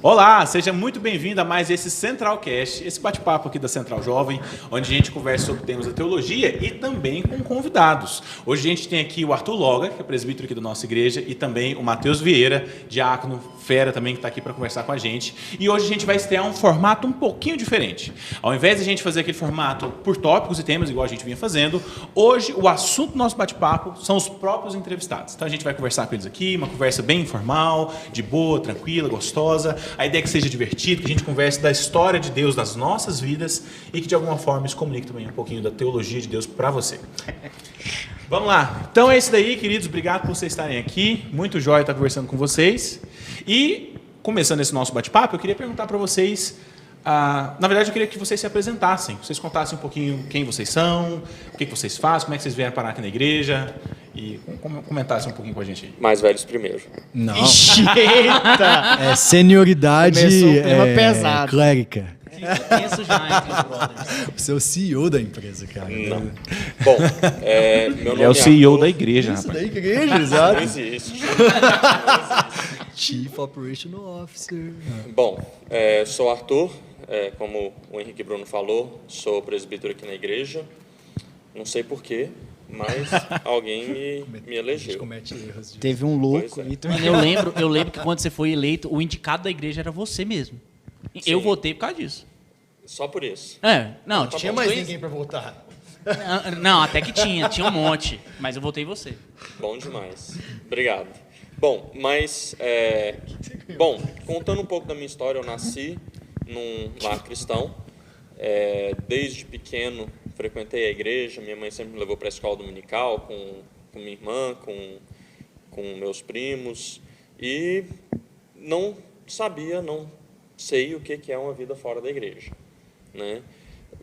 Olá, seja muito bem-vindo a mais esse Centralcast, esse bate-papo aqui da Central Jovem, onde a gente conversa sobre temas da teologia e também com convidados. Hoje a gente tem aqui o Arthur Loga, que é presbítero aqui da nossa igreja, e também o Matheus Vieira, diácono, fera também, que está aqui para conversar com a gente. E hoje a gente vai estrear um formato um pouquinho diferente. Ao invés de a gente fazer aquele formato por tópicos e temas, igual a gente vinha fazendo, hoje o assunto do nosso bate-papo são os próprios entrevistados. Então a gente vai conversar com eles aqui, uma conversa bem informal, de boa, tranquila, gostosa. A ideia é que seja divertido, que a gente converse da história de Deus nas nossas vidas e que de alguma forma isso comunique também um pouquinho da teologia de Deus para você. Vamos lá. Então é isso daí, queridos. Obrigado por vocês estarem aqui. Muito jóia estar conversando com vocês. E, começando esse nosso bate-papo, eu queria perguntar para vocês... na verdade, eu queria que vocês se apresentassem. Vocês contassem um pouquinho quem vocês são, o que vocês fazem, como é que vocês vieram parar aqui na igreja. E comentassem um pouquinho com a gente aí. Mais velhos primeiro. Não. Eita! É senioridade pesado. clérica. Penso já entre os brothers. Você é o CEO da empresa, cara. Não. Bom, meu nome Ele é o CEO Arthur. da igreja, Isso rapaz. da igreja, Não exato. existe. Chief Operational Officer. Bom, sou Arthur, como o Henrique Bruno falou, sou presbítero aqui na igreja. Não sei porquê, mas alguém me A gente elegeu. comete erros. Teve um louco. Pois é. Vitor. Mano, eu lembro que quando você foi eleito, o indicado da igreja era você mesmo. Eu Sim. votei por causa disso. Só por isso. Não, Tinha mais ninguém pra votar. Não, até que tinha um monte, mas eu votei em você. Bom demais. Obrigado. Bom, mas, contando um pouco da minha história, eu nasci num lar cristão. Desde pequeno, frequentei a igreja. Minha mãe sempre me levou para a escola dominical com minha irmã, com meus primos. E não sei o que é uma vida fora da igreja, né?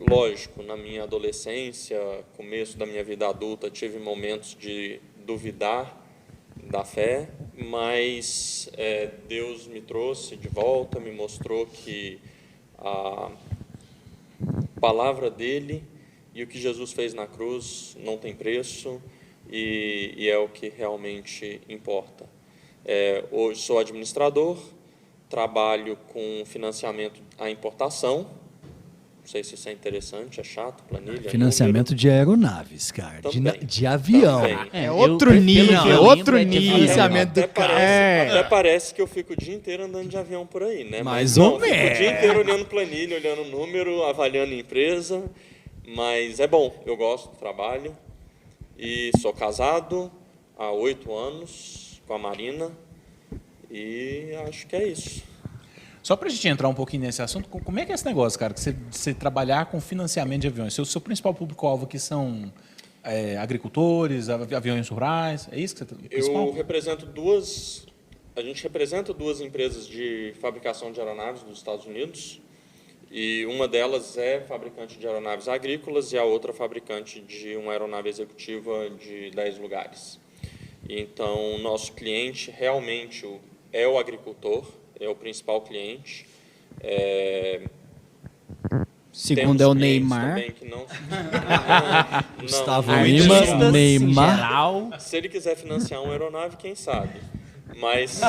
Lógico, na minha adolescência, começo da minha vida adulta, tive momentos de duvidar da fé, mas Deus me trouxe de volta, me mostrou que a palavra dele e o que Jesus fez na cruz não tem preço e é o que realmente importa. Hoje sou administrador, trabalho com financiamento à importação. Não sei se isso é interessante, é chato, planilha. Financiamento de aeronaves, cara. Também. De avião. Também. É outro nível, pelo que eu outro lembro, nível. Financiamento do Até parece que eu fico o dia inteiro andando de avião por aí, né? Mais não, ou fico o menos. dia inteiro olhando planilha, olhando número, avaliando empresa. Mas é bom, eu gosto do trabalho. E sou casado há 8 anos com a Marina. E acho que é isso. Só para a gente entrar um pouquinho nesse assunto, como é que é esse negócio, cara? Que você trabalhar com financiamento de aviões. Seu principal público-alvo aqui são agricultores, aviões rurais, é isso que você Eu represento a gente representa duas empresas de fabricação de aeronaves dos Estados Unidos, e uma delas é fabricante de aeronaves agrícolas e a outra fabricante de uma aeronave executiva de 10 lugares. Então, nosso cliente realmente é o agricultor, é o principal cliente. Segundo é o Temos clientes Neymar. também que não Gustavo não, Lima, Artistas, em Neymar. geral, se ele quiser financiar uma aeronave, quem sabe? Mas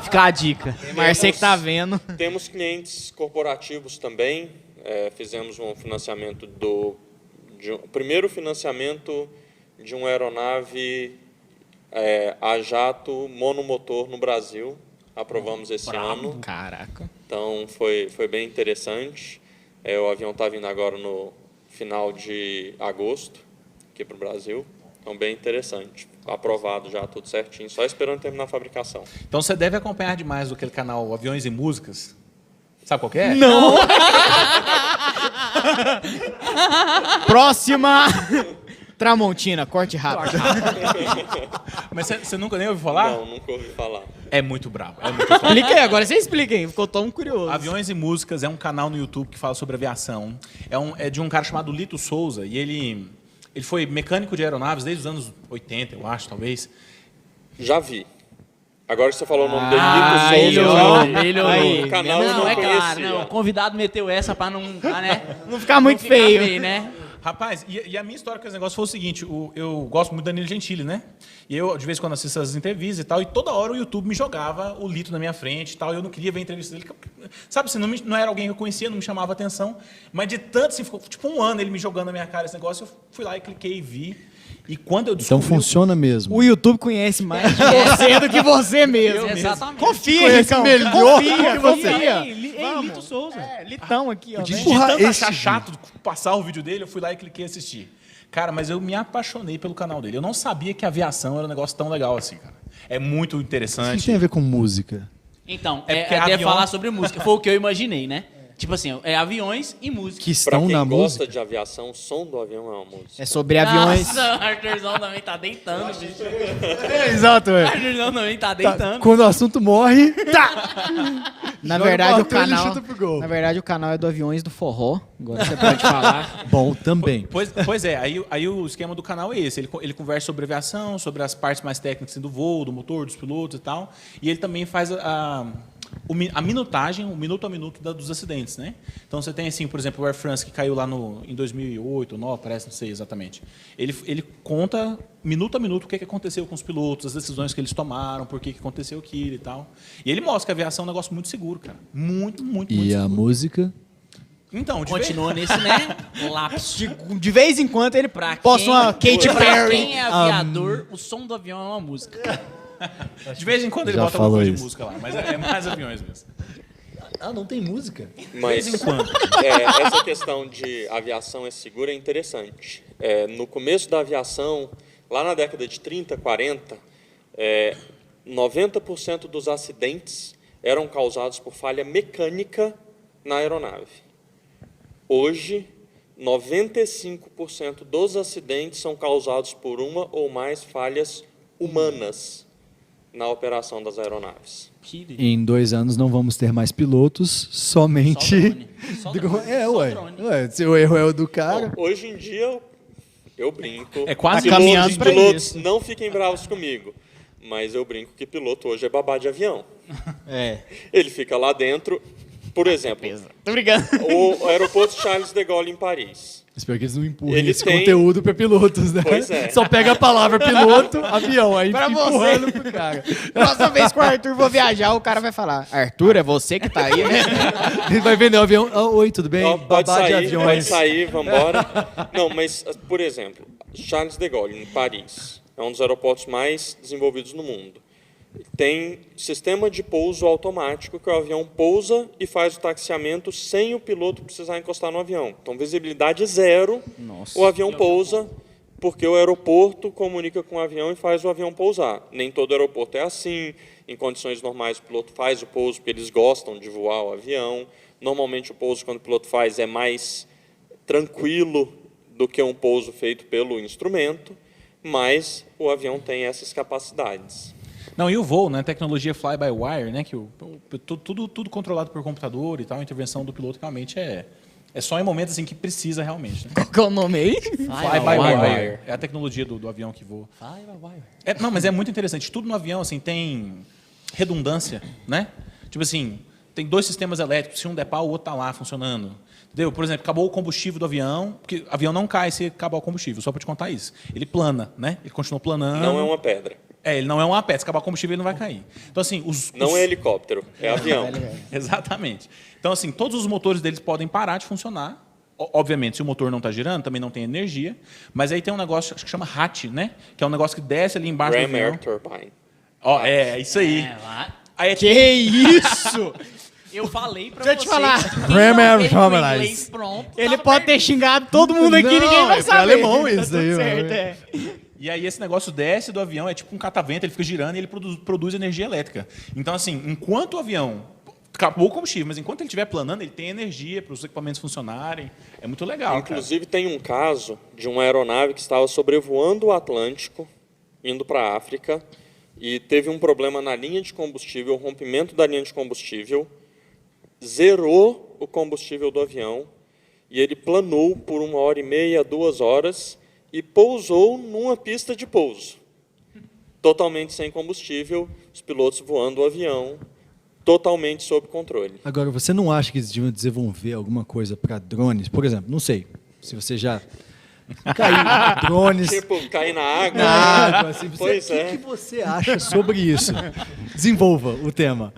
Fica a dica. Neymar, você que tá vendo. temos clientes corporativos também. Fizemos um financiamento o primeiro financiamento de uma aeronave a jato monomotor no Brasil. Aprovamos esse ano. Caraca. Então foi bem interessante. O avião está vindo agora no final de agosto aqui para o Brasil. Então bem interessante. Aprovado já, tudo certinho. Só esperando terminar a fabricação. Então você deve acompanhar demais aquele canal Aviões e Músicas. Sabe qual que é? Não! Próxima! Tramontina, corte rápido. Mas você nunca nem ouviu falar? Não, nunca ouvi falar. É muito brabo. É muito top. Explica aí, agora você explica aí. Ficou tão curioso. Aviões e Músicas é um canal no YouTube que fala sobre aviação. É de um cara chamado Lito Souza, e ele foi mecânico de aeronaves desde os anos 80, eu acho, talvez. Já vi. Agora que você falou o nome dele, Lito melhorou, Souza, eu já vi. melhorou. Aí, o canal eu não, não é claro, conhecia. não. O convidado meteu essa pra não, né? Não ficar muito Não ficar feio. né? Rapaz, e a minha história com esse negócio foi o seguinte, eu gosto muito do Danilo Gentili, né? E eu, de vez em quando, assisto as entrevistas e tal, e toda hora o YouTube me jogava o Lito na minha frente e tal, e eu não queria ver a entrevista dele. Sabe, assim, não era alguém que eu conhecia, não me chamava atenção, mas de tanto, assim, ficou tipo um ano ele me jogando na minha cara esse negócio, eu fui lá e cliquei e vi. E quando eu Então descobri... funciona mesmo. O YouTube conhece mais de você do que você mesmo. Exatamente. Confia, Ricão. melhor Confia, que você. confia. Ei, Lito Souza. Litão aqui, ó. De vem. Porra, tanto esse achar vídeo. chato passar o vídeo dele, eu fui lá e cliquei e assisti. Cara, mas eu me apaixonei pelo canal dele. Eu não sabia que aviação era um negócio tão legal assim, cara. É muito O que interessante. tem a ver com música? Então, É porque até avião- falar sobre música. Foi o que eu imaginei, né? Tipo assim, aviões e música. Que Pra estão quem na gosta música? de aviação, o som do avião é uma música. É sobre aviões. Nossa, o Arthurzão também tá deitando, bicho. Exato, O é. Arthurzão também tá deitando. Quando o assunto morre, Na Joga verdade, o o botão e ele canal. chuta pro gol. Na verdade, o canal é do Aviões do Forró. Agora você pode falar. bom também. Pois é, aí o esquema do canal é esse. Ele conversa sobre aviação, sobre as partes mais técnicas assim, do voo, do motor, dos pilotos e tal. E ele também faz a minutagem, o minuto a minuto dos acidentes, né? Então você tem, assim, por exemplo, o Air France que caiu lá em 2008, 2009, parece, não sei exatamente. Ele conta minuto a minuto o que aconteceu com os pilotos, as decisões que eles tomaram, por que aconteceu aquilo e tal. E ele mostra que a aviação é um negócio muito seguro, cara. Muito, muito, muito E a seguro. música? Então, Continua nesse, né? Lapso. De vez em quando ele posta uma Katy Pra Perry. quem é aviador, o som do avião é uma música. de vez em quando ele Já bota alguma falou coisa de isso. música lá, mas é mais aviões mesmo. Ah, não tem música? Mas em quando. essa questão de aviação é segura é interessante. No começo da aviação, lá na década de 30, 40, 90% dos acidentes eram causados por falha mecânica na aeronave. Hoje, 95% dos acidentes são causados por uma ou mais falhas humanas na operação das aeronaves. Em 2 anos não vamos ter mais pilotos, somente... Só drone. É, Só ué. drone. Ué. Se o erro é o do cara... Bom, hoje em dia, eu brinco. É quase Tá caminhando Pilotos, pra pilotos, isso. não fiquem bravos comigo, mas eu brinco que piloto hoje é babá de avião. É. Ele fica lá dentro, por exemplo, Tô brincando. o aeroporto Charles de Gaulle em Paris. Espero que eles não empurrem Ele esse tem- conteúdo para pilotos, né? Pois é. Só pega a palavra piloto, avião, aí Pra fica você. empurrando pro cara. Próxima vez que o Arthur for viajar, o cara vai falar: Arthur, é você que tá aí, né? Ele vai vender o avião. Ah, oi, tudo bem? Ó, pode Babá de sair, aviões. vamos embora. Não, mas, por exemplo, Charles de Gaulle, em Paris, é um dos aeroportos mais desenvolvidos no mundo. Tem sistema de pouso automático, que o avião pousa e faz o taxiamento sem o piloto precisar encostar no avião. Então, visibilidade zero, o avião pousa, porque o aeroporto comunica com o avião e faz o avião pousar. Nem todo aeroporto é assim. Em condições normais, o piloto faz o pouso porque eles gostam de voar o avião. Normalmente, o pouso, quando o piloto faz, é mais tranquilo do que um pouso feito pelo instrumento, mas o avião tem essas capacidades. Não, e o voo, né? Tecnologia fly-by-wire, né? Que tudo controlado por computador e tal, a intervenção do piloto realmente é só em momentos assim que precisa realmente. Né? Qual que é o nome aí? Fly-by-wire. É a tecnologia do avião que voa. Fly-by-wire. Não, mas é muito interessante. Tudo no avião assim tem redundância, né? Tipo assim, tem 2 sistemas elétricos, se um der pau, o outro tá lá funcionando. Entendeu? Por exemplo, acabou o combustível do avião, porque o avião não cai se acabar o combustível, só para te contar isso. Ele plana, né? Ele continua planando. Não é uma pedra. Ele não é uma pedra. Se acabar o combustível, ele não vai cair. Então, assim, Não é helicóptero, é avião. Exatamente. Então, assim, todos os motores deles podem parar de funcionar. Obviamente, se o motor não está girando, também não tem energia. Mas aí tem um negócio que chama hatch, né? Que é um negócio que desce ali embaixo do Ram avião. Air Turbine. Ó, isso aí. Lá. Aí é Que isso? Eu falei pra Deixa eu você. te falar. Quem não Grammar veio com Harmonize. inglês pronto, Ele tava pode ter perdido. xingado todo mundo aqui, Não, ninguém vai é saber. alemão Tá isso tudo aí, certo, mano. E aí esse negócio desce do avião, é tipo um catavento, ele fica girando e ele produz energia elétrica. Então, assim, enquanto o avião acabou o combustível, mas enquanto ele estiver planando, ele tem energia para os equipamentos funcionarem. É muito legal, Inclusive, tem um caso de uma aeronave que estava sobrevoando o Atlântico, indo para a África, e teve um problema na linha de combustível, o rompimento da linha de combustível, zerou o combustível do avião, e ele planou por 1h30, 2 horas, e pousou numa pista de pouso. Totalmente sem combustível, os pilotos voando o avião, totalmente sob controle. Agora, você não acha que eles deviam desenvolver alguma coisa para drones? Por exemplo, não sei se você já Cair drones Tipo, cair na água. na água. Assim, Pois o é. que você acha sobre isso? Desenvolva o tema.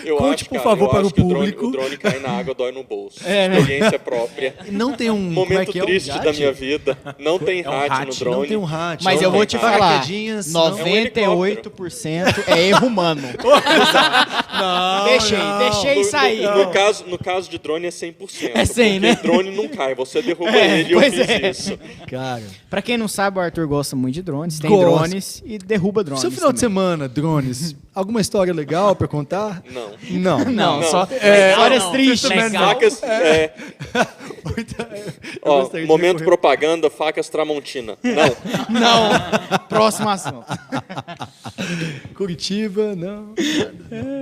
Eu Conte, acho, por cara, favor, eu para acho o que público. O drone cair na água dói no bolso. né? Experiência própria. Não tem um como é Momento que é, triste um da minha vida. Não tem um rádio no hat, drone. Não tem um rádio. Mas não eu vou tem te falar, paraquedinhas, não. 98% é erro humano. Deixei sair. No caso de drone é 100%. É 100, porque né? drone não cai, você derruba ele e eu pois fiz é. isso. Cara, Pra quem não sabe, o Arthur gosta muito de drones. Tem Gosto. drones e derruba drones. seu final de também. semana, drones, alguma história legal pra contar? Não. Não. Não, Não. só Legal, histórias não. tristes. Legal. Facas, Eu ó, gostaria de momento recorrer- propaganda, facas Tramontina. Não. Não. Próximo assunto. Curitiba, não.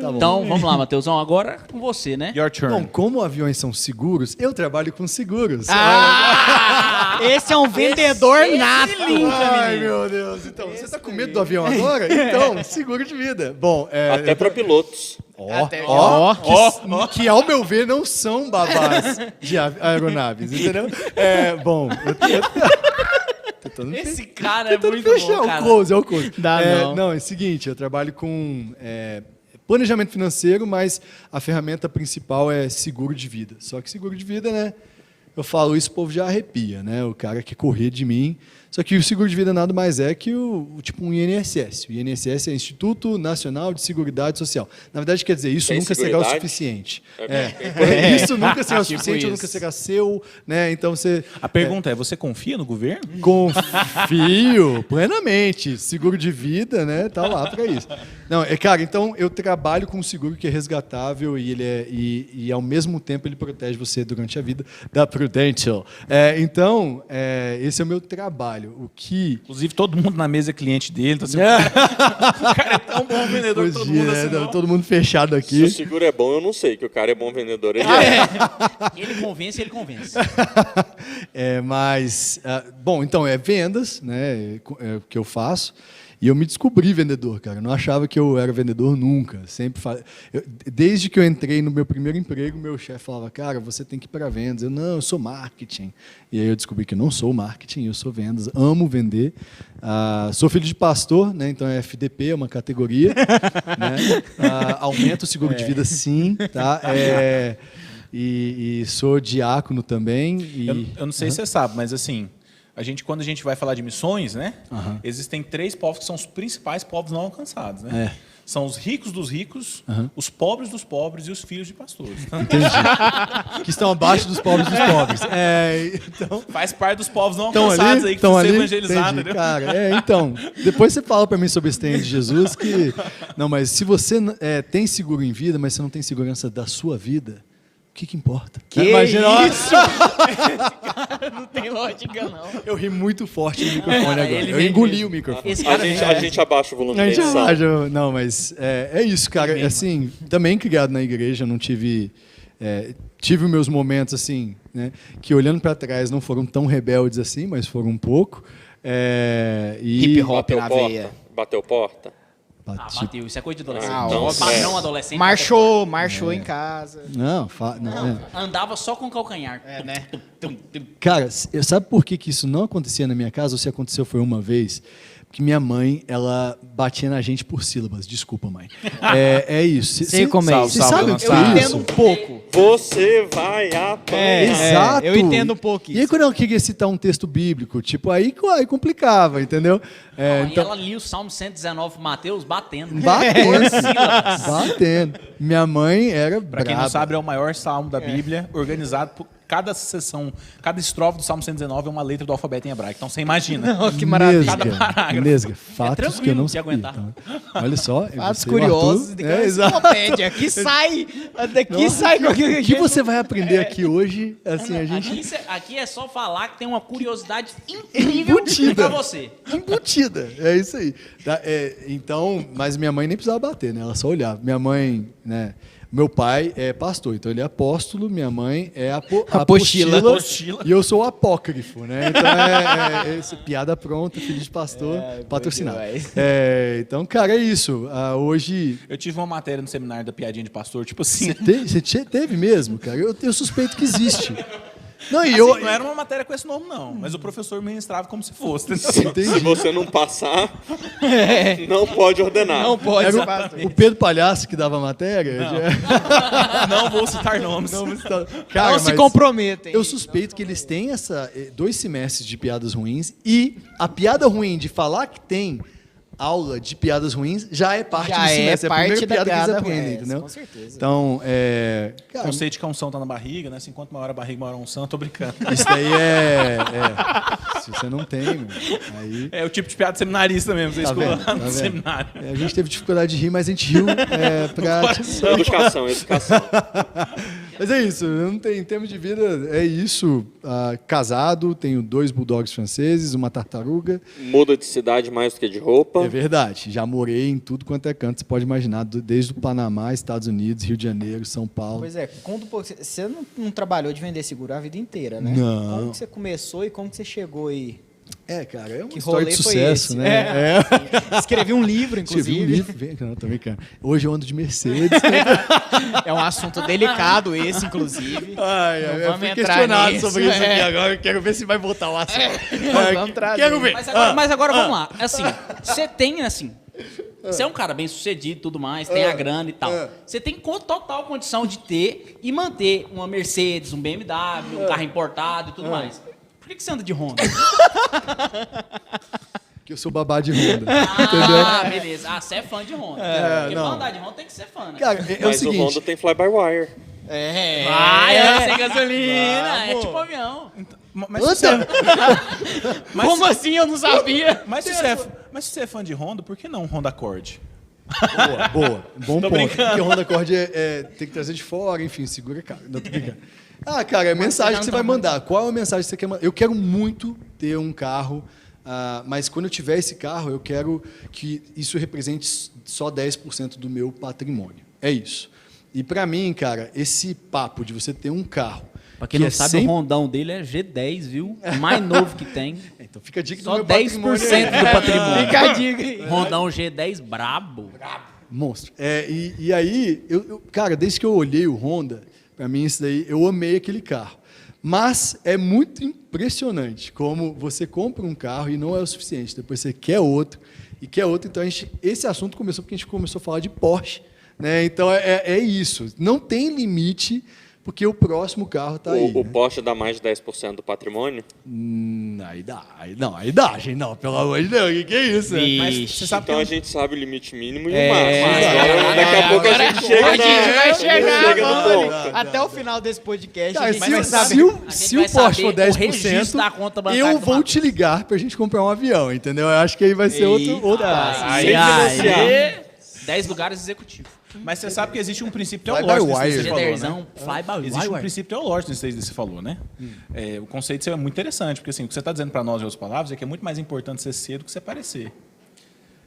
Tá bom. Então, vamos lá, Matheusão. Agora com você, né? Your turn. Bom, como aviões são seguros, eu trabalho com seguros. Esse é um vendedor nato. Ai, meu Deus. Então, você tá com medo do avião agora? Então, seguro de vida. Bom, Até para pilotos. que ao meu ver não são babás de aeronaves, entendeu? Bom, eu tô tentando Esse cara é tentando muito fechar bom, o cara. close, é o close. Dá não. Não, é o seguinte, eu trabalho com planejamento financeiro, mas a ferramenta principal é seguro de vida. Só que seguro de vida, né? Eu falo isso, o povo já arrepia, né? O cara quer correr de mim. Só que o seguro de vida nada mais é que tipo um INSS. O INSS é Instituto Nacional de Seguridade Social. Na verdade, quer dizer, isso Tem nunca será o seguridade? suficiente. É. Isso nunca será o Tipo suficiente, isso. nunca será seu, né? Então você A pergunta é, você confia no governo? confio plenamente. Seguro de vida, né? Tá lá para isso. Não, cara, então eu trabalho com um seguro que é resgatável e ele e ao mesmo tempo ele protege você durante a vida da Prudential. Então, esse é o meu trabalho. O que Inclusive, todo mundo na mesa é cliente dele. Tá assim, o cara é tão bom vendedor que todo mundo assim, não. todo mundo fechado Se aqui. o seguro é bom, eu não sei, que o cara é bom vendedor. Ele é. Ele convence, ele convence. Mas, bom, então é vendas, né? É o que eu faço. E eu me descobri vendedor, cara. Eu não achava que eu era vendedor nunca. Desde que eu entrei no meu primeiro emprego, meu chefe falava, cara, você tem que ir para vendas. Eu sou marketing. E aí eu descobri que eu não sou marketing, eu sou vendas. Amo vender. Sou filho de pastor, né? Então é FDP, é uma categoria. Né? Aumenta o seguro de vida, sim. Tá? E sou diácono também. Eu não sei se você sabe, mas assim, quando a gente vai falar de missões, né? Existem 3 povos que são os principais povos não alcançados, né? São os ricos dos ricos, os pobres dos pobres e os filhos de pastores. Entendi. Que estão abaixo dos pobres dos pobres. Então, Faz parte dos povos não estão alcançados ali, aí que precisa ser ali. evangelizado, Entendi, entendeu? cara. Então, depois você fala para mim sobre esse trem de Jesus que não, mas se você tem seguro em vida, mas você não tem segurança da sua vida, o que importa? Imagina, isso? Não tem lógica, não. eu ri muito forte no microfone agora. Ele Eu vem engoli mesmo. o microfone. Esse A cara gente abaixa o volume da A gente edição. acha- Não, mas é isso, cara. Assim, também criado na igreja, não tive os meus momentos assim, né, que olhando para trás não foram tão rebeldes assim, mas foram um pouco. Hip hop Bateu na porta? veia. Bateu porta? bateu. Isso é coisa de adolescente. então, Padrão adolescente. Marchou em casa. Não, Andava só com calcanhar. Né? Cara, sabe por que isso não acontecia na minha casa? Ou se aconteceu foi uma vez? Porque minha mãe, ela batia na gente por sílabas. Desculpa, mãe. É isso. Sei como é Você isso. sabe o que Eu é entendo isso? um pouco. Você vai apanhar. Exato. eu entendo um pouco E aí, isso. quando ela queria citar um texto bíblico, tipo, aí complicava, entendeu? E ela lia o Salmo 119 Mateus batendo. Batendo. Sílabas. Batendo. Minha mãe era Pra quem não sabe, é o maior salmo da Bíblia, organizado por cada seção, cada estrofe do Salmo 119 é uma letra do alfabeto em hebraico. Então você imagina. Que maravilha. Cada parágrafo. Nesga, fatos que eu tranquilo não de sabia. aguentar. Então, olha só. Fatos você e o curiosos Arthur, de cada exato. enciclopédia. Daqui sai qualquer O que você vai aprender aqui hoje, assim, a gente... Aqui é só falar que tem uma curiosidade incrível Embutida. pra você. Embutida, é isso aí. Tá, então, mas minha mãe nem precisava bater, né? Ela só olhava. Minha mãe, né? Meu pai é pastor, então ele é apóstolo, minha mãe é apostila, e eu sou o apócrifo, né? Então essa piada pronta, filho de pastor, patrocinado. Então, cara, é isso. Hoje... Eu tive uma matéria no seminário da piadinha de pastor, tipo assim. Você teve mesmo, cara? Eu suspeito que existe. Não, e Assim, eu... não era uma matéria com esse nome, não. Mas o professor ministrava como se fosse. Se Entendi. você não passar, não pode ordenar. Não pode ser Era pastor. o Pedro Palhaço que dava a matéria? Não vou citar nomes. Cara, Não se mas comprometem. eu suspeito que eles têm 2 semestres de piadas ruins e a piada ruim de falar que tem aula de piadas ruins já é parte Já do é semestre. parte a primeira da piada que eles piada aprendem, ruim, entendeu? com certeza. Então, O cara, conceito de que a unção tá na barriga, né? Assim, enquanto uma hora a barriga, uma hora a unção, tô brincando. isso daí se você não tem, meu, aí... É o tipo de piada seminarista mesmo, você Tá escuta vendo? lá no Tá vendo? seminário. A gente teve dificuldade de rir, mas a gente riu pra... Educação. Mas é isso, eu não tenho, em termos de vida, é isso. Casado, tenho 2 bulldogs franceses, uma tartaruga. Muda de cidade mais do que de roupa. É verdade, já morei em tudo quanto é canto, você pode imaginar, desde o Panamá, Estados Unidos, Rio de Janeiro, São Paulo. Pois é, conta um pouco. Você não trabalhou de vender seguro a vida inteira, né? Não. Como que você começou e como que você chegou aí? Cara, é uma Que história de rolê foi sucesso, esse? né? Escrevi um livro, Escrevi inclusive. um livro, não, tô brincando. Hoje eu ando de Mercedes. É um assunto delicado esse, inclusive. Eu vamos fui entrar questionado nisso, sobre isso aqui é. agora, eu quero ver se vai voltar o assunto. Vamos trazer. Quero ver. Mas agora vamos lá. Assim, você tem, assim... Você é um cara bem sucedido e tudo mais, tem a grana e tal. Você tem total condição de ter e manter uma Mercedes, um BMW, um carro importado e tudo mais. Por que você anda de Honda? Que eu sou babá de Honda. Ah, beleza. Ah, você é fã de Honda. Porque não. pra andar de Honda tem que ser fã, né? Cara, é o Mas o seguinte... Honda tem fly-by-wire. Vai, anda sem gasolina. É tipo avião. Mas se você, mas Como assim? Eu não sabia. mas se você é fã de Honda, por que não um Honda Accord? Boa. Bom Tô ponto. brincando. Porque o Honda Accord tem que trazer de fora, enfim, segura caro. Não, tô brincando. Cara, é a mensagem que você vai mandar. Qual é a mensagem que você quer mandar? Eu quero muito ter um carro, mas quando eu tiver esse carro, eu quero que isso represente só 10% do meu patrimônio. É isso. E pra mim, cara, esse papo de você ter um carro... Pra quem que não é sabe, sempre- o Rondão dele é G10, viu? O mais novo que tem. Então fica a dica Só do meu 10% patrimônio. do patrimônio. Fica a dica aí. Rondão G10 brabo. Monstro. E aí, cara, desde que eu olhei o Honda, para mim isso daí, eu amei aquele carro. Mas é muito impressionante como você compra um carro e não é o suficiente. Depois você quer outro e quer outro. Então, esse assunto começou porque a gente começou a falar de Porsche. Né? Então, é isso. Não tem limite, porque o próximo carro está aí. O Né? Porsche dá mais de 10% do patrimônio? Aí dá. Aí dá, gente. Não, pelo amor de Deus. Que é isso? Né? Mas você sabe Então que a gente sabe o limite mínimo e É, o máximo. Agora, daqui a pouco a gente chega A gente vai chegar, chega no vamos, ponto. até o final desse podcast. Cara, a gente vai se, saber. se o, A gente se vai o Porsche for saber o registro 10%, da conta bancária eu do vou Matheus. te ligar pra gente comprar um avião, entendeu? Eu acho que aí vai ser outro passo. Sem financiar. 10 lugares executivos. Mas você sabe que existe um princípio Fly by teológico nisso que wire. você falou, né? G10zão, fly by Existe um wire. princípio teológico nisso aí que você falou, né? O conceito seu é muito interessante, porque assim, o que você está dizendo para nós, em outras palavras, é que é muito mais importante ser cedo que você parecer.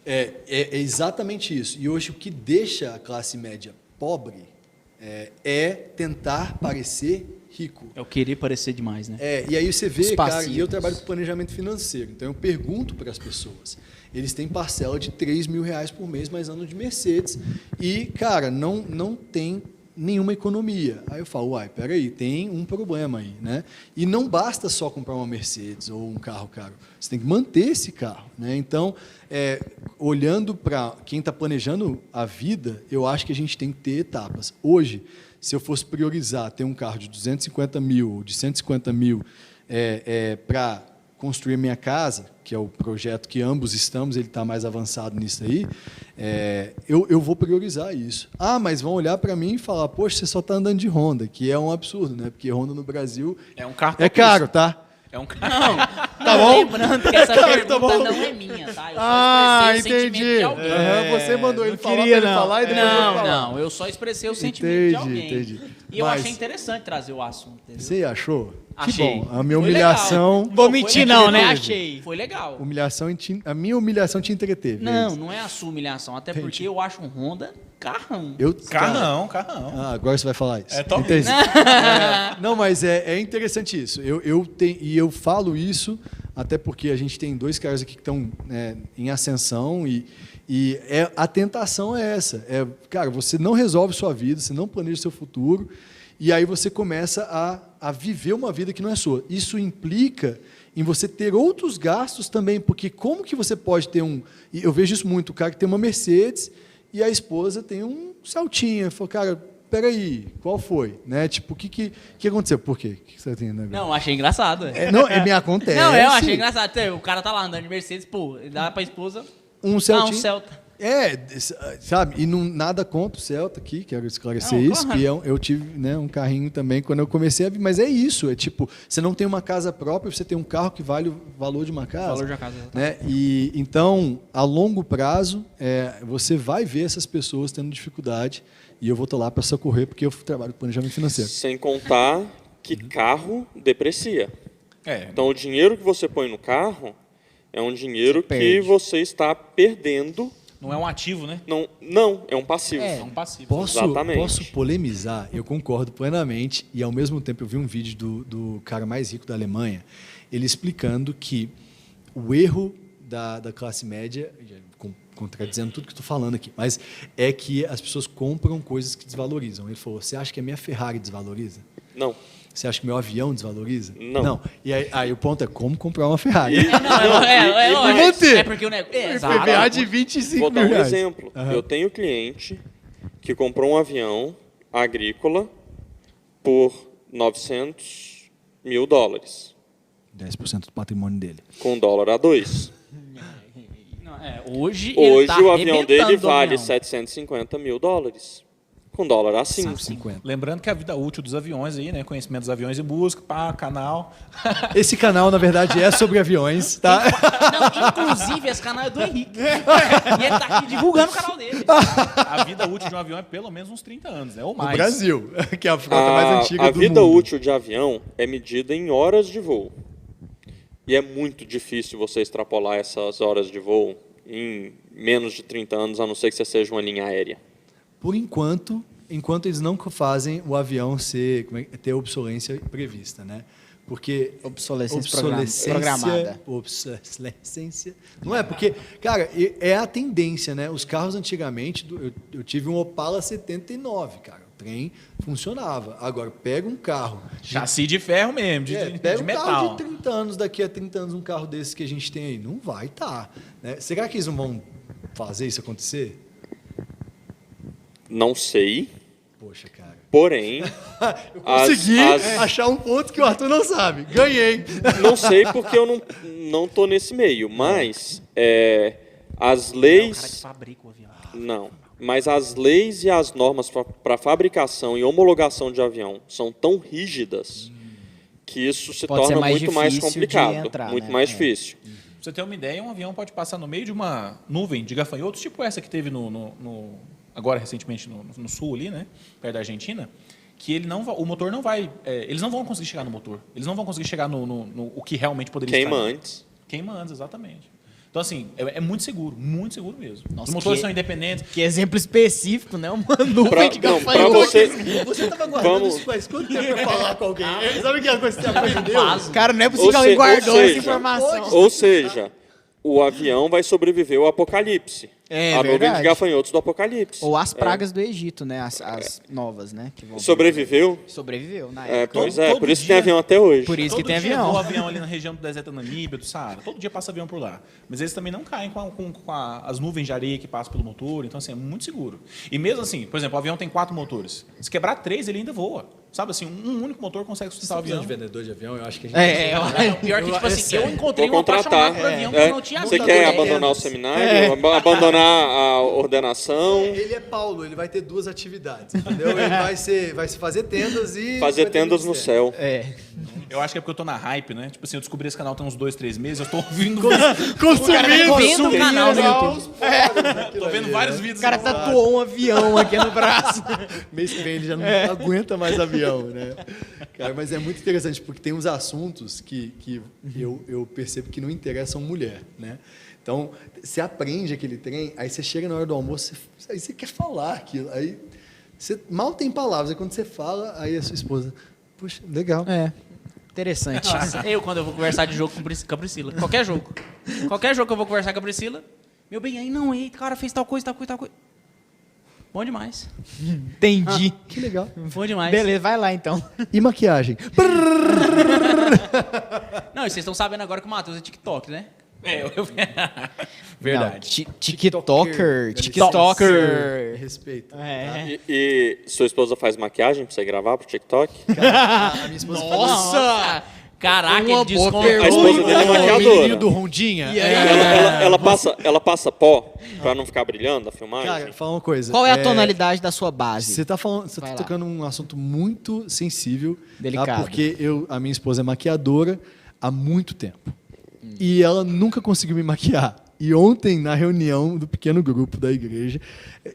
É exatamente isso. E hoje o que deixa a classe média pobre é tentar parecer rico. É o querer parecer demais, né? E aí você vê, Os cara, passivos. e eu trabalho com planejamento financeiro, então eu pergunto para as pessoas. Eles têm parcela de R$3.000 por mês, mas andam de Mercedes. E, cara, não tem nenhuma economia. Aí eu falo, peraí, tem um problema aí, né? E não basta só comprar uma Mercedes ou um carro caro. Você tem que manter esse carro, né? Então, olhando para quem está planejando a vida, eu acho que a gente tem que ter etapas. Hoje, se eu fosse priorizar ter um carro de 250 mil ou de 150 mil para construir minha casa, que é o projeto que ambos estamos, ele está mais avançado nisso aí, eu vou priorizar isso. Mas vão olhar para mim e falar, poxa, você só está andando de Honda, que é um absurdo, né? Porque Honda no Brasil É um carro é caro, tá? É um carro. Tá bom? Lembrando que essa Cara, pergunta tá bom. não é minha, tá? Eu só expressei o sentimento de alguém. Você mandou ele falar queria, para ele não. falar e depois eu Não, falar. não, eu só expressei o sentimento de alguém. Entendi. E eu Mas- achei interessante trazer o assunto, entendeu? Você achou? Achei. Que bom. A minha Foi humilhação... legal. Vou Foi mentir legal. não, né? Achei. Foi legal. A minha humilhação te entreteve. é Não, isso? não é a sua humilhação, até porque eu acho um Honda carrão. Carrão. Agora você vai falar isso. É top. Entendi. Não, mas é interessante isso. Eu falo isso até porque a gente tem 2 caras aqui que estão em ascensão e a tentação é essa. Cara, você não resolve sua vida, você não planeja seu futuro E aí você começa a viver uma vida que não é sua. Isso implica em você ter outros gastos também, porque como que você pode ter e eu vejo isso muito, o cara que tem uma Mercedes e a esposa tem um Celtinha. Fala, cara, peraí, qual foi? Né? Tipo, o que aconteceu? Por quê? O que você tem, né? Não, achei engraçado. Não, me acontece. Não, eu achei engraçado. O cara tá lá andando de Mercedes, pô, ele dá pra esposa Um Celtinha. um Celta. Sabe? E nada contra o Celta aqui, quero esclarecer Não, isso, claro. que eu tive, né, um carrinho também quando eu comecei a vir, mas é isso, é tipo, você não tem uma casa própria, você tem um carro que vale o valor de uma casa. Valor de uma casa, né? E então, a longo prazo, você vai ver essas pessoas tendo dificuldade e eu vou estar lá para socorrer porque eu trabalho com planejamento financeiro. Sem contar que carro deprecia. Então, o dinheiro que você põe no carro é um dinheiro que você está perdendo. Não é um ativo, né? Não, é um passivo. É um passivo. Posso polemizar? Eu concordo plenamente e, ao mesmo tempo, eu vi um vídeo do cara mais rico da Alemanha, ele explicando que o erro da classe média, contradizendo tudo que estou falando aqui, mas é que as pessoas compram coisas que desvalorizam. Ele falou, você acha que a minha Ferrari desvaloriza? Não. Você acha que meu avião desvaloriza? Não. E aí o ponto é como comprar uma Ferrari. É porque o negócio... PVA de 25 Vou dar mil um reais. exemplo. Eu tenho cliente que comprou um avião agrícola por $900 mil, 10% do patrimônio dele. com dólar a 2. Hoje Hoje tá o avião dele arrebentando o vale avião. $750 mil, com dólar a 5. 50. Lembrando que a vida útil dos aviões aí, né? Conhecimento dos aviões e busca, canal. Esse canal, na verdade, é sobre aviões, tá? Não, inclusive, esse canal é do Henrique. E ele tá aqui divulgando o canal dele. A vida útil de um avião é pelo menos uns 30 anos, né? Ou No mais. Brasil, que é a frota mais antiga A do vida mundo. útil de avião é medida em horas de voo. E é muito difícil você extrapolar essas horas de voo em menos de 30 anos, a não ser que você seja uma linha aérea. Por enquanto eles não fazem o avião ter obsolência prevista, né? Porque Obsolescência programada. Obsolescência. Não é, porque, cara, é a tendência, né? Os carros antigamente, eu tive um Opala 79, cara. O trem funcionava. Agora, pega um carro. Chassi de ferro mesmo, de Pega um metal. carro de 30 anos, daqui a 30 anos, um carro desse que a gente tem aí. Não vai estar. Né? Será que eles não vão fazer isso acontecer? Não sei, Poxa, cara. porém, Eu consegui achar um ponto que o Arthur não sabe. Ganhei. não sei porque eu não tô nesse meio, mas as O cara que leis... fabrica o avião. Não, mas as leis e as normas para fabricação e homologação de avião são tão rígidas que isso se Pode ser torna mais muito mais difícil de complicado, entrar, muito né? mais É. difícil. Pra você ter uma ideia, um avião pode passar no meio de uma nuvem de gafanhotos, tipo essa que teve agora recentemente no sul ali, né, perto da Argentina, que o motor não vai, eles não vão conseguir chegar no motor, eles não vão conseguir chegar no o que realmente poderia Queima estar. antes. Queima antes, exatamente. Então, assim, é muito seguro mesmo. Nossa, Os motores que- são independentes. Que exemplo específico, né? Uma nuvem de Pra gafanhoto. você, Você estava guardando Vamos. isso faz quanto tempo para falar com alguém? Sabe que coisa que você aprendeu? Cara, não é possível que Ou alguém se- guardou ou essa seja, informação. ou seja, o avião vai sobreviver ao apocalipse. É a nuvem verdade. de gafanhotos do apocalipse. Ou as pragas do Egito, né? As novas, né? Que vão Sobreviveu? Sobreviveu na É, época. pois todo por isso que tem dia- avião até hoje. Por isso que tem dia avião. voa avião ali na região do deserto da Namíbia, do Saara. Todo dia passa avião por lá. Mas eles também não caem com as nuvens de areia que passam pelo motor. Então, assim, é muito seguro. E mesmo assim, por exemplo, o avião tem 4 motores. Se quebrar 3, ele ainda voa. Sabe assim, um único motor consegue sustentar o avião. de vendedor de avião, eu acho que a gente... Pior que, tipo assim, eu encontrei Vou um apaixonado contratar. por avião que É. não tinha Você vida. quer abandonar o seminário? Abandonar a ordenação? Ele é Paulo, ele vai ter 2 atividades, entendeu? Ele vai se fazer tendas e... Fazer vai ter tendas no ministério. céu. É. Eu acho que é porque eu tô na hype, né? Tipo assim, eu descobri esse canal tem uns 2, 3 meses, eu tô ouvindo. Vendo o canal no YouTube. Tô vendo vários vídeos. O cara tatuou um avião aqui no braço. Mês que vem ele já não aguenta mais avião, né? Cara, mas é muito interessante, porque tem uns assuntos que eu percebo que não interessam mulher, né? Então, você aprende aquele trem, aí você chega na hora do almoço, aí você quer falar aquilo, aí você mal tem palavras, aí quando você fala, aí a sua esposa, puxa, legal. É. Interessante. Eu, quando eu vou conversar de jogo com a Priscila. Qualquer jogo. Qualquer jogo que eu vou conversar com a Priscila. Meu bem, aí não, ei, cara, fez tal coisa. Bom demais. Entendi. Que legal. Bom demais. Beleza, vai lá então. E maquiagem? Não, e vocês estão sabendo agora que o Matheus é TikTok, né? Eu... Não, Verdade. TikToker. Respeito. É. E sua esposa faz maquiagem pra você gravar pro TikTok? A minha esposa Nossa! Caraca, Uma ele boa descontou. pergunta. A esposa dele é O maquiadora. menininho do Rondinha. Ela passa pó pra não ficar brilhando a filmagem? Cara, fala uma coisa. Qual é a tonalidade da sua base? Você tá falando, você Vai tá lá. tocando um assunto muito sensível, Delicado. Tá? Porque a minha esposa é maquiadora há muito tempo. E ela nunca conseguiu me maquiar. E ontem, na reunião do pequeno grupo da igreja,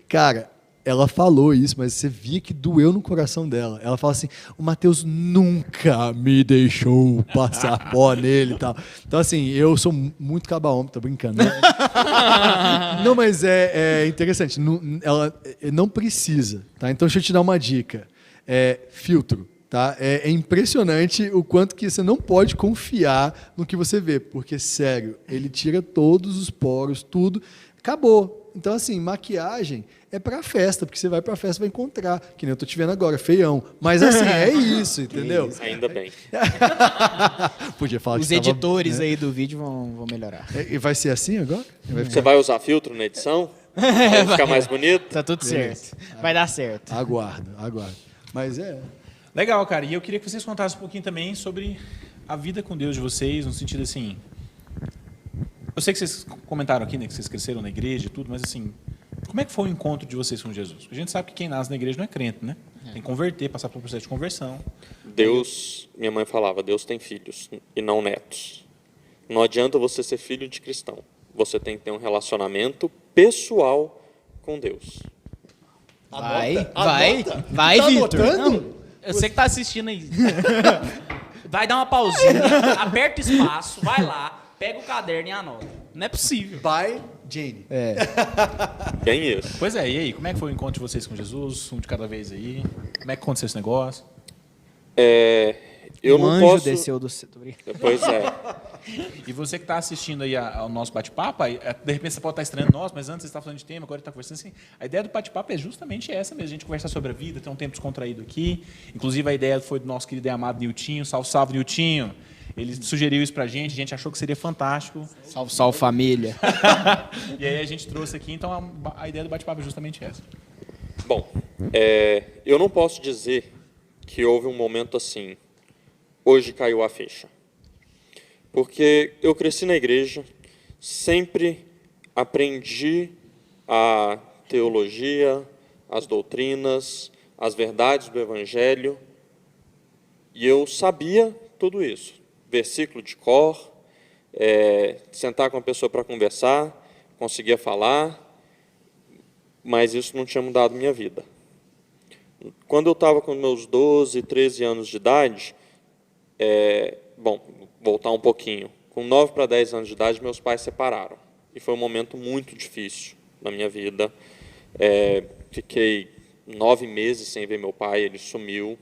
cara, ela falou isso, mas você via que doeu no coração dela. Ela fala assim: o Matheus nunca me deixou passar pó nele e tal. Então, assim, eu sou muito caba-homem, tô brincando, né? Não, mas é interessante. Ela não precisa, tá? Então, deixa eu te dar uma dica. Filtro. Tá? É impressionante o quanto que você não pode confiar no que você vê, porque, sério, ele tira todos os poros, tudo, acabou. Então, assim, maquiagem é pra festa, porque você vai pra festa e vai encontrar, que nem eu tô te vendo agora, feião. Mas, assim, é isso, entendeu? Ainda bem. Podia falar Os que tava, editores né? aí do vídeo vão melhorar. E vai ser assim agora? Vai Você ficar... vai usar filtro na edição? Pra ficar mais bonito? Tá tudo certo. Vai dar certo. Aguardo. Mas Legal, cara. E eu queria que vocês contassem um pouquinho também sobre a vida com Deus de vocês, no sentido assim... Eu sei que vocês comentaram aqui, né, que vocês cresceram na igreja e tudo, mas assim, como é que foi o encontro de vocês com Jesus? Porque a gente sabe que quem nasce na igreja não é crente, né? Tem que converter, passar por um processo de conversão. Deus, minha mãe falava, Deus tem filhos e não netos. Não adianta você ser filho de cristão. Você tem que ter um relacionamento pessoal com Deus. Vai, Tá Vitor. anotando? Eu sei que tá assistindo aí. Vai dar uma pausinha, aperta o espaço, vai lá, pega o caderno e anota. Não é possível. By Jane. Bem isso. Pois é, e aí? Como é que foi o encontro de vocês com Jesus? Um de cada vez aí? Como é que aconteceu esse negócio? Eu Um não anjo posso... desceu do céu. Tô brincando. Pois é. E você que está assistindo aí ao nosso bate-papo, aí, de repente você pode estar estranhando nós, mas antes você está falando de tema, agora está conversando assim. A ideia do bate-papo é justamente essa mesmo, a gente conversar sobre a vida, ter um tempo descontraído aqui. Inclusive a ideia foi do nosso querido e amado Niltinho. Salve, salve, Niltinho. Ele sugeriu isso pra gente, a gente achou que seria fantástico. Salve, salve família. E aí a gente trouxe aqui, então a ideia do bate-papo é justamente essa. Bom, eu não posso dizer que houve um momento assim, hoje caiu a ficha. Porque eu cresci na igreja, sempre aprendi a teologia, as doutrinas, as verdades do Evangelho, e eu sabia tudo isso. Versículo de cor, sentar com a pessoa para conversar, conseguia falar, mas isso não tinha mudado minha vida. Quando eu estava com meus 12, 13 anos de idade, voltar um pouquinho, com 9 para 10 anos de idade, meus pais se separaram. E foi um momento muito difícil na minha vida. Fiquei 9 meses sem ver meu pai, ele sumiu.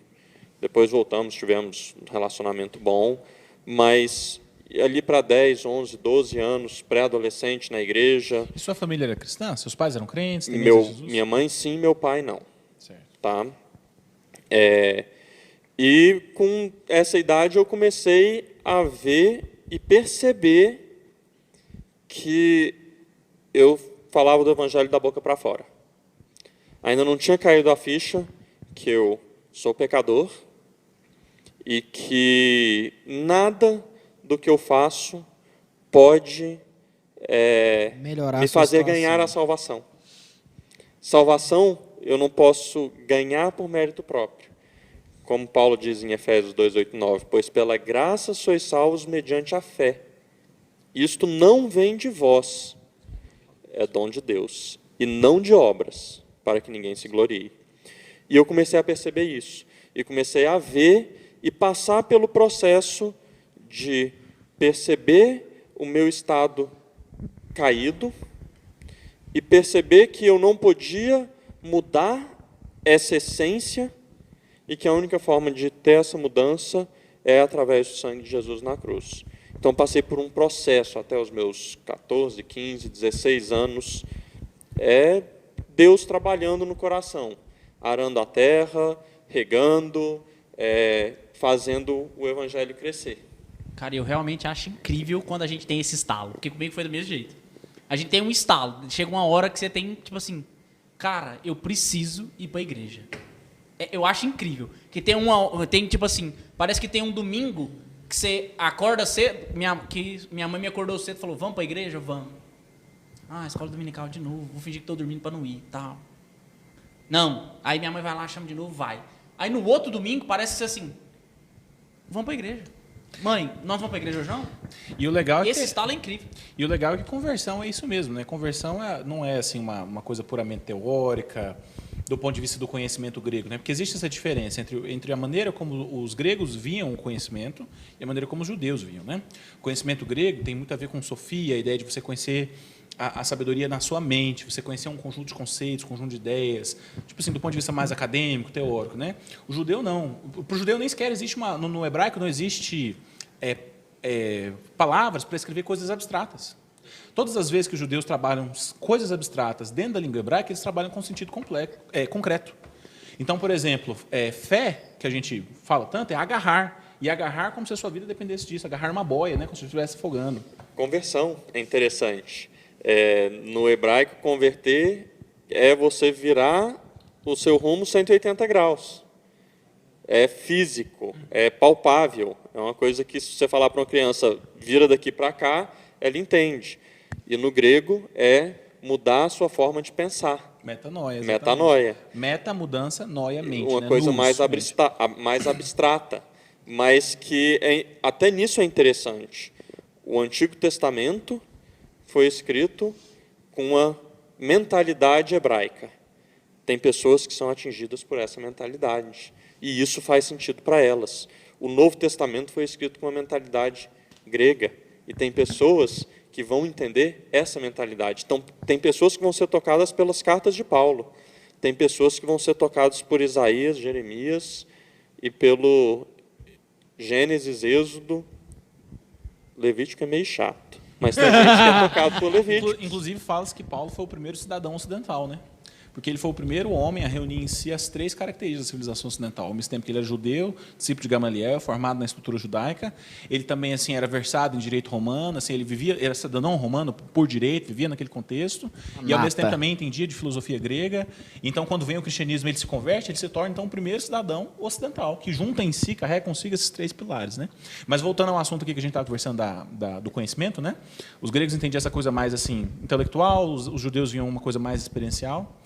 Depois voltamos, tivemos um relacionamento bom, mas ali para 10, 11, 12 anos, pré-adolescente na igreja. E sua família era cristã? Seus pais eram crentes? Jesus? Minha mãe sim, meu pai não. Certo. Tá? E com essa idade eu comecei a ver e perceber que eu falava do evangelho da boca para fora. Ainda não tinha caído a ficha que eu sou pecador e que nada do que eu faço pode Melhorar me a sua fazer situação. ganhar a salvação. Salvação eu não posso ganhar por mérito próprio. Como Paulo diz em Efésios 2, 8 e 9, pois pela graça sois salvos mediante a fé. Isto não vem de vós, é dom de Deus, e não de obras, para que ninguém se glorie. E eu comecei a perceber isso, e comecei a ver e passar pelo processo de perceber o meu estado caído e perceber que eu não podia mudar essa essência e que a única forma de ter essa mudança é através do sangue de Jesus na cruz. Então, passei por um processo até os meus 14, 15, 16 anos, Deus trabalhando no coração, arando a terra, regando, fazendo o evangelho crescer. Cara, eu realmente acho incrível quando a gente tem esse estalo. Porque comigo foi do mesmo jeito. A gente tem um estalo. Chega uma hora que você tem, tipo assim, cara, eu preciso ir pra igreja. Eu acho incrível. Que tem tipo assim, parece que tem um domingo que você acorda cedo, que minha mãe me acordou cedo e falou, vamos pra igreja? Vamos. Ah, escola dominical de novo, vou fingir que tô dormindo pra não ir, tal. Não. Aí minha mãe vai lá, chama de novo, vai. Aí no outro domingo parece ser assim, vamos pra igreja. Mãe, nós vamos pra igreja hoje não? E o legal é Esse que estalo é incrível. E o legal é que conversão é isso mesmo, né? Conversão não é assim uma coisa puramente teórica, do ponto de vista do conhecimento grego, né? Porque existe essa diferença entre a maneira como os gregos viam o conhecimento e a maneira como os judeus viam, né? O conhecimento grego tem muito a ver com sofia, a ideia de você conhecer a sabedoria na sua mente, você conhecer um conjunto de conceitos, um conjunto de ideias, tipo assim, do ponto de vista mais acadêmico, teórico, né? O judeu não. Para o judeu nem sequer existe no hebraico não existe palavras para escrever coisas abstratas. Todas as vezes que os judeus trabalham coisas abstratas dentro da língua hebraica, eles trabalham com sentido concreto. Então, por exemplo, fé, que a gente fala tanto, é agarrar. E agarrar como se a sua vida dependesse disso. Agarrar uma boia, né? Como se você estivesse afogando. Conversão é interessante. No hebraico, converter é você virar o seu rumo 180 graus. É físico, é palpável. É uma coisa que, se você falar para uma criança, vira daqui para cá, ela entende. E no grego é mudar a sua forma de pensar. Metanoia. Exatamente. Metanoia. Meta, mudança, noia, mente. Uma né? coisa Nous, mais mente. abstrata. Mas que até nisso é interessante. O Antigo Testamento foi escrito com uma mentalidade hebraica. Tem pessoas que são atingidas por essa mentalidade. E isso faz sentido para elas. O Novo Testamento foi escrito com uma mentalidade grega. E tem pessoas que vão entender essa mentalidade. Então, tem pessoas que vão ser tocadas pelas cartas de Paulo. Tem pessoas que vão ser tocadas por Isaías, Jeremias e pelo Gênesis, Êxodo. Levítico é meio chato. Mas tem gente que é tocado por Levítico. Inclusive, fala-se que Paulo foi o primeiro cidadão ocidental, né? Porque ele foi o primeiro homem a reunir em si as três características da civilização ocidental. Ao mesmo tempo que ele era judeu, discípulo de Gamaliel, formado na estrutura judaica, ele também assim era versado em direito romano, assim ele era cidadão romano por direito, vivia naquele contexto, e ao mesmo tempo também entendia de filosofia grega. Então, quando vem o cristianismo, ele se converte, ele se torna então o primeiro cidadão ocidental, que junta em si, carrega consigo esses três pilares, né? Mas voltando ao assunto aqui que a gente estava conversando do conhecimento, né? Os gregos entendiam essa coisa mais assim intelectual, os judeus viam uma coisa mais experiencial.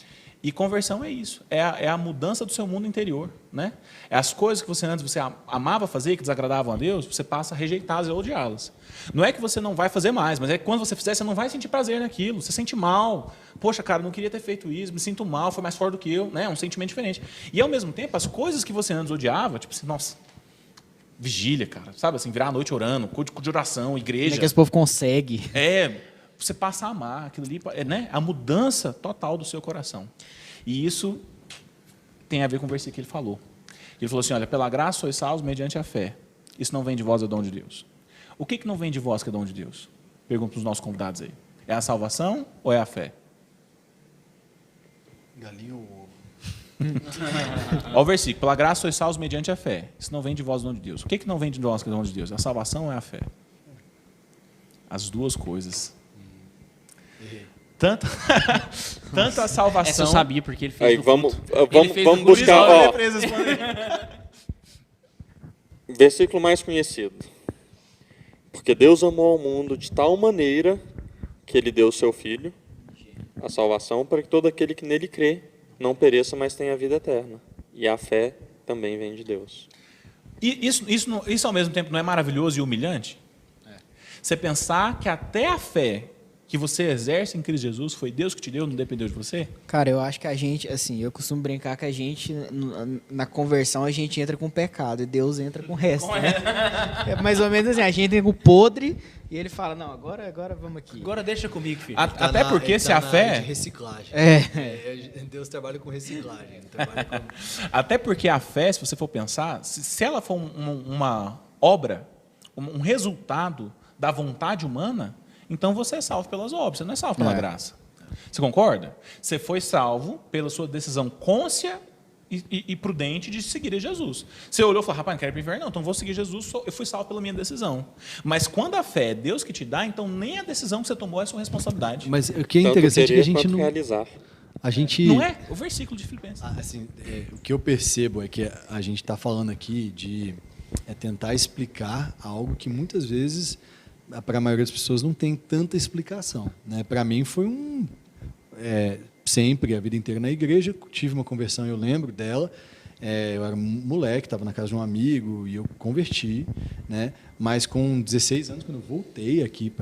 E conversão é isso, é a mudança do seu mundo interior, né? É as coisas que você antes amava fazer, que desagradavam a Deus, você passa a rejeitá-las e odiá-las. Não é que você não vai fazer mais, mas é que quando você fizer, você não vai sentir prazer naquilo, você sente mal. Poxa, cara, não queria ter feito isso, me sinto mal, foi mais forte do que eu, né? É um sentimento diferente. E ao mesmo tempo, as coisas que você antes odiava, tipo assim, nossa, vigília, cara, sabe assim, virar a noite orando, culto de oração, igreja. Como é que esse povo consegue? Você passa a amar aquilo ali, né? A mudança total do seu coração. E isso tem a ver com o versículo que ele falou. Ele falou assim, olha, pela graça sois salvos mediante a fé. Isso não vem de vós, é dom de Deus. O que não vem de vós que é dom de Deus? Pergunto para os nossos convidados aí. É a salvação ou é a fé? Galinha ou ovo? Olha o versículo. Pela graça sois salvos mediante a fé. Isso não vem de vós, é dom de Deus. O que não vem de vós que é dom de Deus? A salvação ou é a fé? As duas coisas. Tanto a salvação... Essa eu sabia, porque ele fez Aí, no vamos culto. buscar... Ó, versículo mais conhecido. Porque Deus amou ao mundo de tal maneira que Ele deu o Seu Filho, a salvação, para que todo aquele que nele crê não pereça, mas tenha a vida eterna. E a fé também vem de Deus. E isso ao mesmo tempo não é maravilhoso e humilhante? Você pensar que até a fé que você exerce em Cristo Jesus foi Deus que te deu, não dependeu de você? Cara, eu acho que a gente, assim, eu costumo brincar que a gente, na conversão, a gente entra com pecado e Deus entra com o resto, né? É mais ou menos assim, a gente entra com o podre e ele fala, não, agora vamos aqui. Agora deixa comigo, filho. Até porque se a fé... De reciclagem. Deus trabalha com reciclagem. Até porque a fé, se você for pensar, se ela for uma obra, um resultado da vontade humana, então você é salvo pelas obras, você não é salvo pela graça. Você concorda? Você foi salvo pela sua decisão cônscia e prudente de seguir a Jesus. Você olhou e falou, rapaz, não quero ir para o inferno, não, então vou seguir Jesus, eu fui salvo pela minha decisão. Mas quando a fé é Deus que te dá, então nem a decisão que você tomou é sua responsabilidade. Mas o que é Tanto interessante é que a querer gente quanto não... realizar. A gente... Não é? O versículo de Filipenses. Assim, o que eu percebo é que a gente está falando aqui de tentar explicar algo que muitas vezes, para a maioria das pessoas, não tem tanta explicação. Né? Para mim foi sempre, a vida inteira na igreja, tive uma conversão, eu lembro dela, eu era um moleque, estava na casa de um amigo e eu converti, né? Mas com 16 anos, quando eu voltei aqui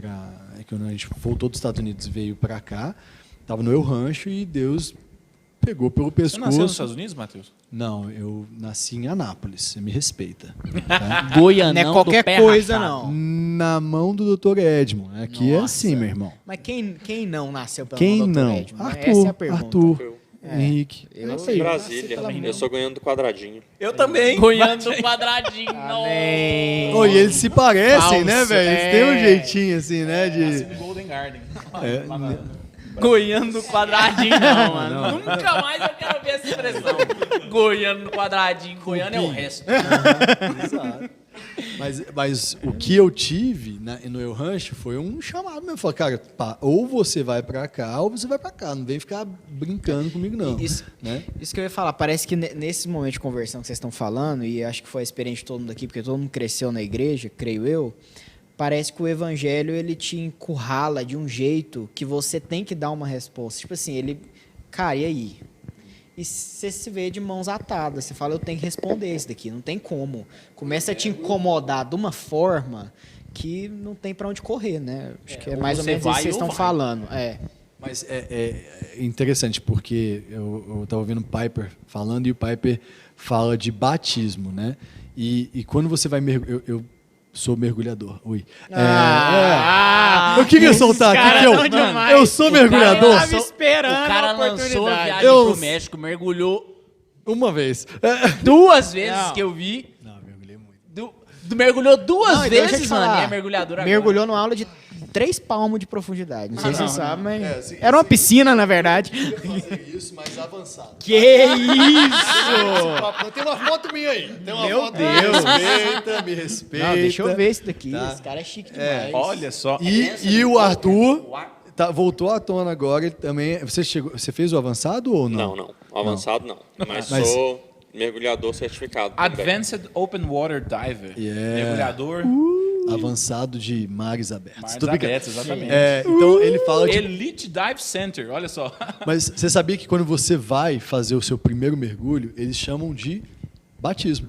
quando a gente voltou dos Estados Unidos e veio para cá, estava no El Rancho e Deus pegou pelo pescoço. Você nasceu nos Estados Unidos, Matheus? Não, eu nasci em Anápolis, você me respeita. Tá? Goianão Não é qualquer do pé coisa, rachado. não. Na mão do Dr. Edmond. Aqui é assim, meu irmão. Mas quem não nasceu pelo Quem Dr. não? Edmond? Essa é a pergunta. Arthur, Henrique. Eu Nasci sei, em eu Brasília. nasci Eu sou goiano do quadradinho. Eu também. Goiano do quadradinho. Amém. Oh, e eles se parecem, Falso, né, velho? Eles têm um jeitinho assim, né? Nasci De... no Golden Garden. Goiano do quadradinho, não, mano. Nunca mais eu quero ver essa expressão. Goiano do quadradinho. Goiano é o resto. Exato. Mas o que eu tive no El Rancho foi um chamado mesmo. Falei, cara, ou você vai pra cá ou você vai pra cá. Não vem ficar brincando comigo, não. Isso que eu ia falar, parece que nesse momento de conversão que vocês estão falando, e acho que foi a experiência de todo mundo aqui, porque todo mundo cresceu na igreja, creio eu, parece que o evangelho ele te encurrala de um jeito que você tem que dar uma resposta. Tipo assim, cara, e aí? E você se vê de mãos atadas. Você fala, eu tenho que responder isso daqui, não tem como. Começa a te incomodar de uma forma que não tem pra onde correr, né? Acho que é mais ou você menos isso vai que vocês ou estão vai. falando. Mas é interessante, porque eu estava ouvindo o Piper falando, e o Piper fala de batismo, né? E quando você vai mergulhar... Eu sou mergulhador. Ui. Eu queria soltar aqui que eu sou mergulhador. Eu tava esperando O cara a lançou a oportunidade. viagem pro México, mergulhou Uma vez. 2 vezes Não. que eu vi. Não, mergulhei muito. Mergulhou 2 Não, então deixa eu vezes, te mano. falar. E é mergulhador agora. Mergulhou numa aula de 3 palmos de profundidade. Não sei se vocês sabem, mas... assim, Era uma piscina, na verdade. Fazer isso, mas avançado. Que isso! Tem uma foto minha aí. Tem uma Meu foto Deus. Me respeita. Não, deixa eu ver isso daqui. Tá. Esse cara é chique demais. Olha só. E o Arthur voltou à tona agora. Ele também. Você fez o avançado ou não? Não. Avançado não. Mas Mas- sou mergulhador certificado também. Advanced Open Water Diver. Yeah. Mergulhador. Avançado de mares abertos. Mares Tô brincando. abertos, exatamente. Então ele fala de. Elite Dive Center, olha só. Mas você sabia que quando você vai fazer o seu primeiro mergulho, eles chamam de batismo.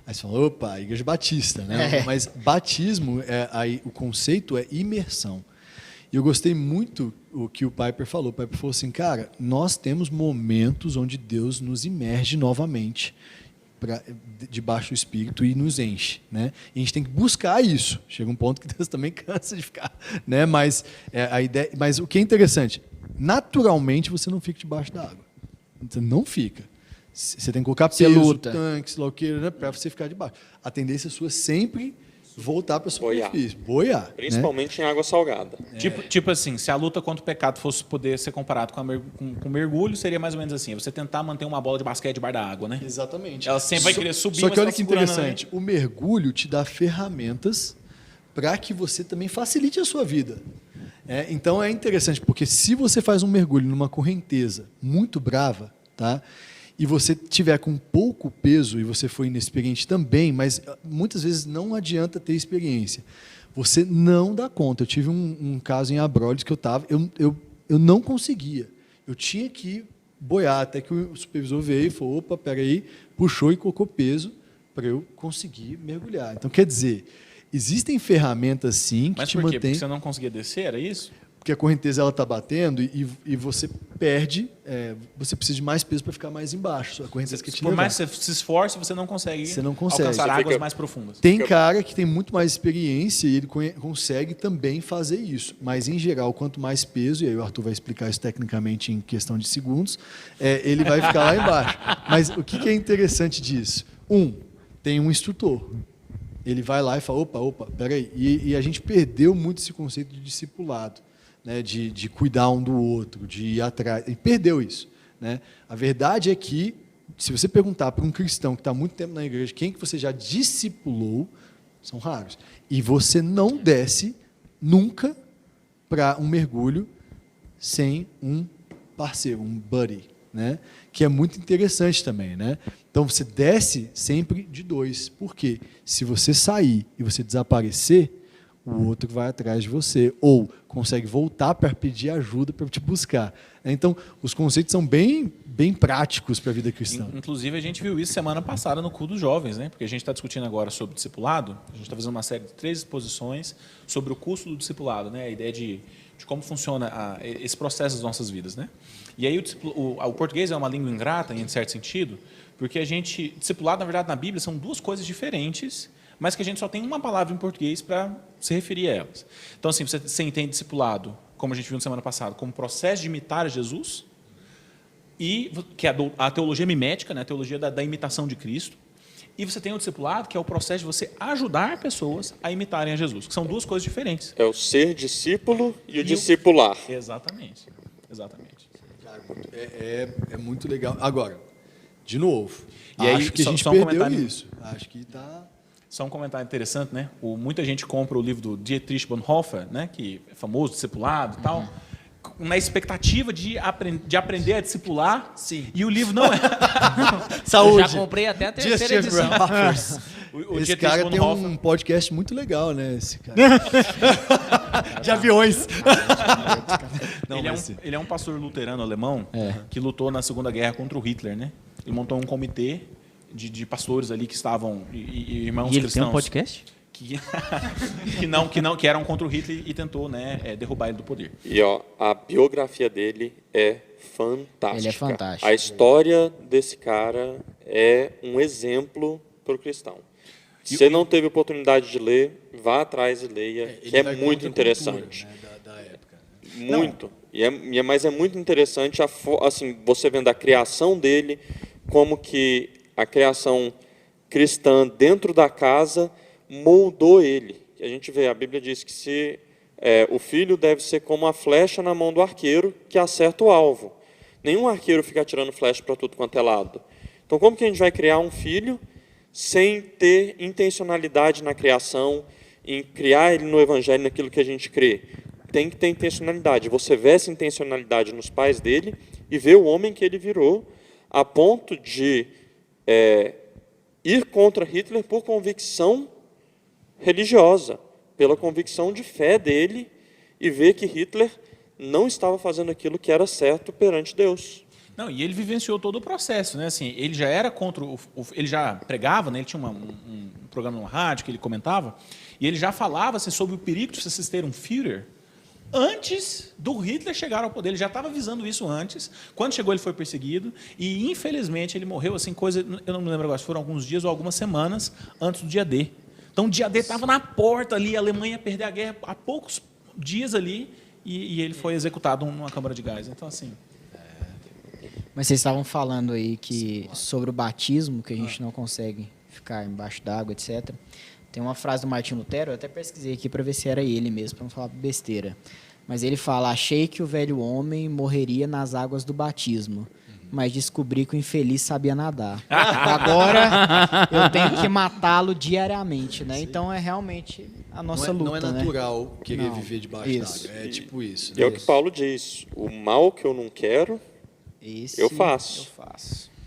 Aí você fala, opa, Igreja Batista, né? Mas batismo, aí, o conceito é imersão. E eu gostei muito o que o Piper falou. O Piper falou assim, cara, nós temos momentos onde Deus nos imerge novamente debaixo do Espírito e nos enche, né? E a gente tem que buscar isso. Chega um ponto que Deus também cansa de ficar, né? Mas a ideia, mas o que é interessante, naturalmente você não fica debaixo da água. Você não fica. Você tem que colocar Você peso, luta. tanque, sei lá o que, né? Para você ficar debaixo. A tendência sua é sempre voltar para a Boiar. superfície, boiar, né? Principalmente em água salgada. Tipo assim, se a luta contra o pecado fosse poder ser comparado com mergulho, seria mais ou menos assim. É você tentar manter uma bola de basquete debaixo da água, né? Exatamente. Ela sempre vai querer subir, Só mas que olha tá que segurando interessante, o mergulho te dá ferramentas para que você também facilite a sua vida. Então é interessante, porque se você faz um mergulho numa correnteza muito brava, tá? E você tiver com pouco peso e você for inexperiente também, mas muitas vezes não adianta ter experiência. Você não dá conta. Eu tive um caso em Abrolhos que eu não conseguia. Eu tinha que boiar até que o supervisor veio e falou, opa, peraí, puxou e colocou peso para eu conseguir mergulhar. Então, quer dizer, existem ferramentas sim que Mas te por quê? mantêm... Porque você não conseguia descer, era isso? Porque a correnteza ela está batendo e você perde, você precisa de mais peso para ficar mais embaixo. A correnteza que te Por levar. mais que você se esforce, você não consegue, Você não consegue. alcançar Você águas fica- mais profundas. Tem cara que tem muito mais experiência e ele consegue também fazer isso. Mas, em geral, quanto mais peso, e aí o Arthur vai explicar isso tecnicamente em questão de segundos, ele vai ficar lá embaixo. Mas o que é interessante disso? Tem um instrutor. Ele vai lá e fala, opa, peraí. E a gente perdeu muito esse conceito de discipulado. né, de cuidar um do outro, de ir atrás. E perdeu isso. Né? A verdade é que, se você perguntar para um cristão que está há muito tempo na igreja, quem que você já discipulou, são raros. E você não desce nunca para um mergulho sem um parceiro, um buddy, né? Que é muito interessante também. Né? Então, você desce sempre de dois. Por quê? Se você sair e você desaparecer, o outro vai atrás de você, ou consegue voltar para pedir ajuda para te buscar. Então, os conceitos são bem práticos para a vida cristã. Inclusive, a gente viu isso semana passada no Culto dos Jovens, né? Porque a gente está discutindo agora sobre discipulado, a gente está fazendo uma série de 3 exposições sobre o curso do discipulado, né? A ideia de como funciona esse processo das nossas vidas. Né? E aí o português é uma língua ingrata, em certo sentido, porque discipulado, na verdade, na Bíblia, são 2 coisas diferentes, mas que a gente só tem uma palavra em português para se referir a elas. Então, assim, você entende discipulado, como a gente viu na semana passada, como processo de imitar Jesus, que é a teologia mimética, né, a teologia da imitação de Cristo, e você tem o discipulado, que é o processo de você ajudar pessoas a imitarem a Jesus, que são 2 coisas diferentes. É o ser discípulo e o discipular. Exatamente. É muito legal. Agora, de novo, e acho aí, que a gente perdeu isso. Acho que está... Só um comentário interessante, né? Muita gente compra o livro do Dietrich Bonhoeffer, né? Que é famoso, discipulado e tal, na expectativa de aprender a discipular. Sim. E o livro não é. Saúde. Eu já comprei até a terceira Just edição. Esse cara tem Bonhoeffer, um podcast muito legal, né? Esse cara. De aviões. Não, ele é um pastor luterano alemão que lutou na Segunda Guerra contra o Hitler, né? Ele montou um comitê de pastores ali que estavam e irmãos E ele cristãos. tem um podcast? Que eram contra o Hitler e tentou, né, derrubar ele do poder. E a biografia dele é fantástica. Ele é fantástico. A história desse cara é um exemplo para o cristão. Se você não teve oportunidade de ler, vá atrás e leia, que é muito interessante. Cultura, né, da época. Muito. Mas é muito interessante assim, você vendo a criação dele, como que a criação cristã dentro da casa moldou ele. A gente vê, a Bíblia diz que o filho deve ser como a flecha na mão do arqueiro que acerta o alvo. Nenhum arqueiro fica atirando flecha para tudo quanto é lado. Então, como que a gente vai criar um filho sem ter intencionalidade na criação, em criar ele no evangelho, naquilo que a gente crê? Tem que ter intencionalidade. Você vê essa intencionalidade nos pais dele e vê o homem que ele virou, a ponto de ir contra Hitler por convicção religiosa, pela convicção de fé dele, e ver que Hitler não estava fazendo aquilo que era certo perante Deus. Não, e ele vivenciou todo o processo, né? Assim, ele já era contra ele já pregava, né? Ele tinha um programa no rádio que ele comentava, e ele já falava assim, sobre o perigo de vocês terem um Führer antes do Hitler chegar ao poder. Ele já estava avisando isso antes. Quando chegou, ele foi perseguido e, infelizmente, ele morreu assim, eu não me lembro agora se foram alguns dias ou algumas semanas antes do dia D. Então, o dia D estava na porta ali, a Alemanha ia perder a guerra há poucos dias ali, e ele foi executado numa câmara de gás. Então, assim... Mas vocês estavam falando aí sobre o batismo, que a gente não consegue ficar embaixo d'água, etc. Tem uma frase do Martinho Lutero, eu até pesquisei aqui para ver se era ele mesmo, para não falar besteira. Mas ele fala: achei que o velho homem morreria nas águas do batismo, mas descobri que o infeliz sabia nadar. Agora eu tenho que matá-lo diariamente, né? Então é realmente a nossa luta, não é natural, né? querer viver debaixo Isso. d'água. É tipo isso. E é o que Paulo diz: o mal que eu não quero, eu faço.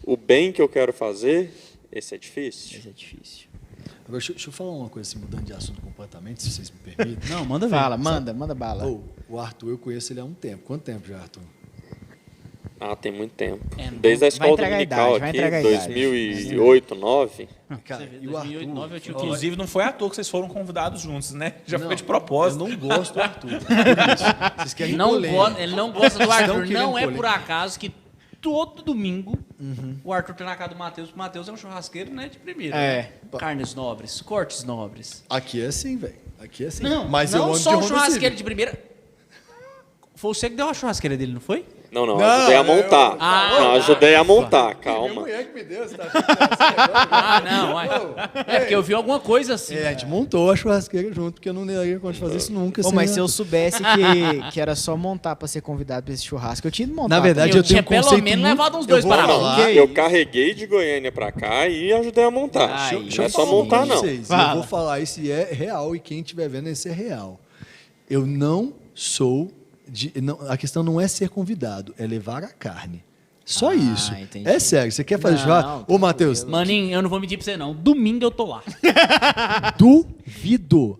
O bem que eu quero fazer, esse é difícil. Esse é difícil. Agora, deixa eu falar uma coisa assim, mudando de assunto completamente, se vocês me permitem. Não, manda ver. Fala, manda bala. O Arthur, eu conheço ele há um tempo. Quanto tempo já, Arthur? Tem muito tempo. Não Desde a escola entregar a dominical idade, vai aqui, entregar a idade. 2008, 2009. Cara, Você vê, e o Arthur? 2009 eu tinha o quê? Inclusive, não foi à toa que vocês foram convidados juntos, né? Já foi de propósito. Eu não gosto do Arthur. Por isso. Vocês querem polêmica. Ele não gosta do Arthur. querendo Não é por polêmica. acaso que todo domingo o Arthur tá na casa do Matheus, porque o Matheus é um churrasqueiro, né, de primeira. É. Né? Carnes nobres, cortes nobres. Aqui é assim, velho. Aqui é assim. Não, Mas eu não ando só de um Honda churrasqueiro Civic. de primeira. Foi você que deu a churrasqueira dele, não foi? Não, ajudei a montar. Não, ajudei a montar, Minha calma. mulher que me deu, você tá achando que é Ah, não. É porque eu vi alguma coisa assim. a gente montou a churrasqueira junto, porque eu não daria conta de fazer isso nunca. Pô, sem mas a- se eu soubesse que era só montar pra ser convidado pra esse churrasco, eu tinha montado. Na verdade, Eu eu tenho tinha um pelo conceito menos muito- levado uns eu 2 vou para falar. lá. Eu carreguei de Goiânia pra cá e ajudei a montar. Ai, Não é só falar montar, pra não. vocês, Fala. eu vou falar isso e é real, e quem estiver vendo, isso é real. Eu não sou... a questão não é ser convidado, é levar a carne. Só isso. Entendi. É sério, você quer fazer Não, churrasco? Ô, Matheus, Maninho, eu não vou mentir pra você, não. Domingo eu tô lá. duvido.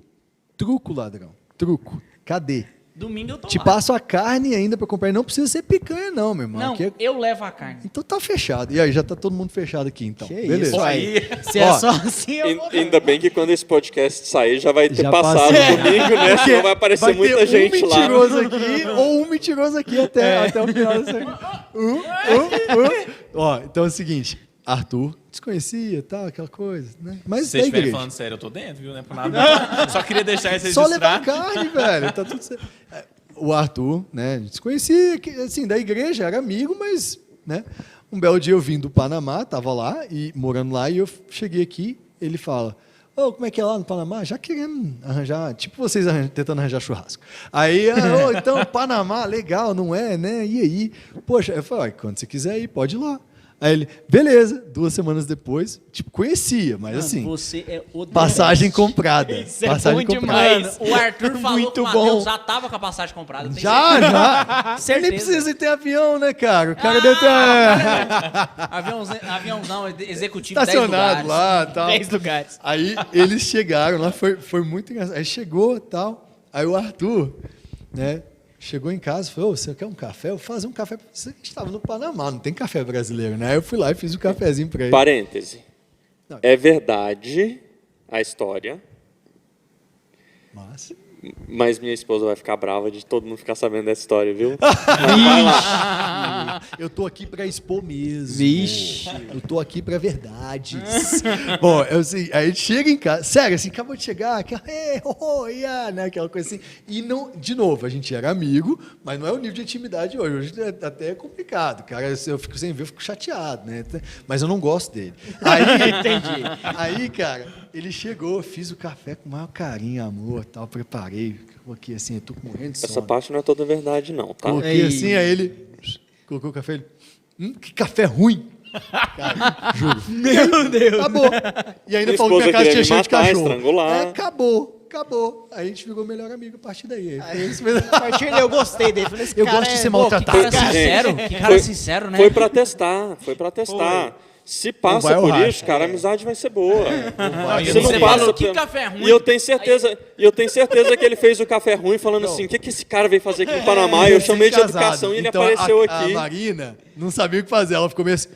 Truco, ladrão. Truco. Cadê? Domingo eu tô Te lá. passo a carne ainda pra comprar. E não precisa ser picanha, não, meu irmão. Não, Aqui é- eu levo a carne. Então tá fechado. E aí, já tá todo mundo fechado aqui, então. Que Beleza. isso aí. Se é Ó, só assim, eu vou... Ainda bem que quando esse podcast sair já vai ter Já passado passou. domingo, né? Senão vai aparecer vai ter muita gente um lá. mentiroso aqui ou um mentiroso aqui até o final dessa... Ó, então é o seguinte. Arthur desconhecia, tal, aquela coisa, né? Mas Se da vocês estiverem igreja. falando sério, eu tô dentro, viu? Não é por nada. Só queria deixar esse Só registrar. levar carne, velho. Tá tudo certo. O Arthur, né? Desconhecia, assim, da igreja, era amigo, mas, né? Um belo dia eu vim do Panamá, tava lá e morando lá, e eu cheguei aqui, ele fala: ô, como é que é lá no Panamá? Já querendo arranjar, tipo vocês tentando arranjar churrasco. Aí, ô, então, Panamá, legal, não é, né? E aí? Poxa, eu falei: quando você quiser ir, pode ir lá. Aí ele, beleza, 2 semanas depois, tipo, conhecia, mas assim, Você é o passagem comprada. Isso é Passagem bom comprada. demais. O Arthur falou Muito que o Matheus bom. já tava com a passagem comprada. eu tenho Já. Certeza. Nem precisa ter avião, né, cara? O cara deve ter Aviãozão executivo 10 estacionado lugares. lá e tal. 10 lugares. Aí eles chegaram lá, foi muito engraçado. Aí chegou e tal. Aí o Arthur, né, chegou em casa e falou: ô, você quer um café? Eu vou fazer um café pra você. A gente estava no Panamá, não tem café brasileiro, né? Aí eu fui lá e fiz o cafezinho pra ele. Parêntese. Não. É verdade a história, Mas... mas minha esposa vai ficar brava de todo mundo ficar sabendo dessa história, viu? Mas vai lá. Eu tô aqui pra expor mesmo. Vixe. Eu tô aqui pra verdades. Bom, eu, assim, aí a gente chega em casa, sério, assim, acabou de chegar, aquela, yeah, né, aquela coisa assim. E não, de novo, a gente era amigo, mas não é o nível de intimidade hoje. Hoje até é complicado, cara. Eu fico sem ver, eu fico chateado, né? Mas eu não gosto dele. Aí, entendi. Aí, cara, ele chegou, fiz o café com o maior carinho, amor, tal, preparei. Coloquei assim, eu tô morrendo de Essa sono. parte não é toda verdade, não, tá? Coloquei Ei. assim, aí ele colocou o café, ele, que café ruim. Cara, juro. Meu Deus. Acabou. E ainda Minha falou que esposa a casa tinha queria me cheio de matar, cachorro. estrangular. Acabou. Aí a gente ficou melhor amigo a partir daí. Foi isso mesmo. A partir daí eu gostei dele. Falei, esse Eu cara gosto de é ser louco. maltratado. Que cara sincero, que cara Foi- sincero, né? Foi pra testar. Se passa Não vai por ao isso, cara, a amizade vai ser boa. Vai, Se você não falou passa que por- café ruim. E eu tenho certeza que ele fez o café ruim falando assim, o que esse cara veio fazer aqui no Panamá? Eu chamei de educação e ele Então, apareceu a aqui. Marina não sabia o que fazer. Ela ficou meio assim...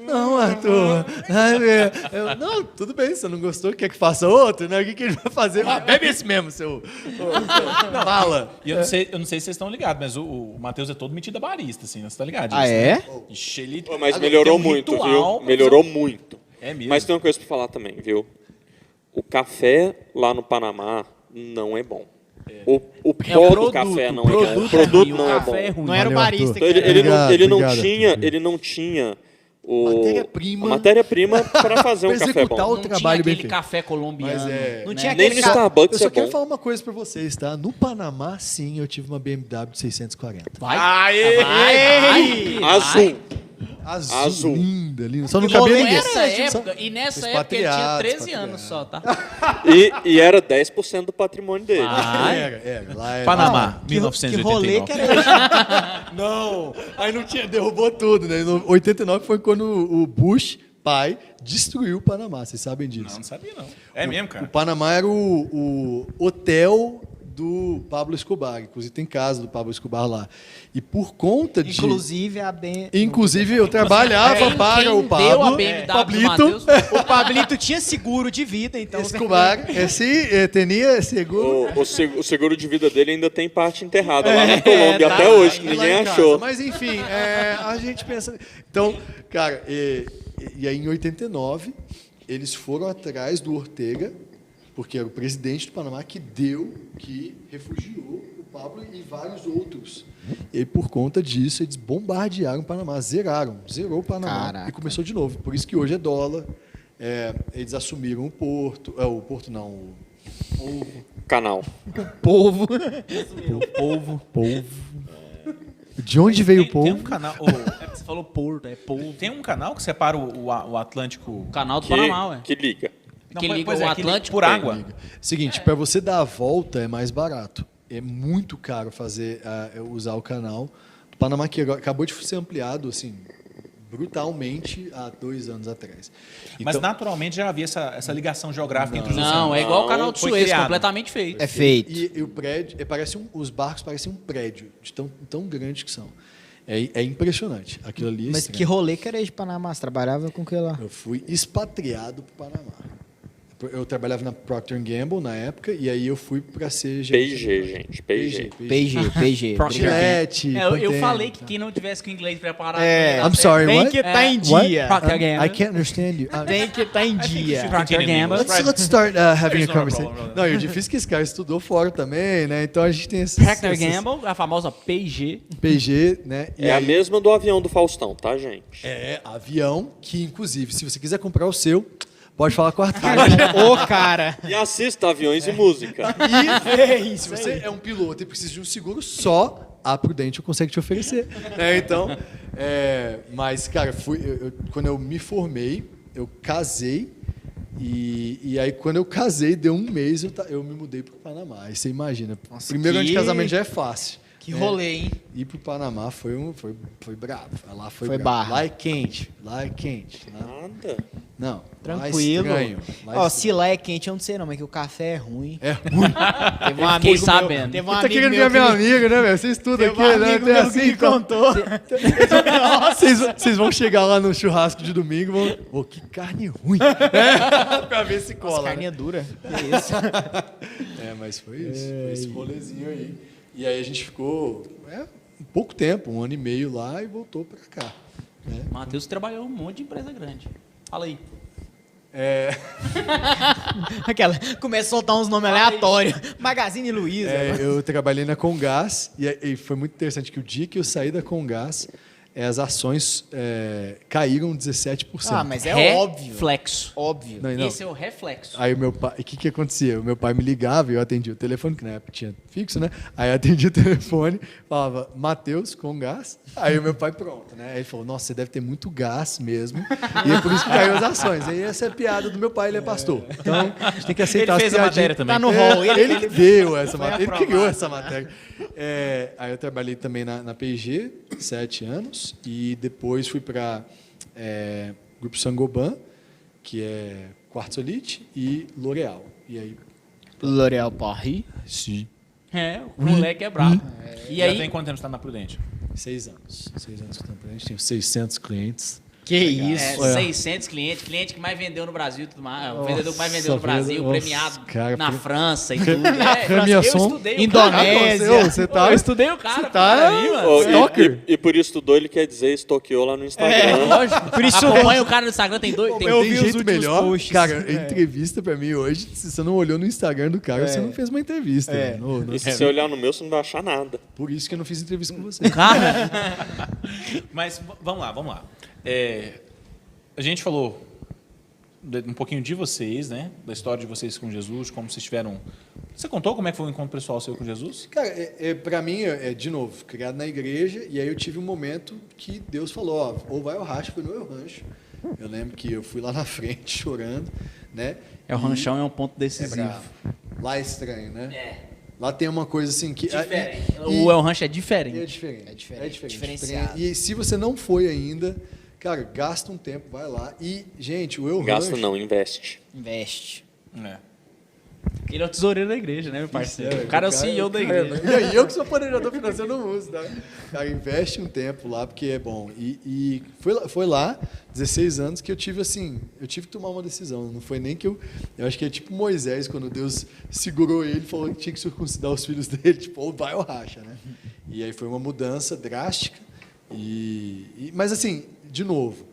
Não, Arthur. Não, tudo bem, você não gostou, quer que faça outro, né? O que ele vai fazer? Bebe esse mesmo, seu mala. E eu não sei se vocês estão ligados, mas o Matheus é todo metido a barista, assim, né? Você tá ligado? Ah, disso, é? né? Ixi, ele... Pô, mas Agora, melhorou tem um muito, ritual viu? pra Melhorou fazer- muito. É mesmo. Mas tem uma coisa pra falar também, viu? O café lá no Panamá não é bom. O pó do café não é bom. O produto não é bom. café é ruim. Não era o Valeu, barista Arthur. que Então, era. ele não tinha a Matéria-prima. matéria-prima para fazer um Pra café executar bom. o Não trabalho tinha bem aquele feito. café colombiano. Mas é- Não né? tinha Nem aquele no cara... Starbucks Eu só é quero bom. falar uma coisa pra vocês, tá? No Panamá, sim, eu tive uma BMW de 640. Vai, Aê! vai. Azul. Azul. Linda. Só não E cabia rolê ninguém. Nessa época, Só- e nessa Os época ele tinha patriados, 13 anos só, tá? E era 10% do patrimônio dele. Era. Lá era. Panamá, Que rolê 1989. que era esse? Não, aí não tinha, derrubou tudo, né? Em 89 foi quando o Bush, pai, destruiu o Panamá, vocês sabem disso. Não sabia, não. É mesmo, O cara. Panamá era o hotel do Pablo Escobar, inclusive tem casa do Pablo Escobar lá. E por conta de... Inclusive eu trabalhava para Quem o deu Pablo, a BMW do Pablito, Matheus? O Pablito tinha seguro de vida, então... Escobar, tinha seguro. O seguro de vida dele ainda tem parte enterrada lá na Colômbia até hoje, que Lá ninguém em casa. achou. Mas enfim, a gente pensa... Então, cara, e aí em 89, eles foram atrás do Ortega, porque era o presidente do Panamá que refugiou o Pablo e vários outros. E por conta disso, eles bombardearam o Panamá, zerou o Panamá. Caraca. E começou de novo. Por isso que hoje é dólar. Eles assumiram o porto. O porto não, o Canal. Povo. polvo. De onde veio o Tem polvo? um canal, É que você falou porto, é povo. tem um canal que separa o Atlântico. O canal do Panamá, ué. Que liga. Que liga pois o é, que liga Atlântico por água. Seguinte, para você dar a volta é mais barato. É muito caro usar o canal do Panamá, que acabou de ser ampliado assim, brutalmente há 2 anos atrás. Mas Então, naturalmente já havia essa ligação geográfica entre os Não, oceanos. é igual o canal do Foi Suez, criado. completamente feito. É feito. e o prédio, os barcos parecem um prédio, de tão grande que são. É impressionante. Aquilo ali é Mas estranho. que rolê que era esse de Panamá? Você trabalhava com o que lá? Eu fui expatriado para o Panamá. Eu trabalhava na Procter & Gamble na época, e aí eu fui para ser P&G, gente. P&G. PG. Gillette, Eu Pantene, falei que tá. quem não tivesse com o inglês preparado... É, não ia dar I'm sorry, Tem what? que estar em What? dia. Procter Gamble. I can't understand you. Tem que estar em dia. Procter Gamble. Let's start having There's a no conversation. problem. Não, e o difícil é que esse cara estudou fora também, né? Então a gente tem esses... Procter Gamble, a famosa P&G. PG, né? E É a aí- mesma do avião do Faustão, tá, gente? avião, que inclusive, se você quiser comprar o seu, pode falar com o Arthur. Ô, cara. E assista Aviões e Música. E se você é um piloto e precisa de um seguro, só a Prudential consegue te oferecer. Né? Então, mas, cara, quando eu me formei, eu casei. E aí, quando eu casei, deu 1 mês, eu me mudei para o Panamá. Aí você imagina, Nossa, primeiro ano de que- casamento já é fácil. Que rolê, hein? Ir para o Panamá foi bravo. Lá foi Foi bravo. barra. Lá é quente. Né? Nada. Não, Tranquilo. lá é estranho. Lá é Ó, estranho. se lá é quente, eu não sei não, mas que o café é ruim. É ruim. Teve um Fiquei amigo sabendo. meu, teve um Tá amigo querendo meu ver que meu me- amigo, né, velho? Você estuda teve aqui, um né? amigo Tem meu assim, que me então. contou. Vocês vão chegar lá no churrasco de domingo e vão... Ô, que carne ruim. Pra ver se Nossa, cola. carne Né? é dura. Que isso? Mas foi isso. Foi esse rolezinho aí. E aí a gente ficou um pouco tempo, 1 ano e meio lá e voltou pra cá. Né? Matheus trabalhou em um monte de empresa grande. Fala aí. Aquela, começa a soltar uns nomes aleatórios. Magazine Luiza. Eu trabalhei na Comgás e foi muito interessante que o dia que eu saí da Comgás, as ações caíram 17%. Ah, mas é óbvio. Reflexo. Óbvio. Não, não. Esse é o reflexo. Aí o meu pai, o que acontecia? O meu pai me ligava e eu atendia o telefone, que na época tinha fixo, né? Aí eu atendia o telefone, falava, Matheus, com gás. Aí o meu pai, pronto, né? Aí ele falou, nossa, você deve ter muito gás mesmo. E é por isso que caiu as ações. Aí essa é a piada do meu pai, ele é pastor. Então, a gente tem que aceitar Ele fez a as matéria piadinhas. também. Tá no hall. Ele que deu essa foi matéria, ele aprovado. criou essa matéria. Aí eu trabalhei também na P&G, 7 anos, e depois fui para Grupo Saint-Gobain, que é Quartzolite, e L'Oréal. E aí, L'Oréal Paris. sim, É, o moleque é brabo. E Já aí, tem quanto tempo você está na Prudente? 6 anos. 6 anos que estamos a gente tem 600 clientes. Que isso. 600 clientes, cliente que mais vendeu no Brasil e tudo mais. O vendedor que mais vendeu no Nossa, Brasil, nossa, premiado cara, na pre- França e tudo. Premiação. Eu estudei o Indonésia. cara. Você tá... Eu estudei o cara. Você tá- aí, mano. Ô, Stalker. e por estudou, ele quer dizer estoqueou lá no Instagram. Lógico. Por isso Acompanha o cara no Instagram, tem dois. Tem Eu Tem vi os jeito últimos melhor. posts. Cara, entrevista pra mim hoje, se você não olhou no Instagram do cara, você não fez uma entrevista. né? E se você olhar no meu, você não vai achar nada. Por isso que eu não fiz entrevista com você. Cara, Mas vamos lá. A gente falou um pouquinho de vocês, né? Da história de vocês com Jesus, como vocês tiveram... Você contou como é que foi o encontro pessoal seu com Jesus? Cara, pra mim, de novo, criado na igreja, e aí eu tive um momento que Deus falou, ó, ou vai ao rancho, foi no meu rancho. Eu lembro que eu fui lá na frente chorando, né? o ranchão é um ponto É decisivo. bravo. Lá é estranho, né? Lá tem uma coisa assim que... Diferente. e- O El Rancho é diferente. É diferente. É diferente, diferente. diferenciado. E se você não foi ainda, cara, gasta um tempo, vai lá. E, gente, o Eu Gasta Rancho... não, investe. Investe. Ele é o tesoureiro da igreja, né, meu parceiro? O cara é o CEO da igreja. E aí, eu que sou planejador financeiro não uso, tá? Cara, investe um tempo lá, porque é bom. E foi lá, 16 anos, que eu tive que tomar uma decisão. Não foi nem que eu acho que é tipo Moisés, quando Deus segurou ele, falou que tinha que circuncidar os filhos dele, tipo, ou vai ou racha, né? E aí foi uma mudança drástica. Mas assim, de novo,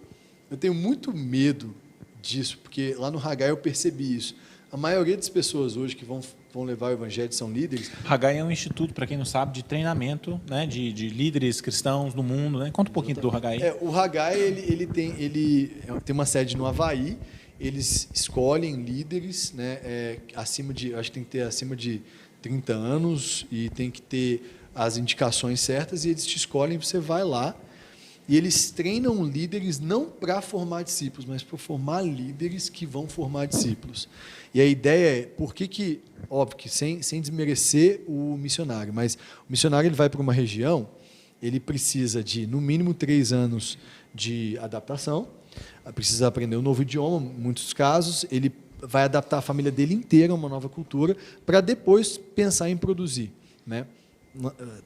eu tenho muito medo disso, porque lá no Hagai eu percebi isso. A maioria das pessoas hoje que vão levar o evangelho são líderes. Hagai é um instituto, para quem não sabe, de treinamento, né, de líderes cristãos no mundo, né? Conta um pouquinho do Hagai. O Hagai ele tem uma sede no Havaí. Eles escolhem líderes, né, acho que tem que ter acima de 30 anos e tem que ter as indicações certas, e eles te escolhem, você vai lá, e eles treinam líderes não para formar discípulos, mas para formar líderes que vão formar discípulos. E a ideia é, óbvio que sem desmerecer o missionário, mas o missionário ele vai para uma região, ele precisa de, no mínimo, 3 anos de adaptação, precisa aprender um novo idioma, em muitos casos, ele vai adaptar a família dele inteira a uma nova cultura, para depois pensar em produzir, né?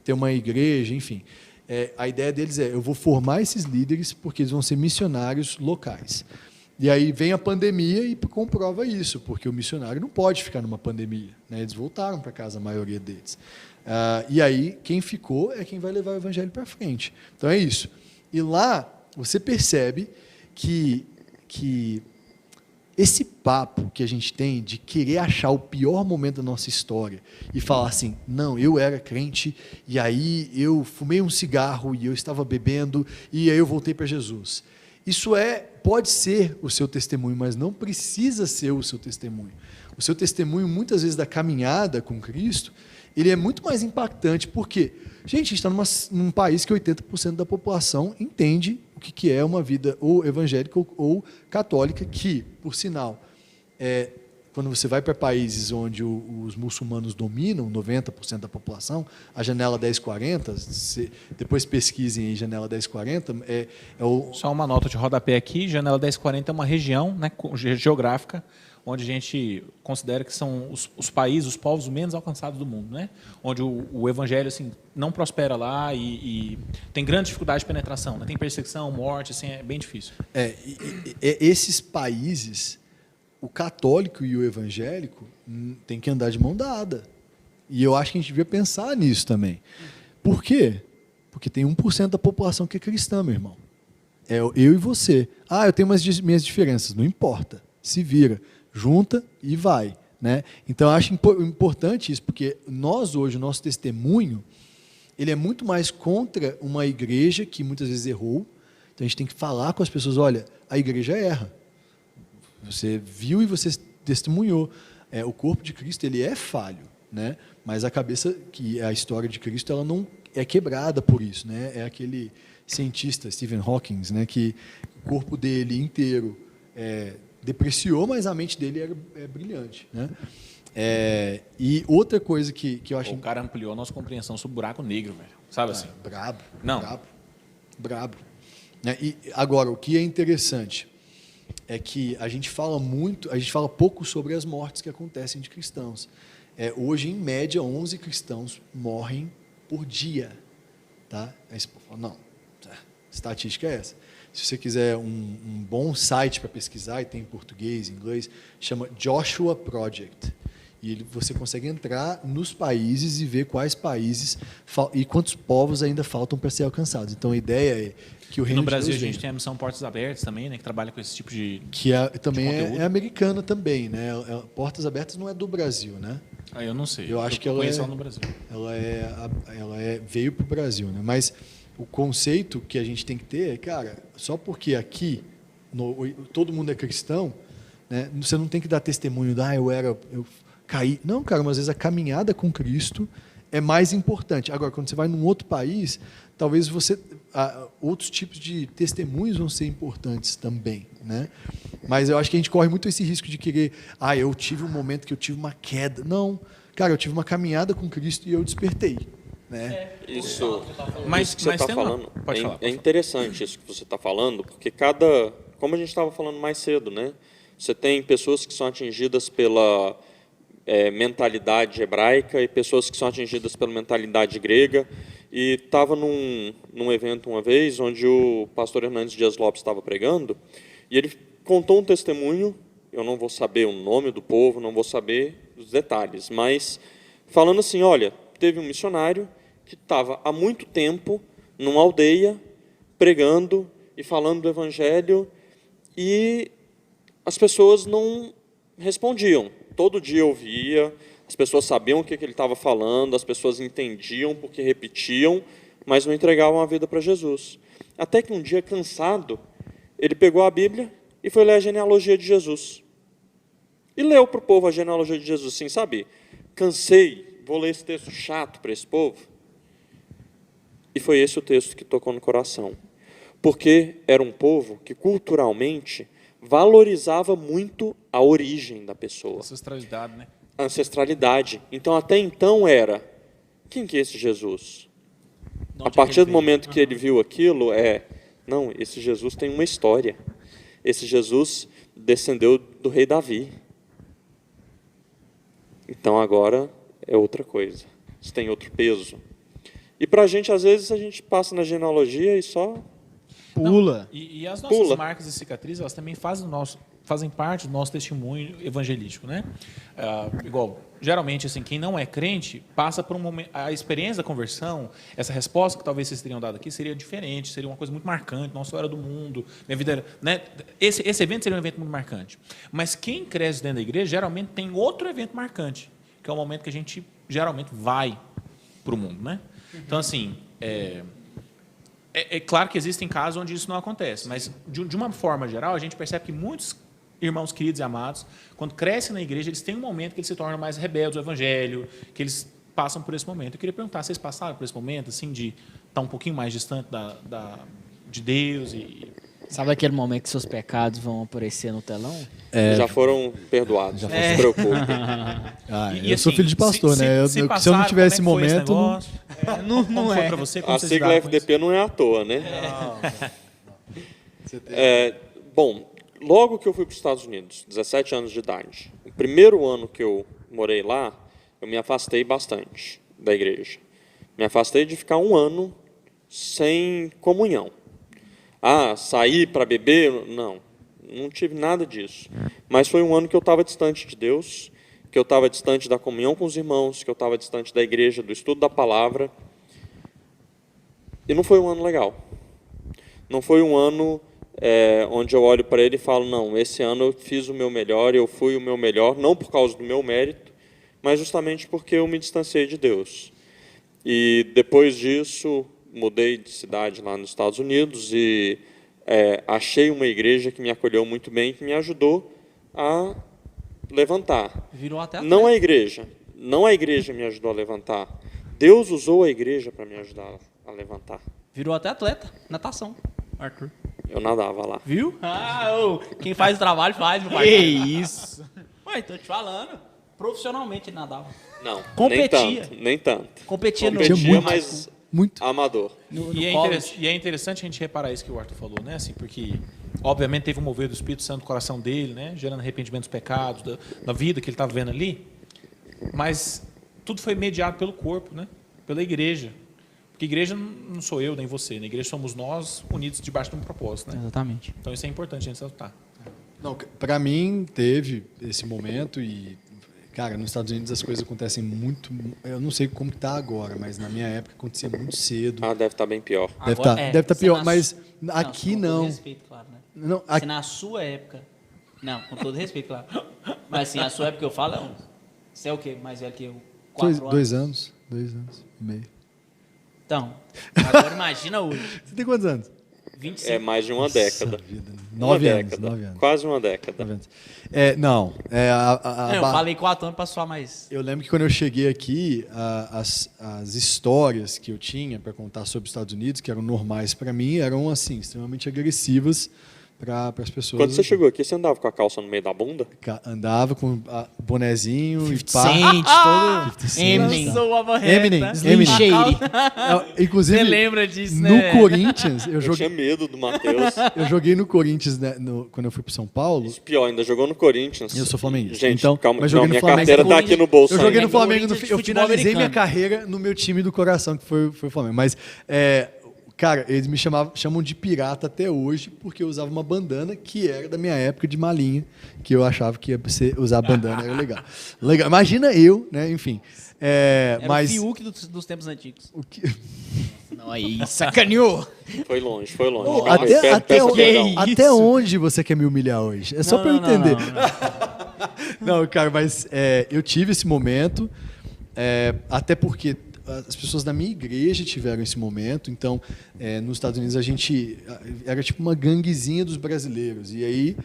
Ter uma igreja, enfim. A ideia deles eu vou formar esses líderes porque eles vão ser missionários locais. E aí vem a pandemia e comprova isso, porque o missionário não pode ficar numa pandemia, né? Eles voltaram para casa, a maioria deles. E aí, quem ficou é quem vai levar o evangelho para frente. Então é isso. E lá, você percebe que esse papo que a gente tem de querer achar o pior momento da nossa história e falar assim, não, eu era crente e aí eu fumei um cigarro e eu estava bebendo e aí eu voltei para Jesus. Isso pode ser o seu testemunho, mas não precisa ser o seu testemunho. O seu testemunho, muitas vezes, da caminhada com Cristo, ele é muito mais impactante, porque, gente, a gente está num país que 80% da população entende o que é uma vida ou evangélica ou católica, que, por sinal, quando você vai para países onde os muçulmanos dominam 90% da população, a janela 1040, depois pesquisem aí janela 1040, Só uma nota de rodapé aqui, janela 1040 é uma região, né, geográfica, onde a gente considera que são os países, os povos menos alcançados do mundo, né? Onde o evangelho assim, não prospera lá e tem grande dificuldade de penetração, né? Tem perseguição, morte, assim, é bem difícil. Esses países, o católico e o evangélico têm que andar de mão dada. E eu acho que a gente devia pensar nisso também. Por quê? Porque tem 1% da população que é cristã, meu irmão. É eu e você. Eu tenho minhas diferenças. Não importa. Se vira. Junta e vai, né? Então, eu acho importante isso, porque nós hoje, o nosso testemunho, ele é muito mais contra uma igreja que muitas vezes errou. Então, a gente tem que falar com as pessoas, olha, a igreja erra. Você viu e você testemunhou. O corpo de Cristo, ele é falho, né? Mas a cabeça, que é a história de Cristo, ela não é quebrada por isso, né? É aquele cientista, Stephen Hawking, né? Que o corpo dele inteiro depreciou, mas a mente dele é brilhante, né? E outra coisa que eu acho... O cara ampliou a nossa compreensão sobre o buraco negro, velho. Sabe assim? Brabo. Não. Brabo. Né? E agora, o que é interessante é que a gente fala pouco sobre as mortes que acontecem de cristãos. Hoje, em média, 11 cristãos morrem por dia. Tá? Aí você fala, não, estatística é essa. Se você quiser um bom site para pesquisar, e tem em português, em inglês, chama Joshua Project. E você consegue entrar nos países e ver quais países e quantos povos ainda faltam para ser alcançados. Então, a ideia é que o reino no Brasil de Deus a gente tem a missão Portas Abertas também, né, que trabalha com esse tipo de que também conteúdo. é americana também, né? Portas Abertas não é do Brasil, né? Eu não sei. Eu acho que conheço ela no Brasil. Ela veio para o Brasil, né? Mas o conceito que a gente tem que ter é, cara, só porque aqui todo mundo é cristão, né? Você não tem que dar testemunho eu caí. Não, cara, mas às vezes a caminhada com Cristo é mais importante. Agora, quando você vai num outro país, talvez outros tipos de testemunhos vão ser importantes também, né? Mas eu acho que a gente corre muito esse risco de querer, eu tive um momento que eu tive uma queda. Não, cara, eu tive uma caminhada com Cristo e eu despertei, né? Isso Mas que você está falando é interessante isso que você está falando, porque como a gente estava falando mais cedo, né? Você tem pessoas que são atingidas pela mentalidade hebraica e pessoas que são atingidas pela mentalidade grega. E estava num evento uma vez onde o pastor Hernandes Dias Lopes estava pregando e ele contou um testemunho. Eu não vou saber o nome do povo, não vou saber os detalhes, mas falando assim, olha, teve um missionário que estava há muito tempo numa aldeia pregando e falando do evangelho e as pessoas não respondiam. todo dia eu via, as pessoas sabiam o que ele estava falando, as pessoas entendiam porque repetiam, mas não entregavam a vida para Jesus. Até que um dia, cansado, ele pegou a Bíblia e foi ler a genealogia de Jesus. E leu para o povo a genealogia de Jesus, assim, sabe? Cansei, vou ler esse texto chato para esse povo. E foi esse o texto que tocou no coração. Porque era um povo que culturalmente valorizava muito a origem da pessoa. Ancestralidade, né? A ancestralidade. Então, até então era, quem que é esse Jesus? De A onde partir ele do veio? momento que ele viu aquilo, não, esse Jesus tem uma história. Esse Jesus descendeu do rei Davi. Então, agora é outra coisa. Isso tem outro peso. E para a gente, às vezes, a gente passa na genealogia e só... Pula. E as nossas Pula. marcas e cicatrizes, elas também fazem parte do nosso testemunho evangelístico, né? Igual, geralmente, assim, quem não é crente passa por um momento, a experiência da conversão, essa resposta que talvez vocês teriam dado aqui seria diferente, seria uma coisa muito marcante. Nossa, eu era do mundo, minha vida era, né? Esse evento seria um evento muito marcante. Mas quem cresce dentro da igreja geralmente tem outro evento marcante, que é o momento que a gente geralmente vai para o mundo, né? Então, assim, é claro que existem casos onde isso não acontece, mas de uma forma geral, a gente percebe que muitos irmãos queridos e amados, quando crescem na igreja, eles têm um momento que eles se tornam mais rebeldes ao evangelho, que eles passam por esse momento. Eu queria perguntar, vocês passaram por esse momento, assim, de estar um pouquinho mais distante de Deus e... Sabe aquele momento que seus pecados vão aparecer no telão? Já foram perdoados, não se preocupem. Eu sou filho de pastor, né? Se eu passaram, não tiver esse como é que foi momento... negócio? Não Como foi é. para você? Como A vocês sigla lidaram com isso? FDP não é à toa, né? Bom, logo que eu fui para os Estados Unidos, 17 anos de idade, o primeiro ano que eu morei lá, eu me afastei bastante da igreja. Me afastei de ficar um ano sem comunhão. Sair para beber? Não tive nada disso. Mas foi um ano que eu estava distante de Deus, que eu estava distante da comunhão com os irmãos, que eu estava distante da igreja, do estudo da palavra. E não foi um ano legal. Não foi um ano onde eu olho para ele e falo, não, esse ano eu fiz o meu melhor, eu fui o meu melhor, não por causa do meu mérito, mas justamente porque eu me distanciei de Deus. E depois disso, mudei de cidade lá nos Estados Unidos e achei uma igreja que me acolheu muito bem, que me ajudou a levantar. Virou até atleta. Não a igreja me ajudou a levantar. Deus usou a igreja para me ajudar a levantar. Virou até atleta. Natação. Arthur. Eu nadava lá. Viu? Quem faz o trabalho faz, meu pai. Que isso? Ué, tô te falando. Profissionalmente ele nadava. Não, Competia. nem tanto. Competia no Competia, muito. mas Muito. amador. E é interessante a gente reparar isso que o Arthur falou, né? Assim, porque, obviamente, teve um mover do Espírito Santo no coração dele, né? Gerando arrependimento dos pecados, da vida que ele estava vendo ali. Mas tudo foi mediado pelo corpo, né? Pela igreja. Porque igreja não sou eu nem você, né? Igreja somos nós unidos debaixo de um propósito, né? Exatamente. Então isso é importante a gente ressaltar. Não, para mim teve esse momento e, cara, nos Estados Unidos as coisas acontecem muito. Eu não sei como que tá agora, mas na minha época acontecia muito cedo. Deve estar bem pior. Deve estar pior, se mas na aqui com não. todo respeito, claro, né? Não, Se aqui, na sua época... Não, com todo respeito, claro. Mas assim, a sua época eu falo, você é o quê? Mais velho que eu? 4 2 anos. 2 anos e meio. Então, agora imagina hoje. Você tem quantos anos? 25. É mais de uma década. Nossa vida, né? Uma 9 anos, década. 9 anos. Quase uma década. 9 anos. Não, Não, eu falei 4 anos para soar mais... Eu lembro que quando eu cheguei aqui, as histórias que eu tinha para contar sobre os Estados Unidos, que eram normais para mim, eram assim extremamente agressivas para as pessoas. Quando você chegou aqui, você andava com a calça no meio da bunda? Andava com bonezinho e 50 pá. Cent, todo 50 Cent. Eminem. Lançou uma barreta. Eminem. Slim Shady. Inclusive, Você lembra disso, no né? Corinthians, eu Eu tinha joguei, medo do Matheus. eu joguei no Corinthians, né, quando eu fui para São Paulo. Isso pior, ainda jogou no Corinthians. Eu sou flamenguista. Gente, Então, calma. mas Não, joguei no minha Flamengo. carteira tá aqui no bolso. Eu joguei ainda. no Flamengo, Corinthians de eu futebol finalizei minha americano. carreira no meu time do coração, que foi o Flamengo. Mas, cara, eles me chamam de pirata até hoje, porque eu usava uma bandana que era da minha época de malinha, que eu achava que usar bandana era legal. Legal. Imagina eu, né? Enfim. Era Mas o Fiuk dos tempos antigos. o que... Não, aí sacaneou. Foi longe, foi longe. Ô, Calma aí, até peço perdão. até onde você quer me humilhar hoje? É só para eu entender. Não, cara, mas eu tive esse momento, até porque as pessoas da minha igreja tiveram esse momento. Então, nos Estados Unidos, a gente era tipo uma ganguezinha dos brasileiros. E aí,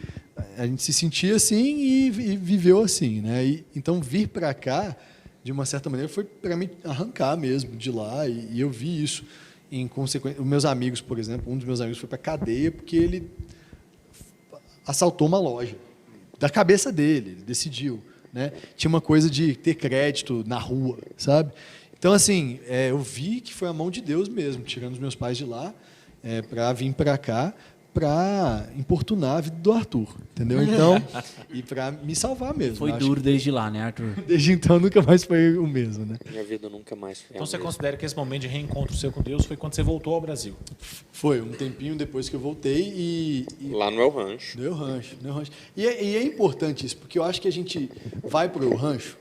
a gente se sentia assim e viveu assim, né? Então, vir para cá, de uma certa maneira, foi para me arrancar mesmo de lá. E eu vi isso em consequência. Os meus amigos, por exemplo, um dos meus amigos foi para cadeia porque ele assaltou uma loja. Da cabeça dele, ele decidiu, né? Tinha uma coisa de ter crédito na rua, sabe? Então, assim, eu vi que foi a mão de Deus mesmo, tirando os meus pais de lá, para vir para cá, para importunar a vida do Arthur, entendeu? Então, e para me salvar mesmo. Foi duro desde lá, né, Arthur? Desde então, nunca mais foi o mesmo, né? Minha vida nunca mais foi. Então você considera que esse momento de reencontro seu com Deus foi quando você voltou ao Brasil? Foi um tempinho depois que eu voltei e Lá no El Rancho. deu rancho, deu rancho. E é importante isso, porque eu acho que a gente vai para o rancho,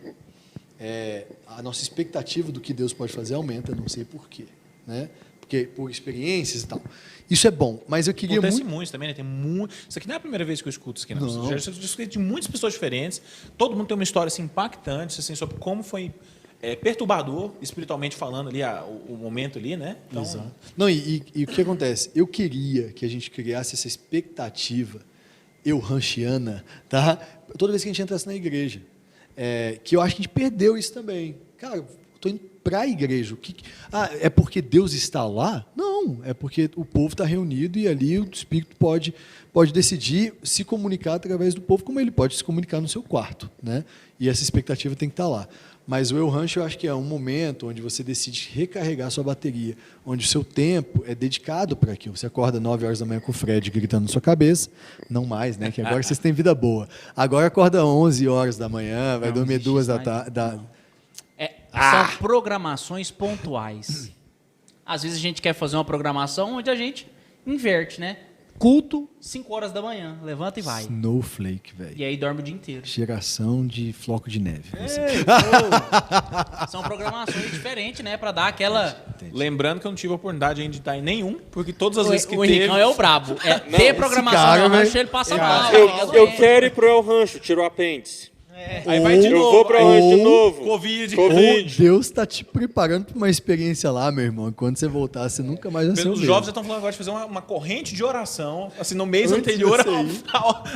a nossa expectativa do que Deus pode fazer aumenta, não sei por quê, né? Porque por experiências e tal. Isso é bom, mas eu queria Acontece muito... muito também, né? Tem muito... Isso aqui não é a primeira vez que eu escuto isso aqui, não. Não. Eu já escutei de muitas pessoas diferentes. Todo mundo tem uma história assim, impactante assim, sobre como foi perturbador, espiritualmente falando, ali, o momento ali, né? Então, Exato. Não, e o que acontece? Eu queria que a gente criasse essa expectativa ranchiana, tá? Toda vez que a gente entrasse na igreja. Que eu acho que a gente perdeu isso também. Cara, eu estou indo para a igreja. É porque Deus está lá? Não, é porque o povo está reunido e ali o Espírito pode decidir se comunicar através do povo, como ele pode se comunicar no seu quarto, né? E essa expectativa tem que estar lá. Mas o El Rancho eu acho que é um momento onde você decide recarregar sua bateria, onde o seu tempo é dedicado para aquilo. Você acorda 9 horas da manhã com o Fred gritando na sua cabeça, não mais, né? Que agora vocês têm vida boa. Agora acorda 11 horas da manhã, vai dormir 2 da tarde. São programações pontuais. Às vezes a gente quer fazer uma programação onde a gente inverte, né? Culto, 5 horas da manhã. Levanta e vai. Snowflake, velho. E aí dorme o dia inteiro. Geração de floco de neve. São programações diferentes, né? Pra dar aquela... lembrando que eu não tive a oportunidade ainda de estar em nenhum, porque todas as vezes que O teve... Henricão é o brabo. Ter programação cara, no rancho, velho, ele passa mal. Eu quero ir pro El Rancho, tiro o apêndice. Aí vai de Eu novo. vou pro El Rancho de novo. Covid. Deus está te preparando para uma experiência lá, meu irmão. Quando você voltar, você nunca mais vai ser o Os mesmo. jovens já estão falando agora de fazer uma corrente de oração, assim, no mês Antes de anterior você ir.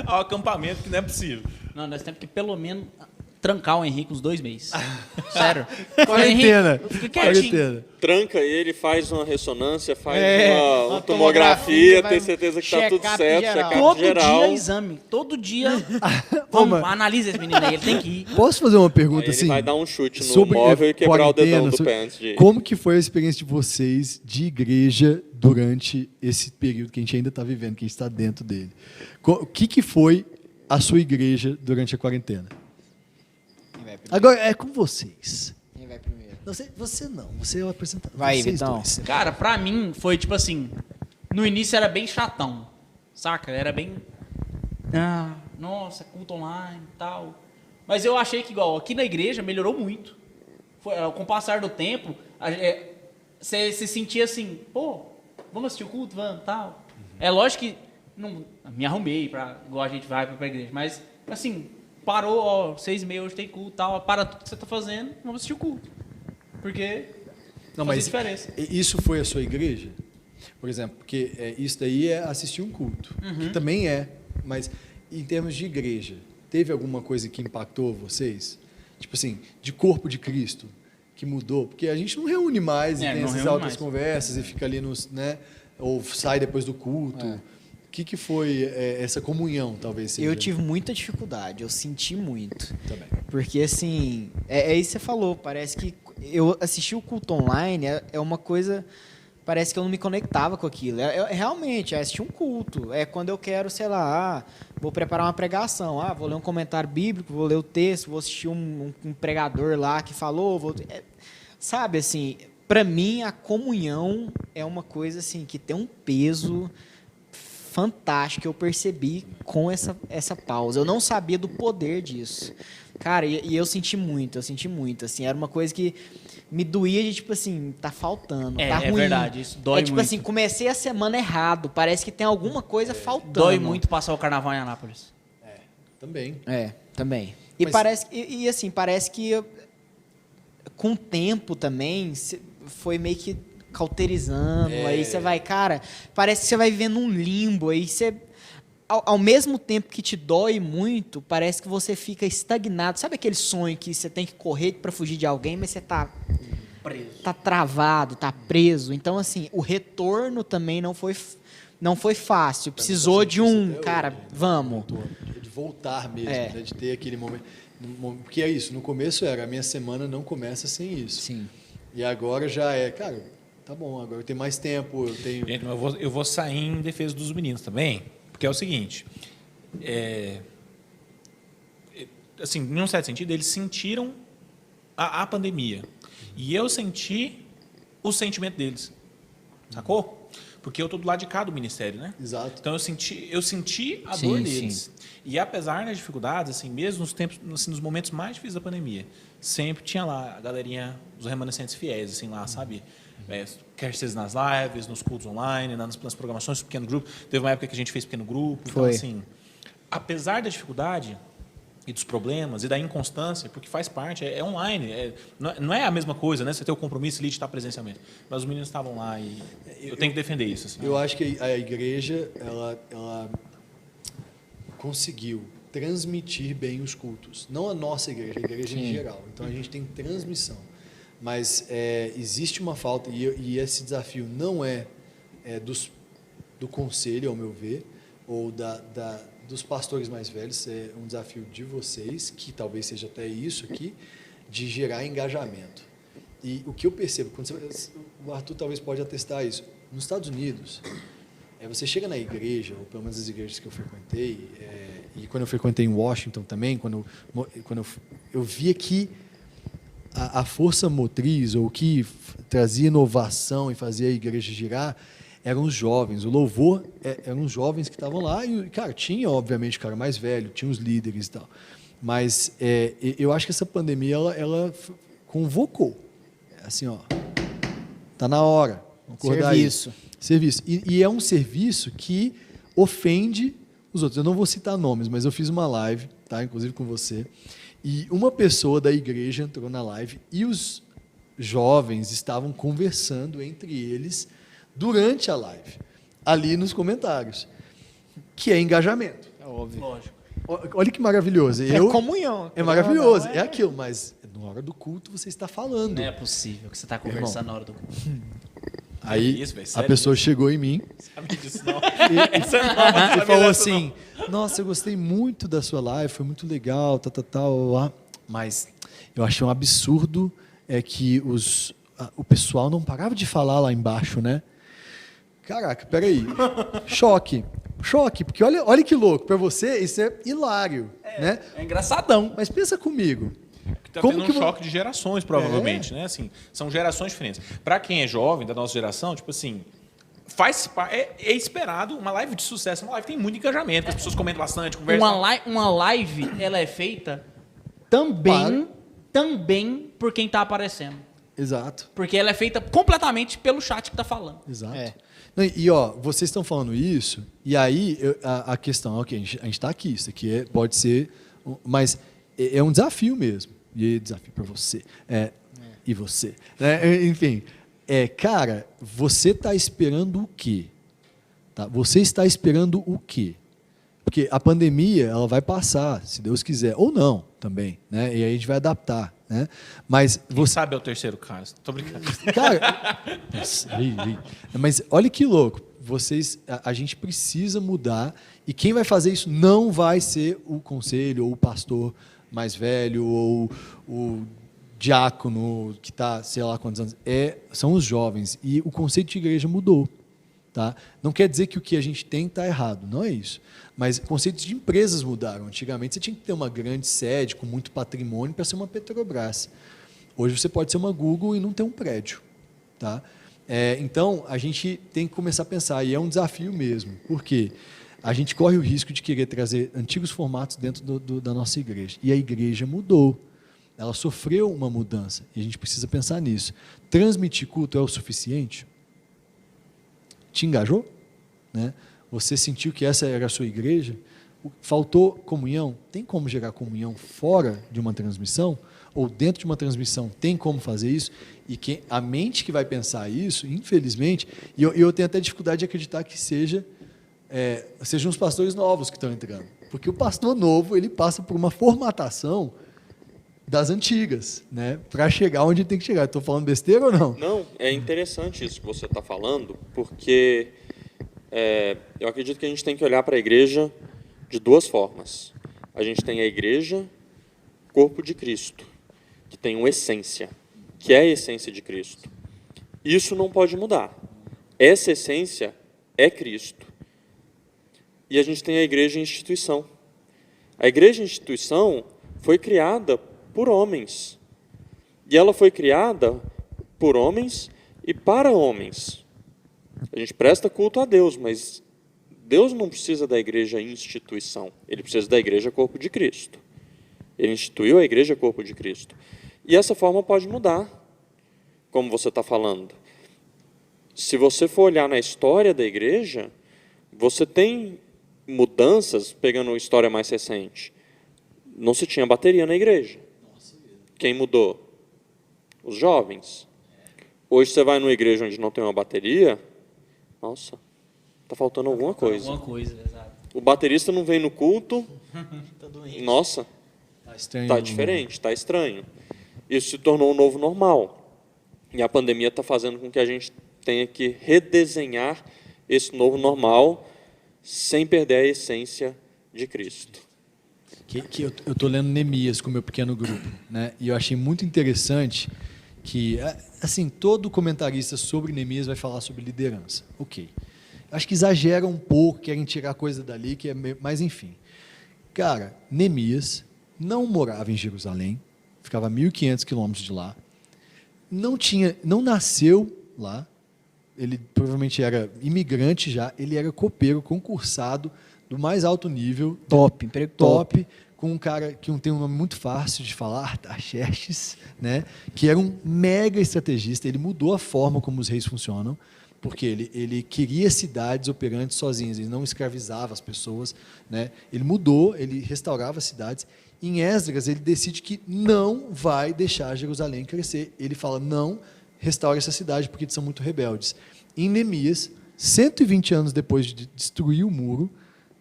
ao acampamento, que não é possível. Não, nós temos que pelo menos trancar o Henrique uns 2 meses. Sério. Quarentena. Fica quietinho. Quarentena. Tranca ele, faz uma ressonância, faz uma uma tomografia, tomografia, tem certeza que tá tudo check-up certo, geral. check-up Todo geral. dia exame. Todo dia. Ô, Vamos, mas- analisa esse menino aí, ele tem que ir. Posso fazer uma Aí pergunta ele assim? vai dar um chute no sobre móvel e quebrar o dedão quarentena, do sobre- pé antes de ir. Como que foi a experiência de vocês de igreja durante esse período que a gente ainda está vivendo, que a gente está dentro dele? O que foi a sua igreja durante a quarentena? Quem vai primeiro? Agora é com vocês. Quem vai primeiro? Você não, você é o apresentador. Vai, vocês Vitão. dois. Cara, pra mim foi tipo assim. No início era bem chatão. Saca? Era bem. Nossa, culto online e tal. Mas eu achei que, igual, aqui na igreja melhorou muito. Com o passar do tempo, você se sentia assim, pô, vamos assistir o culto, vamos, tal. É lógico que não me arrumei igual a gente vai pra igreja, mas assim, parou, ó, 6h30 hoje tem culto, tal, para tudo que você tá fazendo, vamos assistir o culto. Porque Não, faz mas diferença. isso foi a sua igreja? Por exemplo, porque isso daí é assistir um culto, que também é, mas em termos de igreja, teve alguma coisa que impactou vocês? Tipo assim, de corpo de Cristo, que mudou? Porque a gente não reúne mais e tem não essas reúne altas mais. conversas e fica ali nos, né, ou sai depois do culto. O que foi essa comunhão, talvez seja? Eu tive muita dificuldade, eu senti muito. Também. Porque, assim, é isso que você falou, parece que eu assisti o culto online, é uma coisa, parece que eu não me conectava com aquilo. Realmente, assistir um culto, é quando eu quero, sei lá, vou preparar uma pregação, vou ler um comentário bíblico, vou ler o texto, vou assistir um pregador lá que falou, sabe, assim, para mim a comunhão é uma coisa, assim, que tem um peso fantástico, eu percebi com essa pausa. Eu não sabia do poder disso. Cara, e eu senti muito, assim, era uma coisa que me doía de, tipo assim, tá faltando, tá ruim. É verdade, isso dói tipo muito. assim, comecei a semana errado, parece que tem alguma coisa faltando. Dói muito passar o carnaval em Anápolis. Também. É. Também. E Mas- parece, e assim, parece que com o tempo também foi meio que cauterizando. Aí você vai, cara, parece que você vai vivendo um limbo. Aí você, ao mesmo tempo que te dói muito, parece que você fica estagnado. Sabe aquele sonho que você tem que correr pra fugir de alguém, mas você tá travado, tá preso. Então, assim, o retorno também não foi fácil. Precisou de um, cara, vamos. De voltar mesmo, É. né? De ter aquele momento. Porque é isso, no começo a minha semana não começa sem isso. Sim. E agora já cara, tá bom, agora eu tenho mais tempo, eu tenho... Gente, mas eu vou sair em defesa dos meninos também, porque é o seguinte, assim, em um certo sentido, eles sentiram a pandemia. E eu senti o sentimento deles. Sacou? Porque eu tô do lado de cá do ministério, né? Exato. Então eu senti a Sim, dor sim. deles. E apesar das dificuldades, assim, mesmo nos tempos, assim, nos momentos mais difíceis da pandemia, sempre tinha lá a galerinha, os remanescentes fiéis, assim, lá, sabe? Quer seja nas lives, nos cultos online, nas programações do pequeno grupo. Teve uma época que a gente fez pequeno grupo. Então, Foi. assim, apesar da dificuldade e dos problemas e da inconstância, porque faz parte, é online, não é a mesma coisa, né? Você ter o compromisso ali de estar presencialmente. Mas os meninos estavam lá e eu tenho que defender isso. Assim. Eu acho que a igreja, ela conseguiu transmitir bem os cultos. Não a nossa igreja, a igreja em geral. Então, a gente tem transmissão. Mas existe uma falta, e esse desafio não é do conselho, ao meu ver, ou dos pastores mais velhos, é um desafio de vocês, que talvez seja até isso aqui, de gerar engajamento. E o que eu percebo, o Arthur talvez pode atestar isso, nos Estados Unidos, você chega na igreja, ou pelo menos as igrejas que eu frequentei, e quando eu frequentei em Washington também, quando eu via que a força motriz, ou o que trazia inovação e fazia a igreja girar, eram os jovens. O louvor eram os jovens que estavam lá. E, cara, tinha, obviamente, o cara mais velho, tinha os líderes e tal. Mas eu acho que essa pandemia, ela convocou. Assim, ó, tá na hora. Vamos acordar aí. Serviço. Serviço. E é um serviço que ofende os outros. Eu não vou citar nomes, mas eu fiz uma live, tá? Inclusive com você. E uma pessoa da igreja entrou na live e os jovens estavam conversando entre eles durante a live, ali nos comentários, que é engajamento. É óbvio. Lógico. Olha que maravilhoso. É comunhão. É maravilhoso, é aquilo, mas na hora do culto você está falando. Não é possível que você tá conversando na hora do culto. Aí Isso, velho, a sério pessoa chegou em mim Sabe disso, não? e falou assim: nossa, eu gostei muito da sua live, foi muito legal, tal, mas eu achei um absurdo que o pessoal não parava de falar lá embaixo, né? Caraca, peraí. Choque, porque olha que louco, para você isso é hilário, né? É engraçadão. Mas pensa comigo. Tá Como tendo que um choque de gerações, provavelmente, né? Assim, são gerações diferentes. Para quem é jovem, da nossa geração, tipo assim, é esperado uma live de sucesso. Uma live tem muito engajamento, as pessoas comentam bastante, conversam. Uma live, ela é feita também por quem tá aparecendo. Exato. Porque ela é feita completamente pelo chat que tá falando. Exato. É. Não, e ó, vocês estão falando isso, e aí a questão, ok, a gente está aqui, isso aqui pode ser, mas é um desafio mesmo. E desafio para você. E você. Né? Enfim, cara, você está esperando o quê? Tá? Você está esperando o quê? Porque a pandemia ela vai passar, se Deus quiser, ou não também, né? E aí a gente vai adaptar, né? Mas Quem sabe é o terceiro caso. Tô brincando. cara, mas olha que louco. A gente precisa mudar e quem vai fazer isso não vai ser o conselho ou o pastor mais velho ou o diácono que está, sei lá quantos anos. São os jovens e o conceito de igreja mudou. Tá? Não quer dizer que o que a gente tem está errado, não é isso. Mas conceitos de empresas mudaram. Antigamente você tinha que ter uma grande sede com muito patrimônio para ser uma Petrobras. Hoje você pode ser uma Google e não ter um prédio. Tá? Então a gente tem que começar a pensar, e é um desafio mesmo, porque a gente corre o risco de querer trazer antigos formatos dentro da nossa igreja. E a igreja mudou. Ela sofreu uma mudança e a gente precisa pensar nisso. Transmitir culto é o suficiente? Te engajou? Né? Você sentiu que essa era a sua igreja? Faltou comunhão? Tem como gerar comunhão fora de uma transmissão? Ou dentro de uma transmissão tem como fazer isso? E a mente que vai pensar isso, infelizmente, e eu tenho até dificuldade de acreditar que sejam os pastores novos que estão entrando. Porque o pastor novo, ele passa por uma formatação das antigas, né, para chegar onde tem que chegar. Estou falando besteira ou não? Não, é interessante isso que você está falando, porque eu acredito que a gente tem que olhar para a igreja de duas formas. A gente tem a igreja, corpo de Cristo, que tem uma essência, que é a essência de Cristo. Isso não pode mudar. Essa essência é Cristo. E a gente tem a igreja instituição. A igreja instituição foi criada por homens. E ela foi criada por homens e para homens. A gente presta culto a Deus, mas Deus não precisa da igreja instituição. Ele precisa da igreja corpo de Cristo. Ele instituiu a igreja corpo de Cristo. E essa forma pode mudar, como você está falando. Se você for olhar na história da igreja, você tem mudanças, pegando a história mais recente. Não se tinha bateria na igreja. Quem mudou? Os jovens. Hoje você vai numa igreja onde não tem uma bateria, nossa, está faltando alguma coisa. Alguma coisa, exato. O baterista não vem no culto, Tá doente. nossa, Está está diferente, está estranho. Isso se tornou um novo normal. E a pandemia está fazendo com que a gente tenha que redesenhar esse novo normal sem perder a essência de Cristo. Que eu estou lendo Neemias com o meu pequeno grupo, né? E eu achei muito interessante que, assim, todo comentarista sobre Neemias vai falar sobre liderança. Ok. Acho que exagera um pouco, querem tirar coisa dali, mas enfim. Cara, Neemias não morava em Jerusalém, ficava a 1.500 quilômetros de lá, não nasceu lá, ele provavelmente era imigrante já, ele era copeiro, concursado, do mais alto nível. Top, emprego top. Com um cara que tem um nome muito fácil de falar, Artaxerxes, né, que era um mega estrategista. Ele mudou a forma como os reis funcionam, porque ele queria cidades operantes sozinhas, ele não escravizava as pessoas, né? Ele mudou, ele restaurava cidades. Em Esdras, ele decide que não vai deixar Jerusalém crescer. Ele fala, não restaure essa cidade, porque eles são muito rebeldes. Em Neemias, 120 anos depois de destruir o muro,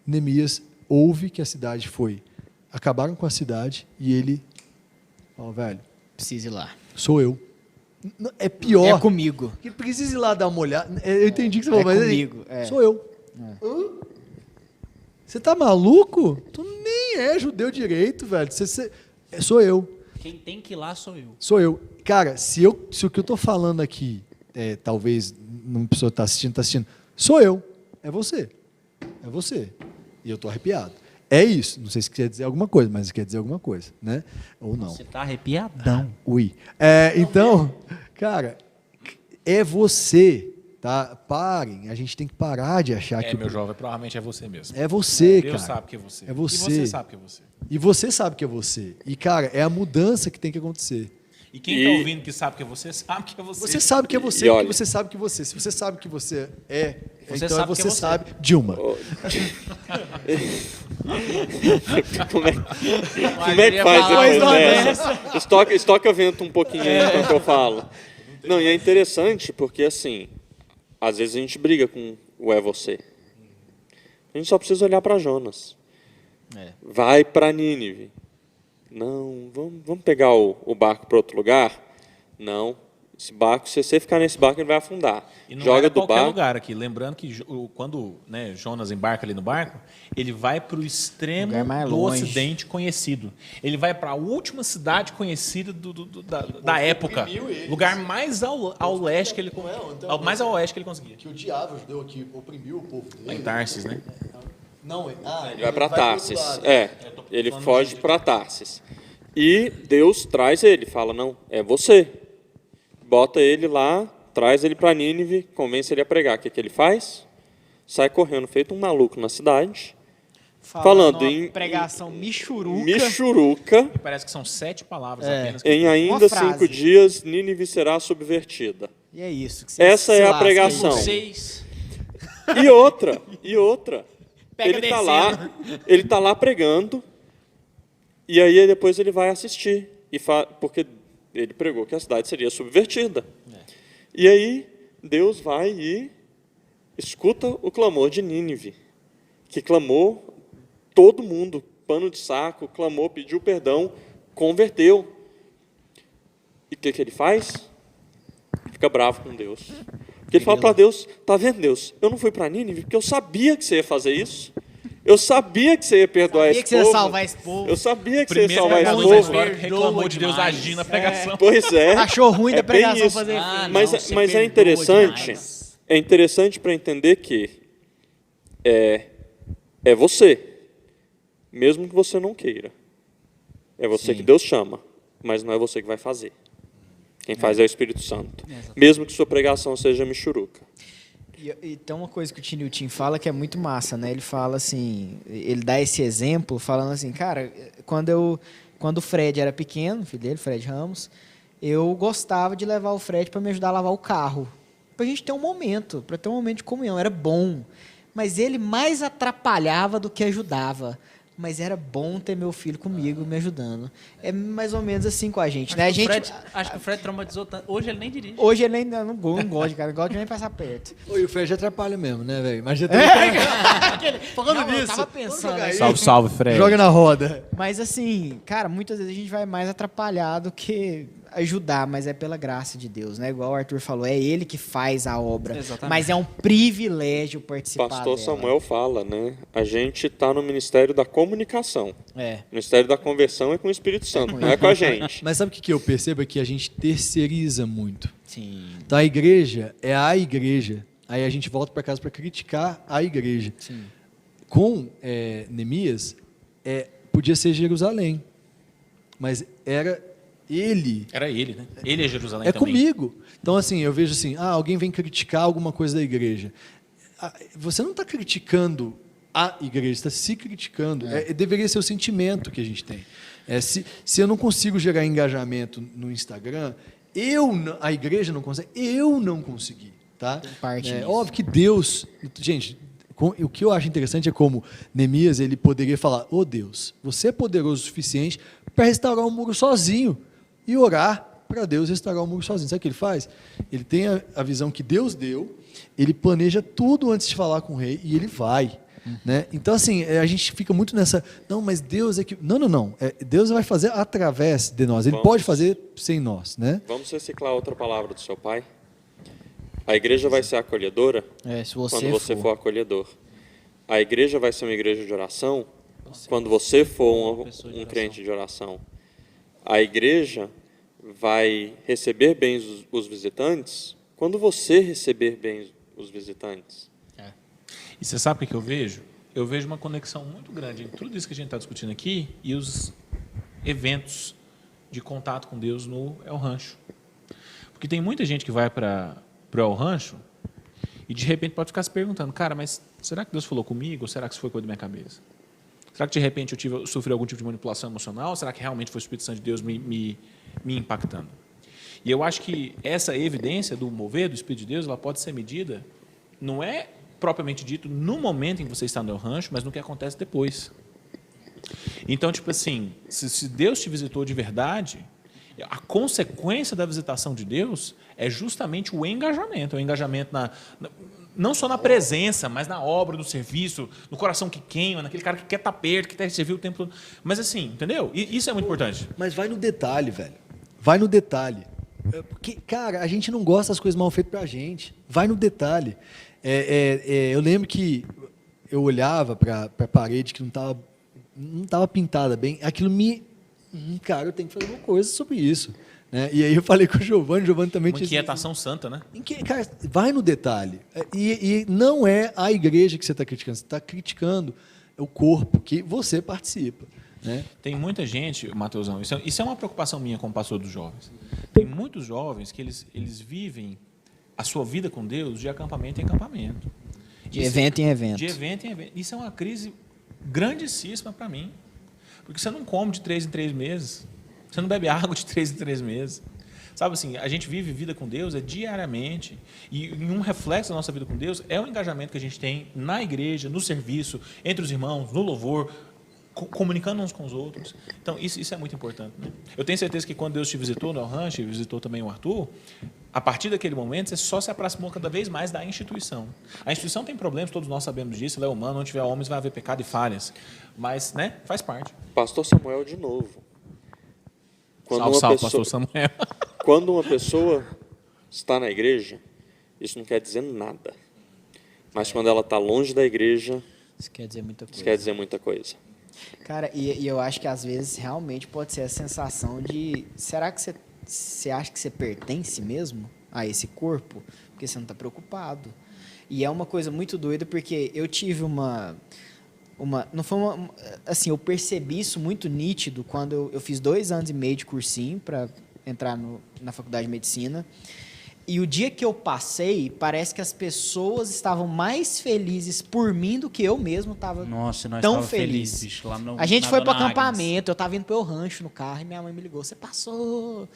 Neemias ouve que a cidade foi. Acabaram com a cidade e ele fala, velho, Precisa ir lá. sou eu. É pior. É comigo. Que precisa ir lá dar uma olhada. Eu entendi que você falou, É mas comigo, sou eu. Hã? Você tá maluco? Tu nem é judeu direito, velho. Sou eu. Quem tem que ir lá sou eu. Sou eu. Cara, se o que eu tô falando aqui, talvez uma pessoa tá assistindo, sou eu. É você. É você. E eu tô arrepiado. É isso. Não sei se quer dizer alguma coisa, mas quer dizer alguma coisa, né? Ou não. Você tá arrepiadão. Ui. Então, cara, é você, tá? Parem. A gente tem que parar de achar que... Meu jovem, provavelmente é você mesmo. É você, Deus cara. sabe que é você. É você. E você sabe que é você. E você sabe que é você. E, cara, é a mudança que tem que acontecer. E quem está ouvindo que sabe que é você, sabe que é você. Você sabe que é você, E porque olha, você sabe que você. Se você sabe que você é, Você então sabe você que é você. sabe. Dilma. Como é que queria faz falar depois mais dessa? Estoca vento um pouquinho aí enquanto eu falo. Não, e é interessante porque, assim, às vezes a gente briga com o é você. A gente só precisa olhar para Jonas. Vai para Nínive. Não, vamos pegar o barco para outro lugar? Não. Esse barco, se você ficar nesse barco, ele vai afundar. E não Joga era do qualquer barco. lugar aqui. Lembrando que quando Jonas embarca ali no barco, ele vai para o extremo Lugar mais do longe. ocidente conhecido. Ele vai para a última cidade conhecida da época. Lugar mais ao leste que ele mais ao oeste que ele conseguia. Que o diabo judeu aqui oprimiu o povo Lá em Tarsis, né? Não, Ele vai para Tarsis. Ele foge para Tarsis. E Deus traz ele, fala, não, é você. Bota ele lá, traz ele para Nínive, convence ele a pregar. O que ele faz? Sai correndo, feito um maluco na cidade, falando uma em pregação michuruca. Michuruca, E parece que são 7 palavras apenas. em ainda Uma frase. 5 dias, Nínive será subvertida. E é isso. Que você Essa se é a lasca, pregação. hein? Vocês... E outra. Pega ele tá lá pregando, e aí depois ele vai assistir, porque ele pregou que a cidade seria subvertida. E aí Deus vai e escuta o clamor de Nínive, que clamou, todo mundo, pano de saco, clamou, pediu perdão, converteu. E o que ele faz? Fica bravo com Deus. Porque ele fala para Deus, tá vendo, Deus? Eu não fui para Nínive porque eu sabia que você ia fazer isso. Eu sabia que você ia perdoar esse povo. Sabia que você ia salvar esse povo. Eu sabia que Primeiro você ia salvar esse da povo. história que reclamou de Deus agir na pregação. Pois é. Achou ruim da É bem pregação isso. fazer Mas é interessante, para entender que é você, mesmo que você não queira. É você que Deus chama, mas não é você que vai fazer. Quem faz é o Espírito Santo. Mesmo que sua pregação seja michuruca. E tem uma coisa que o Tio Nilton fala que é muito massa, né? Ele fala assim, ele dá esse exemplo falando assim, cara, quando o Fred era pequeno, filho dele, Fred Ramos, eu gostava de levar o Fred para me ajudar a lavar o carro. Pra gente ter um momento, para ter um momento de comunhão, era bom. Mas ele mais atrapalhava do que ajudava. Mas era bom ter meu filho comigo, me ajudando. É mais ou menos assim com a gente, né? Acho que o Fred traumatizou tanto. Hoje ele nem dirige. Hoje ele ainda não gosta, cara. Não gosta de nem passar perto. Oi, o Fred atrapalha mesmo, né, velho? Mas já Falando nisso, eu tava pensando. Salve, salve, Fred. Joga na roda. Mas assim, cara, muitas vezes a gente vai mais atrapalhar do que ajudar, mas é pela graça de Deus, né? Igual o Arthur falou, é ele que faz a obra. Exatamente. Mas é um privilégio participar Pastor dela. Samuel fala, né? A gente está no Ministério da Comunicação. É. O Ministério da Conversão é com o Espírito Santo, não é com a gente. Mas sabe o que eu percebo? É que a gente terceiriza muito. Sim. Então a igreja é a igreja. Aí a gente volta para casa para criticar a igreja. Sim. Com Neemias, podia ser Jerusalém. Mas era ele. Era ele, né? Ele é Jerusalém É também. comigo. Então, assim, eu vejo assim, alguém vem criticar alguma coisa da igreja. Você não está criticando a igreja, está se criticando. Deveria ser o sentimento que a gente tem. Se eu não consigo gerar engajamento no Instagram, a igreja não consegue, eu não consegui. Tá? Parte nisso. Óbvio que Deus... Gente, o que eu acho interessante é como Neemias ele poderia falar, Deus, você é poderoso o suficiente para restaurar o muro sozinho e orar para Deus restaurar o muro sozinho. Sabe o que ele faz? Ele tem a visão que Deus deu, ele planeja tudo antes de falar com o rei e ele vai. Né? Então, assim, a gente fica muito nessa... Não, mas Deus é que... Não. Deus vai fazer através de nós. Ele pode fazer sem nós. Né? Vamos reciclar outra palavra do seu pai? A igreja vai ser acolhedora Se você quando você for acolhedor. A igreja vai ser uma igreja de oração quando você for um crente de oração. A igreja vai receber bem os visitantes quando você receber bem os visitantes. E você sabe o que eu vejo? Eu vejo uma conexão muito grande entre tudo isso que a gente está discutindo aqui e os eventos de contato com Deus no El Rancho. Porque tem muita gente que vai para o El Rancho e de repente pode ficar se perguntando, cara, mas será que Deus falou comigo ou será que isso foi coisa da minha cabeça? Será que de repente eu sofri algum tipo de manipulação emocional ou será que realmente foi o Espírito Santo de Deus me impactando? E eu acho que essa evidência do mover do Espírito de Deus ela pode ser medida, não é propriamente dito no momento em que você está no El Rancho, mas no que acontece depois. Então, tipo assim, se Deus te visitou de verdade, a consequência da visitação de Deus é justamente o engajamento não só na presença, mas na obra, no serviço, no coração que queima, naquele cara que quer estar perto, que quer servir o tempo todo. Mas assim, entendeu? E isso é muito importante. Mas vai no detalhe, velho. Vai no detalhe. Porque, cara, a gente não gosta das coisas mal feitas pra gente. Vai no detalhe. Eu lembro que eu olhava para a parede que não tava pintada bem. Aquilo cara, eu tenho que fazer uma coisa sobre isso. Né? E aí eu falei com o Giovanni também... Uma inquietação santa, né? Cara, vai no detalhe. E não é a igreja que você está criticando. Você está criticando o corpo que você participa. Né? Tem muita gente, Mateusão, isso é uma preocupação minha como pastor dos jovens. Tem muitos jovens que eles vivem a sua vida com Deus de acampamento em acampamento. De evento em evento. De evento em evento. Isso é uma crise grandíssima para mim. Porque você não come de 3 em 3 meses. Você não bebe água de 3 em 3 meses. Sabe assim, a gente vive vida com Deus diariamente. E um reflexo da nossa vida com Deus é o engajamento que a gente tem na igreja, no serviço, entre os irmãos, no louvor, comunicando uns com os outros. Então, isso é muito importante. Né? Eu tenho certeza que quando Deus te visitou no El Rancho, e visitou também o Arthur, a partir daquele momento, você só se aproximou cada vez mais da instituição. A instituição tem problemas, todos nós sabemos disso, ela é humana, onde tiver homens vai haver pecado e falhas. Mas, né, faz parte. Pastor Samuel de novo. Salve, pastor Samuel. Quando uma pessoa está na igreja, isso não quer dizer nada. Mas quando ela está longe da igreja, Isso quer dizer muita coisa. isso quer dizer muita coisa. Cara, e eu acho que às vezes realmente pode ser a sensação de... Será que você acha que você pertence mesmo a esse corpo? Porque você não está preocupado. E é uma coisa muito doida, porque eu tive não foi assim, eu percebi isso muito nítido quando eu fiz 2 anos e meio de cursinho para entrar na faculdade de medicina. E o dia que eu passei, parece que as pessoas estavam mais felizes por mim do que eu mesmo estava Nossa, nós tão tava feliz. bicho, lá no, A gente na foi pro Dona Agnes. acampamento, eu tava indo pro El Rancho no carro e minha mãe me ligou, você passou...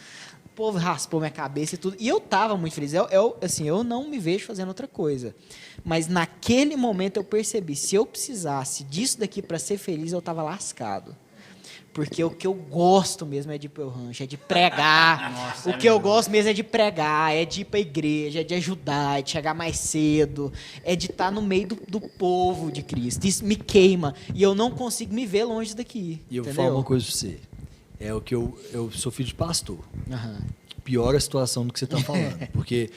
O povo raspou minha cabeça e tudo. E eu tava muito feliz. Assim, eu não me vejo fazendo outra coisa. Mas naquele momento eu percebi, se eu precisasse disso daqui para ser feliz, eu tava lascado. Porque o que eu gosto mesmo é de ir pro El Rancho, é de pregar. Nossa, o que eu gosto mesmo é de pregar, é de ir pra igreja, é de ajudar, é de chegar mais cedo, é de estar no meio do povo de Cristo. Isso me queima. E eu não consigo me ver longe daqui. E eu vou entendeu? falar uma coisa pra você. É o que eu sou filho de pastor. Aham. Piora a situação do que você está falando. Porque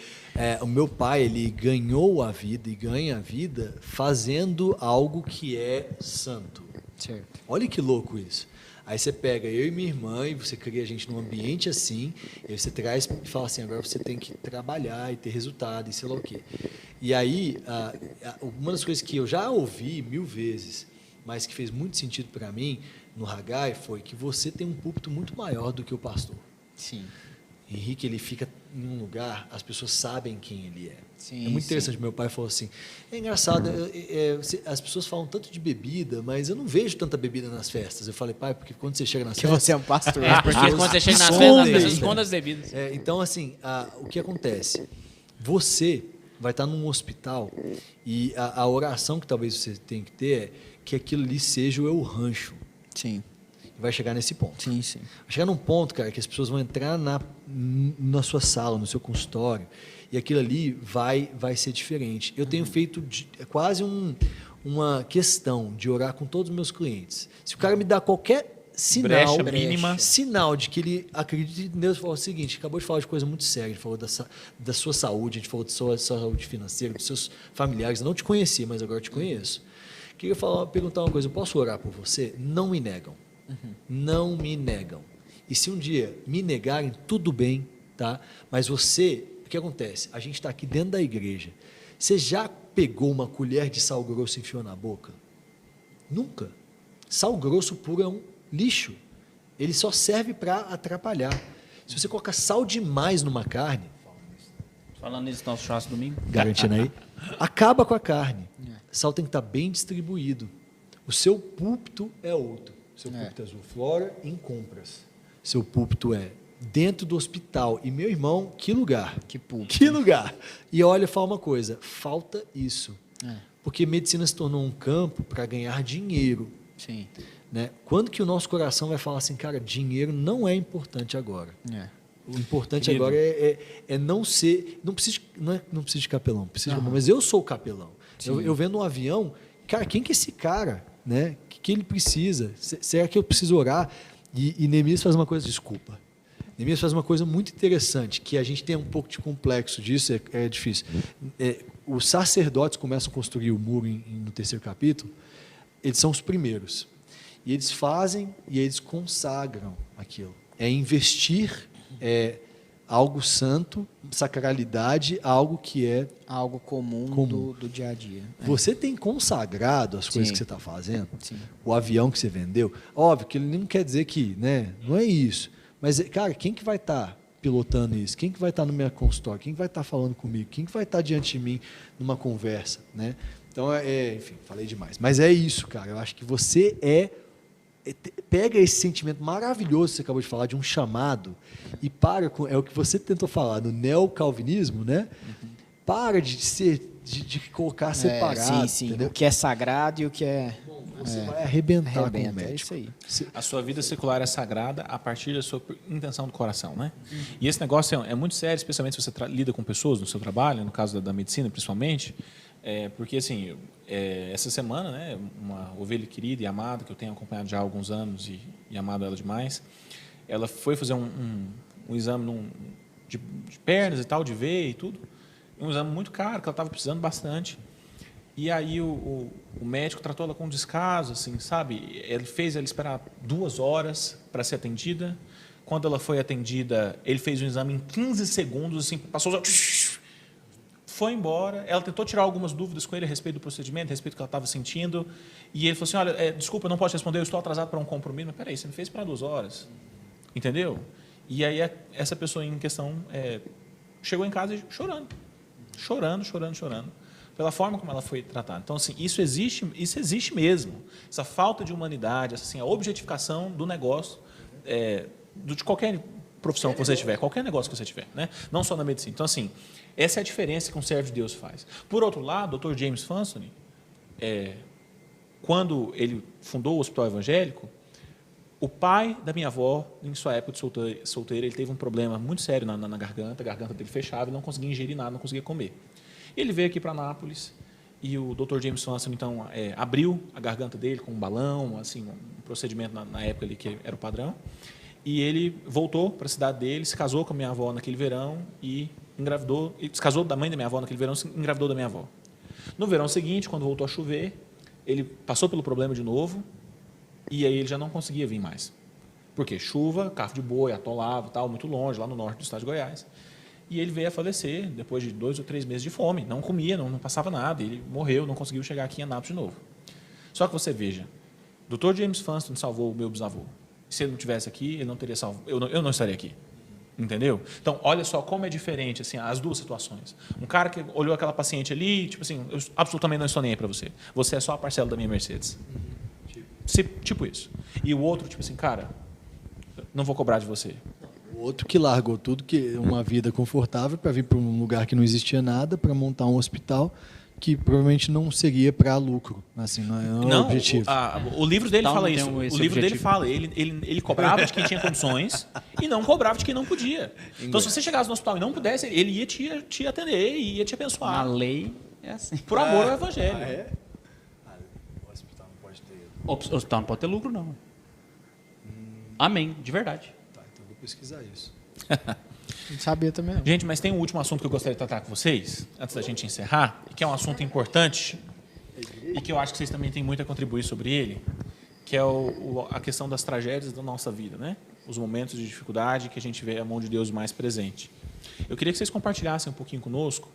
o meu pai, ele ganhou a vida e ganha a vida fazendo algo que é santo. Certo. Olha que louco isso. Aí você pega eu e minha irmã e você cria a gente num ambiente assim, e aí você traz e fala assim, agora você tem que trabalhar e ter resultado e sei lá o quê. E aí, uma das coisas que eu já ouvi 1000 vezes, mas que fez muito sentido para mim no Haggai foi que você tem um púlpito muito maior do que o pastor. Sim. Henrique, ele fica em um lugar, as pessoas sabem quem ele é. Sim, É muito sim. interessante. Meu pai falou assim, é engraçado, as pessoas falam tanto de bebida, mas eu não vejo tanta bebida nas festas. Eu falei, pai, porque quando você chega nas Que festas... você é um pastor. É, porque pessoas quando você chega nas escondem, festas, as pessoas né? escondem as bebidas. Então, assim, o que acontece? Você vai estar num hospital e a oração que talvez você tenha que ter é que aquilo ali seja o El Rancho. Sim, Vai chegar nesse ponto. sim, sim. Vai chegar num ponto, cara, que as pessoas vão entrar na sua sala, no seu consultório, e aquilo ali vai ser diferente. Eu tenho feito quase uma questão de orar com todos os meus clientes. Se o cara me dá qualquer sinal, Brecha mínima. sinal de que ele acredita em Deus, fala o seguinte, acabou de falar de coisa muito séria, a gente falou da sua saúde, a gente falou da sua saúde financeira, dos seus familiares, eu não te conhecia, mas agora eu te conheço. Queria perguntar uma coisa, eu posso orar por você? Não me negam. Não me negam. E se um dia me negarem, tudo bem, tá? Mas você, o que acontece? A gente está aqui dentro da igreja. Você já pegou uma colher de sal grosso e enfiou na boca? Nunca. Sal grosso puro é um lixo. Ele só serve para atrapalhar. Se você colocar sal demais numa carne, Falando nisso, nosso churrasco domingo. garantindo aí, acaba com a carne. Sal tem que estar bem distribuído. O seu púlpito é outro. Seu púlpito é Azul Flora em compras. Seu púlpito é dentro do hospital. E, meu irmão, que lugar. Que púlpito. Que lugar. E olha, fala uma coisa, falta isso. Porque medicina se tornou um campo para ganhar dinheiro. Sim. Né? Quando que o nosso coração vai falar assim, cara, dinheiro não é importante agora. O importante Querido. agora é não ser. Não precisa de capelão, precisa de, mas eu sou o capelão. Eu vendo um avião, cara, quem que é esse cara? Né? O que ele precisa? Será que eu preciso orar? E Neemias faz uma coisa, desculpa. Neemias faz uma coisa muito interessante, que a gente tem um pouco de complexo disso, é difícil. Os sacerdotes começam a construir o muro no 3º capítulo, eles são os primeiros. E eles fazem e eles consagram aquilo. É investir algo santo, sacralidade, algo que é... Algo comum. Comum. Do dia a dia. Você tem consagrado as coisas Sim. que você está fazendo? Sim. O avião que você vendeu? Óbvio que ele não quer dizer que, né? Não é isso. Mas, cara, quem que vai estar pilotando isso? Quem que vai estar no meu consultório? Quem que vai estar falando comigo? Quem que vai estar diante de mim numa conversa, né? Então, enfim, falei demais. Mas é isso, cara. Eu acho que você é pega esse sentimento maravilhoso que você acabou de falar, de um chamado, e para com... É o que você tentou falar, no neocalvinismo, né? Para de colocar separado. Sim. Entendeu? O que é sagrado e o que é... Você vai arrebentar com o Arrebenta, médico. é isso aí. A sua vida secular é sagrada a partir da sua intenção do coração, né? E esse negócio é muito sério, especialmente se você lida com pessoas no seu trabalho, no caso da medicina principalmente, porque assim, essa semana, né, uma ovelha querida e amada que eu tenho acompanhado já há alguns anos e amado ela demais, ela foi fazer um exame de pernas e tal, de veia e tudo, um exame muito caro que ela estava precisando bastante. E aí o médico tratou ela com descaso, assim, sabe? Ele fez ela esperar 2 horas para ser atendida. Quando ela foi atendida, ele fez um exame em 15 segundos, assim, passou, foi embora. Ela tentou tirar algumas dúvidas com ele a respeito do procedimento, a respeito do que ela estava sentindo. E ele falou assim, olha, desculpa, eu não posso responder, eu estou atrasado para um compromisso. Mas peraí, você me fez para 2 horas. Entendeu? E aí essa pessoa em questão chegou em casa chorando. Chorando. Pela forma como ela foi tratada. Então, assim, isso existe mesmo. Essa falta de humanidade, assim, a objetificação do negócio, de qualquer profissão que você tiver, qualquer negócio que você tiver, né? Não só na medicina. Então, assim, essa é a diferença que um servo de Deus faz. Por outro lado, o Dr. James Fansone, quando ele fundou o Hospital Evangélico, o pai da minha avó, em sua época de solteiro, ele teve um problema muito sério na garganta, a garganta dele fechava, ele não conseguia ingerir nada, não conseguia comer. Ele veio aqui para Anápolis e o Dr. James Fansone, então, abriu a garganta dele com um balão, assim, um procedimento na época ali que era o padrão. E ele voltou para a cidade dele, se casou com a minha avó naquele verão e engravidou, se casou da mãe da minha avó naquele verão e engravidou da minha avó. No verão seguinte, quando voltou a chover, ele passou pelo problema de novo e aí ele já não conseguia vir mais. Por quê? Chuva, carro de boi, atolava, tal, muito longe, lá no norte do estado de Goiás. E ele veio a falecer depois de 2 ou 3 meses de fome. Não comia, não passava nada. Ele morreu, não conseguiu chegar aqui em Anápolis de novo. Só que você veja, o Dr. James Fansone salvou o meu bisavô. Se ele não estivesse aqui, ele não teria salvo. Eu não estaria aqui. Entendeu? Então, olha só como é diferente assim, as duas situações. Um cara que olhou aquela paciente ali, tipo assim, eu absolutamente não estou nem aí para você. Você é só a parcela da minha Mercedes. Tipo isso. E o outro, tipo assim, cara, não vou cobrar de você. O outro que largou tudo, que uma vida confortável, para vir para um lugar que não existia nada, para montar um hospital que provavelmente não seria para lucro, assim, não é o objetivo. O livro dele Então, fala não isso. tem O esse livro dele objetivo. fala, ele cobrava de quem tinha condições e não cobrava de quem não podia. Então, se você chegasse no hospital e não pudesse, ele ia te atender e ia te Na abençoar. lei é assim. Por amor ao evangelho. O hospital não pode ter. O hospital não pode ter lucro, não. Amém, de verdade. Tá, então vou pesquisar isso. Não sabia também, não. Gente, mas tem um último assunto que eu gostaria de tratar com vocês, antes da gente encerrar, que é um assunto importante e que eu acho que vocês também têm muito a contribuir sobre ele, que é a questão das tragédias da nossa vida, né? Os momentos de dificuldade que a gente vê a mão de Deus mais presente. Eu queria que vocês compartilhassem um pouquinho conosco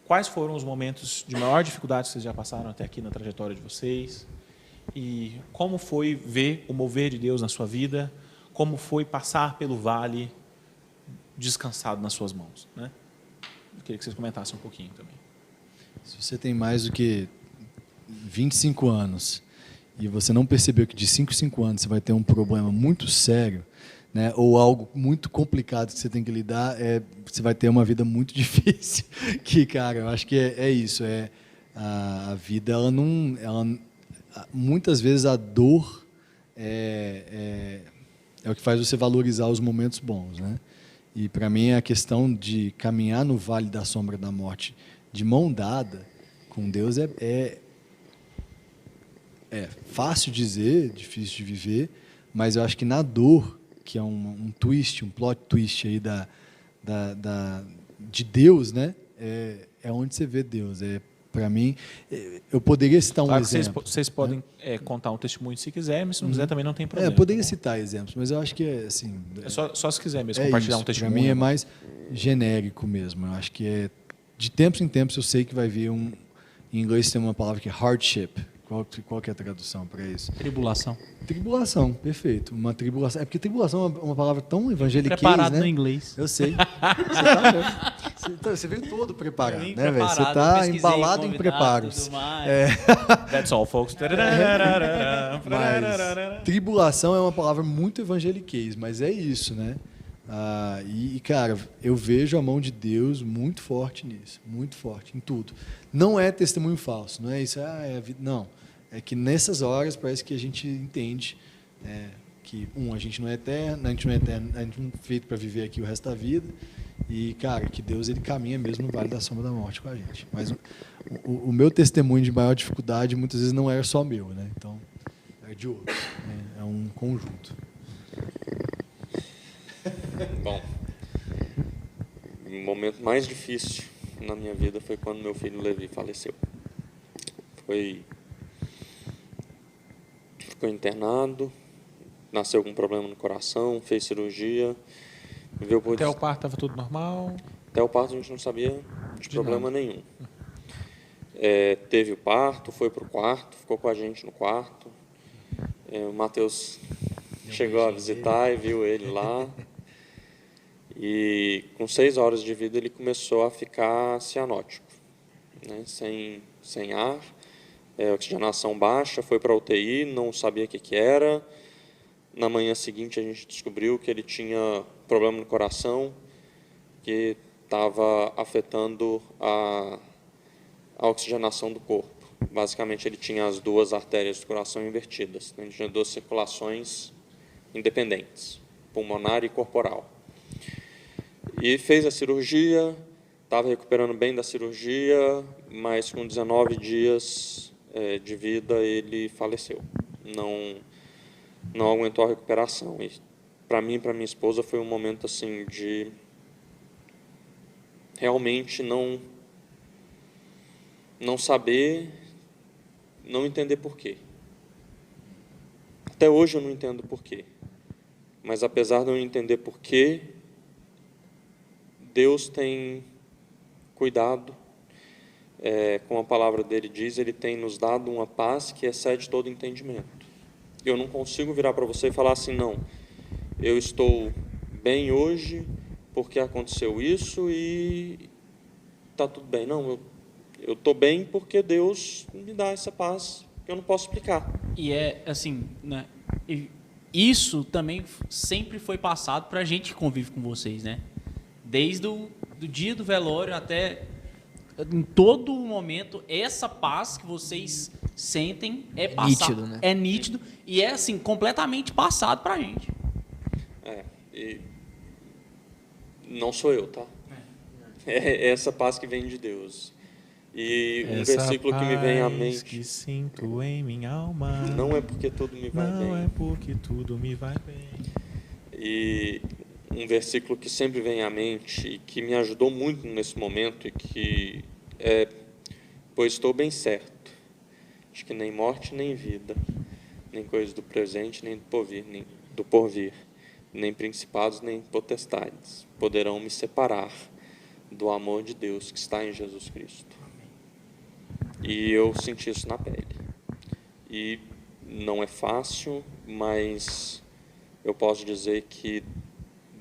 quais foram os momentos de maior dificuldade que vocês já passaram até aqui na trajetória de vocês e como foi ver o mover de Deus na sua vida, como foi passar pelo vale descansado nas suas mãos, né? Eu queria que vocês comentassem um pouquinho também. Se você tem mais do que 25 anos e você não percebeu que de 5 em 5 anos você vai ter um problema muito sério, né, ou algo muito complicado que você tem que lidar, você vai ter uma vida muito difícil. Que, cara, eu acho que é isso. A vida, muitas vezes a dor é o que faz você valorizar os momentos bons, né? E para mim a questão de caminhar no vale da sombra da morte de mão dada com Deus é fácil dizer, difícil de viver, mas eu acho que na dor, que é um plot twist aí de Deus, né? É onde você vê Deus. Para mim, eu poderia citar Claro exemplo. Vocês podem contar um testemunho se quiser, mas se não quiser também não tem problema. Eu poderia tá bom? citar exemplos, mas eu acho que assim. Só se quiser mesmo compartilhar um testemunho. Para mim é mais genérico mesmo. Eu acho que de tempos em tempos eu sei que vai vir em inglês tem uma palavra que é hardship. Qual que é a tradução para isso? Tribulação. Tribulação, perfeito. Uma tribulação. É porque tribulação é uma palavra tão evangeliquez, Preparado né? no inglês. Eu sei. Você tá mesmo. Você veio todo preparado, Vim né, velho? Você preparado, tá pesquisei embalado em convidado, preparos. tudo mais. That's all, folks. Mas tribulação é uma palavra muito evangeliquez, mas é isso, né? Cara, eu vejo a mão de Deus muito forte nisso, muito forte, em tudo. Não é testemunho falso, não é isso, é a vida, não. É que nessas horas parece que a gente entende que, a gente não é eterno, a gente não é feito para viver aqui o resto da vida, e, cara, que Deus ele caminha mesmo no vale da sombra da morte com a gente. Mas o meu testemunho de maior dificuldade muitas vezes não era só meu, né? Então, é de outros, né? É um conjunto. Bom, o momento mais difícil na minha vida foi quando meu filho Levi faleceu. Ficou internado, nasceu com um problema no coração, fez cirurgia, viveu por... Até o parto estava tudo normal? Até o parto a gente não sabia de problema nada. nenhum. Teve o parto, foi para o quarto, ficou com a gente no quarto. O Matheus chegou a visitar e viu ele lá. E com 6 horas de vida ele começou a ficar cianótico, né? Sem ar, oxigenação baixa, foi para a UTI, não sabia o que era. Na manhã seguinte a gente descobriu que ele tinha problema no coração, que estava afetando a oxigenação do corpo. Basicamente ele tinha as 2 artérias do coração invertidas, né? Ele tinha 2 circulações independentes, pulmonar e corporal. E fez a cirurgia, estava recuperando bem da cirurgia, mas com 19 dias de vida ele faleceu. Não aguentou a recuperação. E para mim e para minha esposa foi um momento assim de realmente não saber, não entender porquê. Até hoje eu não entendo porquê. Mas apesar de eu não entender porquê, Deus tem cuidado, como a palavra dele diz, ele tem nos dado uma paz que excede todo entendimento. Eu não consigo virar para você e falar assim, não, eu estou bem hoje porque aconteceu isso e está tudo bem. Não, eu estou bem porque Deus me dá essa paz que eu não posso explicar. E assim, né? Isso também sempre foi passado para a gente que convive com vocês, né? Desde do dia do velório até em todo momento, essa paz que vocês sentem é passado, nítido, né? É nítido e é assim completamente passado para a gente. E não sou eu, tá? É essa paz que vem de Deus. E um versículo que me vem à mente. Que sinto em minha alma. Não é porque tudo me vai bem. Não é porque tudo me vai bem. E um versículo que sempre vem à mente e que me ajudou muito nesse momento e que pois estou bem certo, de que nem morte nem vida, nem coisa do presente nem do porvir, nem principados nem potestades poderão me separar do amor de Deus que está em Jesus Cristo. E eu senti isso na pele. E não é fácil, mas eu posso dizer que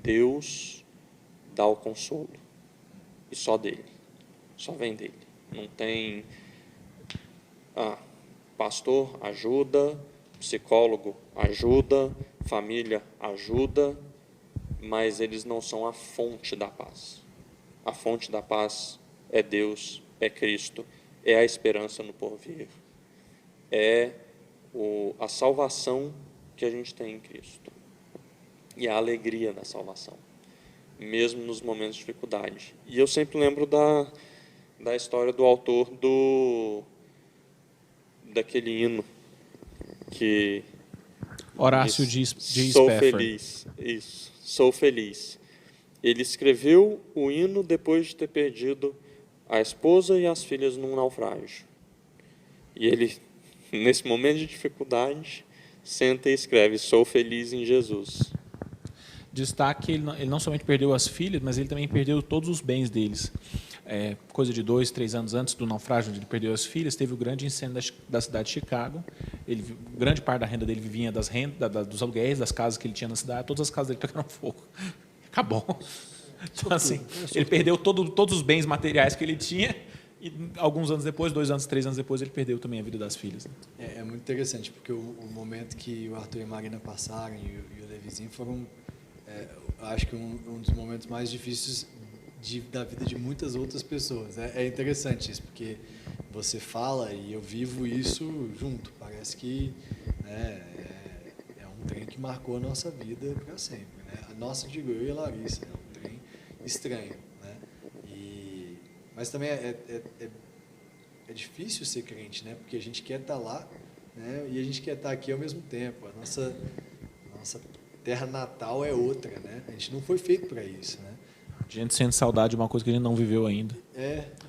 Deus dá o consolo. E só dele. Só vem dele. Não tem... pastor ajuda, psicólogo ajuda, família ajuda, mas eles não são a fonte da paz. A fonte da paz é Deus, é Cristo, é a esperança no porvir, é a salvação que a gente tem em Cristo e a alegria da salvação, mesmo nos momentos de dificuldade. E eu sempre lembro da história do autor daquele hino que Horácio diz, de sou Spafford. feliz, isso, sou feliz. Ele escreveu o hino depois de ter perdido a esposa e as filhas num naufrágio. E ele, nesse momento de dificuldade, senta e escreve, sou feliz em Jesus. Destaque, ele não somente perdeu as filhas, mas ele também perdeu todos os bens deles. Coisa de 2, 3 anos antes do naufrágio, onde ele perdeu as filhas, teve o grande incêndio da cidade de Chicago. Grande parte da renda dele vinha dos aluguéis, das casas que ele tinha na cidade. Todas as casas dele pegaram fogo. Acabou. Então, assim, ele perdeu todos os bens materiais que ele tinha e alguns anos depois, 2 anos, 3 anos depois, ele perdeu também a vida das filhas. Né? É muito interessante, porque o momento que o Arthur e a Marina passaram e o Levizinho foram, acho que um dos momentos mais difíceis da vida de muitas outras pessoas. É interessante isso, porque você fala e eu vivo isso junto. Parece que é um trem que marcou a nossa vida para sempre. Né? A nossa, digo eu e a Larissa, é um trem estranho. Né? Mas também é difícil ser crente, né? Porque a gente quer estar lá, né? E a gente quer estar aqui ao mesmo tempo. A nossa terra natal é outra, né? A gente não foi feito para isso, né? A gente sente saudade de uma coisa que a gente não viveu ainda.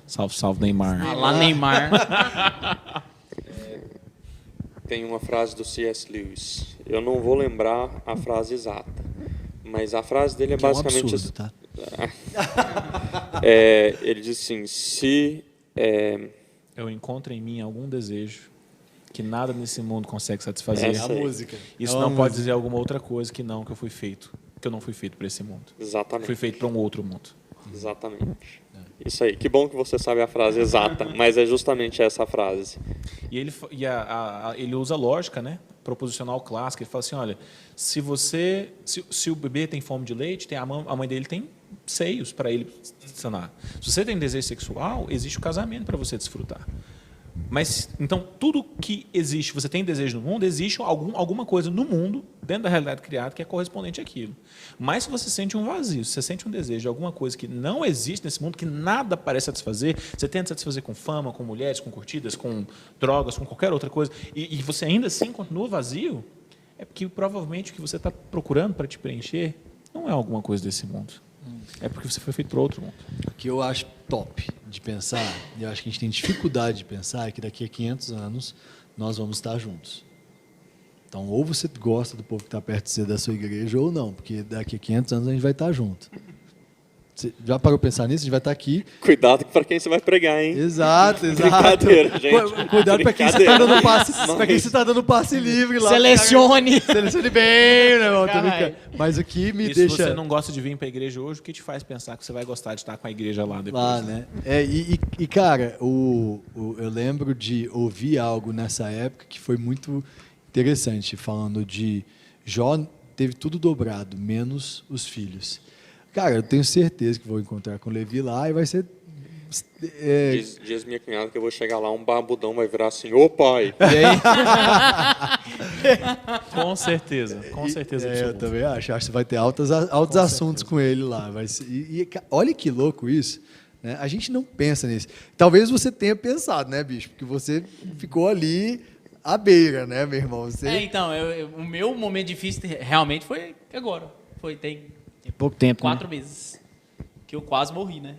Salve, salve, Neymar. Ah, lá Neymar. Tem uma frase do C.S. Lewis. Eu não vou lembrar a frase exata, mas a frase dele é Que é um basicamente absurdo, tá? ele diz assim: se Eu encontro em mim algum desejo que nada nesse mundo consegue satisfazer. É a música. Isso É uma não pode música. dizer alguma outra coisa que não, que eu fui feito. Que eu não fui feito para esse mundo. exatamente, Fui feito para um outro mundo. exatamente. Isso aí. Que bom que você sabe a frase exata, mas é justamente essa frase. E ele usa lógica, né? Proposicional clássica. Ele fala assim, olha, se o bebê tem fome de leite, a mãe dele tem seios para ele sanar. Se você tem desejo sexual, existe o casamento para você desfrutar. Mas, então, tudo que existe, você tem desejo no mundo, existe alguma coisa no mundo, dentro da realidade criada, que é correspondente àquilo. Mas se você sente um vazio, se você sente um desejo de alguma coisa que não existe nesse mundo, que nada parece satisfazer, você tenta satisfazer com fama, com mulheres, com curtidas, com drogas, com qualquer outra coisa, e você ainda assim continua vazio, é porque provavelmente o que você está procurando para te preencher não é alguma coisa desse mundo. É porque você foi feito para outro mundo. O que eu acho top de pensar, e eu acho que a gente tem dificuldade de pensar, é que daqui a 500 anos nós vamos estar juntos. Então, ou você gosta do povo que está perto de você da sua igreja, ou não, porque daqui a 500 anos a gente vai estar junto. Você já parou para pensar nisso? A gente vai estar aqui. Cuidado para quem você vai pregar, hein? Exato. Brincadeira, gente. Cuidado para quem você está dando passe, para quem você tá dando passe livre lá. Selecione. Selecione bem, né, irmão? Tô Caralho. brincando. Mas o que me E se deixa... você não gosta de vir para a igreja hoje, o que te faz pensar que você vai gostar de estar com a igreja lá depois? Lá, né? Cara, eu lembro de ouvir algo nessa época que foi muito interessante, falando de Jó teve tudo dobrado, menos os filhos. Cara, eu tenho certeza que vou encontrar com o Levi lá e vai ser... Diz minha cunhada que eu vou chegar lá, um barbudão vai virar assim, ô pai! E aí, Com certeza eu eu também acho que você vai ter altos assuntos com ele lá. Vai ser, olha que louco isso. Né? A gente não pensa nisso. Talvez você tenha pensado, né, bicho? Porque você ficou ali à beira, né, meu irmão? Você... Então, o meu momento difícil realmente foi agora. Tem Pouco tempo, 4 meses. Que eu quase morri, né?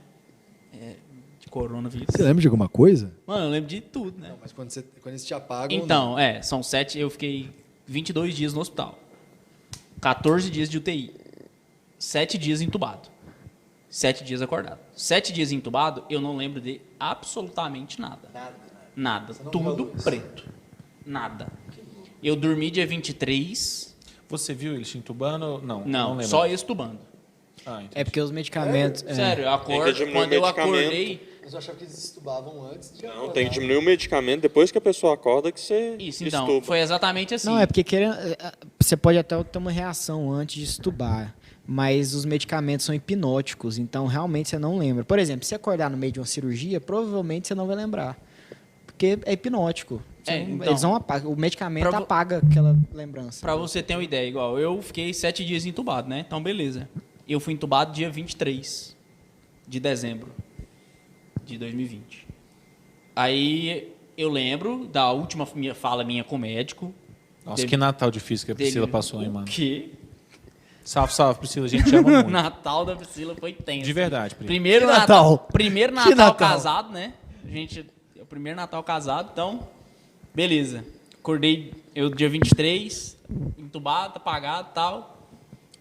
De coronavírus. Você lembra de alguma coisa? Mano, eu lembro de tudo, né? Não, mas quando eles te apagam... Então, são 7, eu fiquei 22 dias no hospital. 14 dias de UTI. 7 dias entubado. 7 dias acordado. 7 dias entubado, eu não lembro de absolutamente nada. Nada. Tudo preto. Nada. Eu dormi dia 23. Você viu ele te entubando? Não, lembro. só estubando. Ah, entendi. É porque os medicamentos... Sério, eu Tem que diminuir quando o eu medicamento. acordei... Mas eu achava que eles estubavam antes de Não, tem que diminuir o medicamento depois que a pessoa acorda que você Isso, então, estuba. foi exatamente assim. Não, é porque você pode até ter uma reação antes de estubar, mas os medicamentos são hipnóticos, então realmente você não lembra. Por exemplo, se você acordar no meio de uma cirurgia, provavelmente você não vai lembrar, porque é hipnótico. Então, Eles não apagam, o medicamento pra vo- apaga aquela lembrança. Pra você ter uma ideia, igual, eu fiquei 7 dias entubado, né? Então, beleza. Eu fui entubado dia 23 de dezembro de 2020. Aí, eu lembro da última fala minha com o médico. Nossa, que Natal difícil que a Priscila passou, hein, mano? Que Salve, salve, Priscila. A gente te ama o muito. Natal da Priscila foi tenso. De verdade, Pri. Primeiro Que Natal, Natal? primeiro Que Natal, Natal? casado, né? É o primeiro Natal casado, então, beleza. Acordei eu dia 23, entubado, apagado e tal.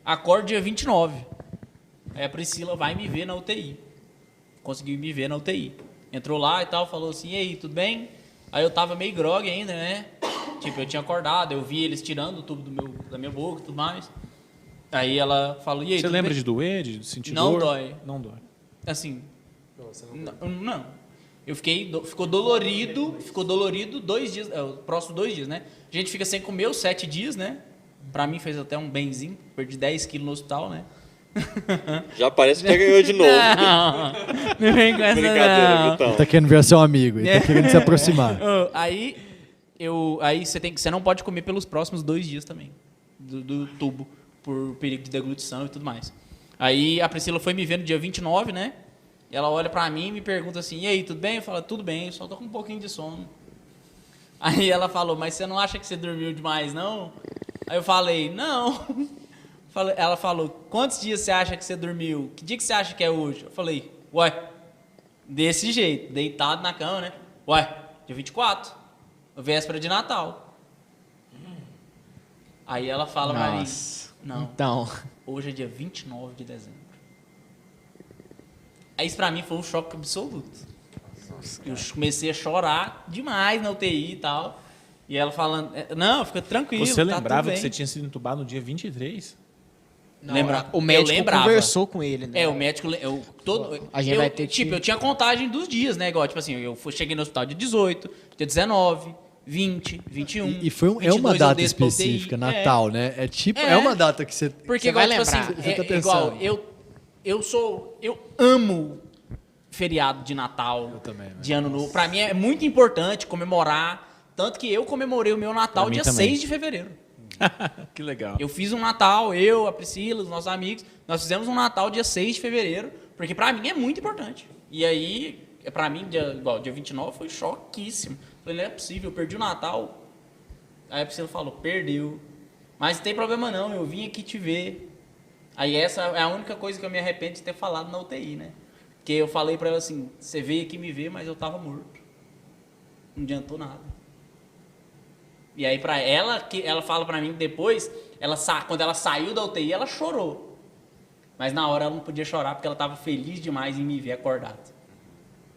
Acordo dia 29. Aí a Priscila vai me ver na UTI. Conseguiu me ver na UTI. Entrou lá e tal, falou assim, e aí, tudo bem? Aí eu tava meio grogue ainda, né? Tipo, eu tinha acordado, eu vi eles tirando o tubo da minha boca e tudo mais. Aí ela falou, e aí, Você tudo lembra bem? de doer, de sentir Não dor? dói. Não dói. Assim, não. Eu ficou dolorido 2 dias, os próximos 2 dias, né? A gente fica sem comer os 7 dias, né? Pra mim fez até um benzinho, perdi 10 quilos no hospital, né? Já parece que já ganhou de novo. Não vem com essa Brincadeira, não. Vitão. Ele tá querendo ver seu amigo, ele tá querendo se aproximar. Aí você não pode comer pelos próximos 2 dias também, do tubo, por perigo de deglutição e tudo mais. Aí a Priscila foi me ver no dia 29, né? E ela olha pra mim e me pergunta assim, e aí, tudo bem? Eu falo, tudo bem, eu só tô com um pouquinho de sono. Aí ela falou, mas você não acha que você dormiu demais, não? Aí eu falei, não. Ela falou, quantos dias você acha que você dormiu? Que dia que você acha que é hoje? Eu falei, ué, desse jeito, deitado na cama, né? Ué, dia 24, véspera de Natal. Aí ela fala pra mim, Nossa. não, Então, hoje é dia 29 de dezembro. Aí isso pra mim foi um choque absoluto. Eu comecei a chorar demais na UTI e tal. E ela falando, não, fica tranquilo, Você tá lembrava tudo que bem. você tinha sido entubado no dia 23? não, Lembra? o médico Eu lembrava. conversou com ele, né? O médico, A gente vai ter que- tipo, eu tinha contagem dos dias, né? Igual, tipo assim, cheguei no hospital dia 18, dia 19, 20, 21. E foi é 22 uma eu data desço pra UTI. específica, Natal, né? É tipo, É. é uma data que você... Porque Você igual, vai tipo assim, lembrar. Você tá igual, pensando. eu amo feriado de Natal, Eu também, velho. de Ano Novo. Pra mim é muito importante comemorar, tanto que eu comemorei o meu Natal Pra mim dia também. 6 de fevereiro. Que legal. Eu fiz um Natal, eu, a Priscila, os nossos amigos, nós fizemos um Natal dia 6 de fevereiro, porque pra mim é muito importante. E aí, pra mim, dia 29 foi choquíssimo. Falei, não é possível, eu perdi o Natal. Aí a Priscila falou, perdeu. Mas não tem problema não, eu vim aqui te ver. Aí essa é a única coisa que eu me arrependo de ter falado na UTI, né? Porque eu falei pra ela assim, você veio aqui me ver, mas eu tava morto. Não adiantou nada. E aí pra ela, que ela fala pra mim que depois, quando ela saiu da UTI, ela chorou. Mas na hora ela não podia chorar porque ela tava feliz demais em me ver acordado.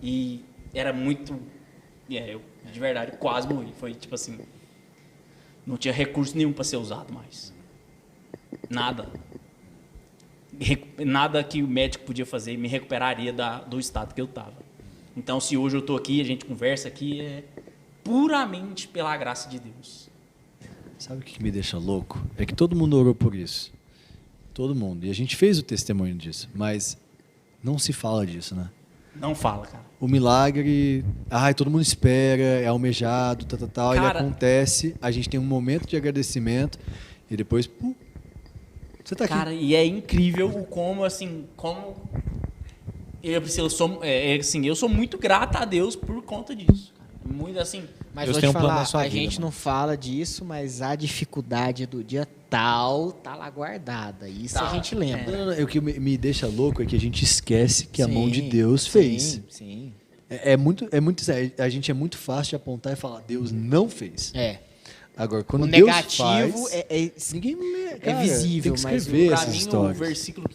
E era muito... eu, de verdade, quase morri. Foi tipo assim... Não tinha recurso nenhum pra ser usado mais. Nada. Nada que o médico podia fazer me recuperaria do estado que eu tava. Então, se hoje eu tô aqui, a gente conversa aqui, é puramente pela graça de Deus. Sabe o que me deixa louco? É que todo mundo orou por isso. Todo mundo. E a gente fez o testemunho disso. Mas não se fala disso, né? Não fala, cara. O milagre, todo mundo espera, é almejado, tal, ele Cara- acontece, a gente tem um momento de agradecimento e depois, pum, você tá aqui. Cara, e é incrível o como, assim, eu sou muito grato a Deus por conta disso. Cara. Muito assim. Mas Deus vou tem te um plano falar, na sua a vida, gente mano. não fala disso, mas a dificuldade do dia tal tá lá guardada. Isso Tá. a gente lembra. Não, o que me deixa louco é que a gente esquece que a mão de Sim, Deus fez. Sim, sim. É muito, a gente é muito fácil de apontar e falar, Deus não fez. É. Agora, quando O Deus negativo faz, ninguém lê, cara, visível, tem que mas escrever Pra essas mim, histórias. o versículo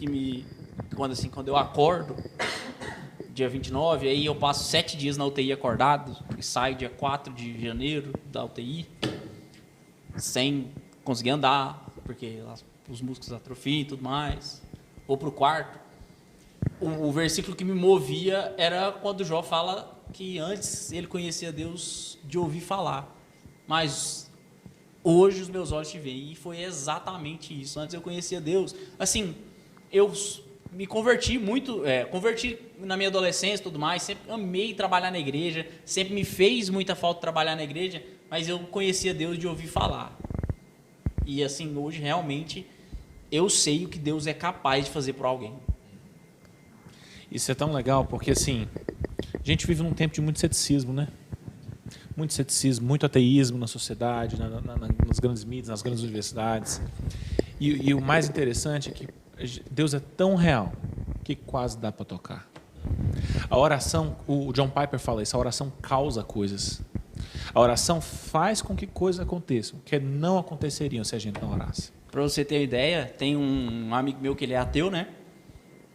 quando eu acordo, dia 29, aí eu passo 7 dias na UTI acordado, e saio dia 4 de janeiro da UTI, sem conseguir andar, porque os músculos atrofiam e tudo mais, vou pro quarto. O versículo que me movia era quando Jó fala que antes ele conhecia Deus de ouvir falar, mas hoje os meus olhos te veem, e foi exatamente isso. Antes eu conhecia Deus, assim, eu me converti muito, converti na minha adolescência e tudo mais, sempre amei trabalhar na igreja, sempre me fez muita falta trabalhar na igreja, mas eu conhecia Deus de ouvir falar. E assim, hoje realmente eu sei o que Deus é capaz de fazer por alguém. Isso é tão legal porque, assim, a gente vive num tempo de muito ceticismo, né? Muito ceticismo, muito ateísmo na sociedade, nas grandes mídias, nas grandes universidades. E o mais interessante é que Deus é tão real que quase dá para tocar. A oração, o John Piper fala isso, a oração causa coisas. A oração faz com que coisas aconteçam, que não aconteceriam se a gente não orasse. Para você ter uma ideia, tem um amigo meu que ele é ateu, né?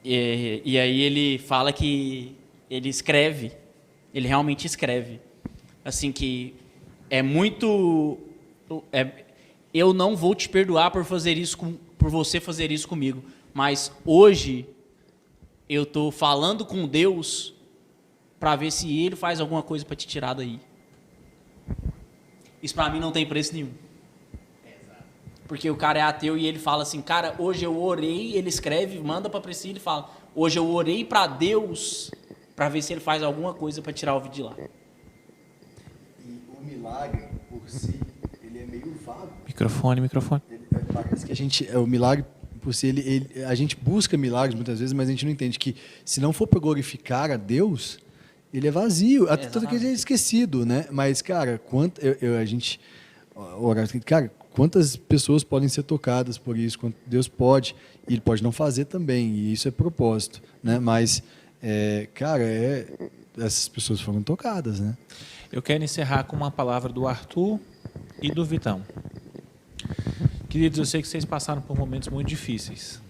E aí ele fala que ele escreve, ele realmente escreve, assim que é muito, eu não vou te perdoar por fazer isso por você fazer isso comigo. Mas hoje eu tô falando com Deus para ver se Ele faz alguma coisa para te tirar daí. Isso para mim não tem preço nenhum. Porque o cara é ateu e ele fala assim, cara, hoje eu orei, ele escreve, manda para Priscila e fala, hoje eu orei para Deus para ver se Ele faz alguma coisa para tirar o vídeo de lá. E o milagre, por si, ele é meio vago. Microfone. Parece que o milagre, por si, a gente busca milagres muitas vezes, mas a gente não entende que se não for para glorificar a Deus, ele é vazio, até tanto que ele é esquecido, né? Mas, cara, quantas pessoas podem ser tocadas por isso? Quanto Deus pode, e Ele pode não fazer também, e isso é propósito, né? Mas, essas pessoas foram tocadas, né? Eu quero encerrar com uma palavra do Arthur e do Vitão. Queridos, eu sei que vocês passaram por momentos muito difíceis,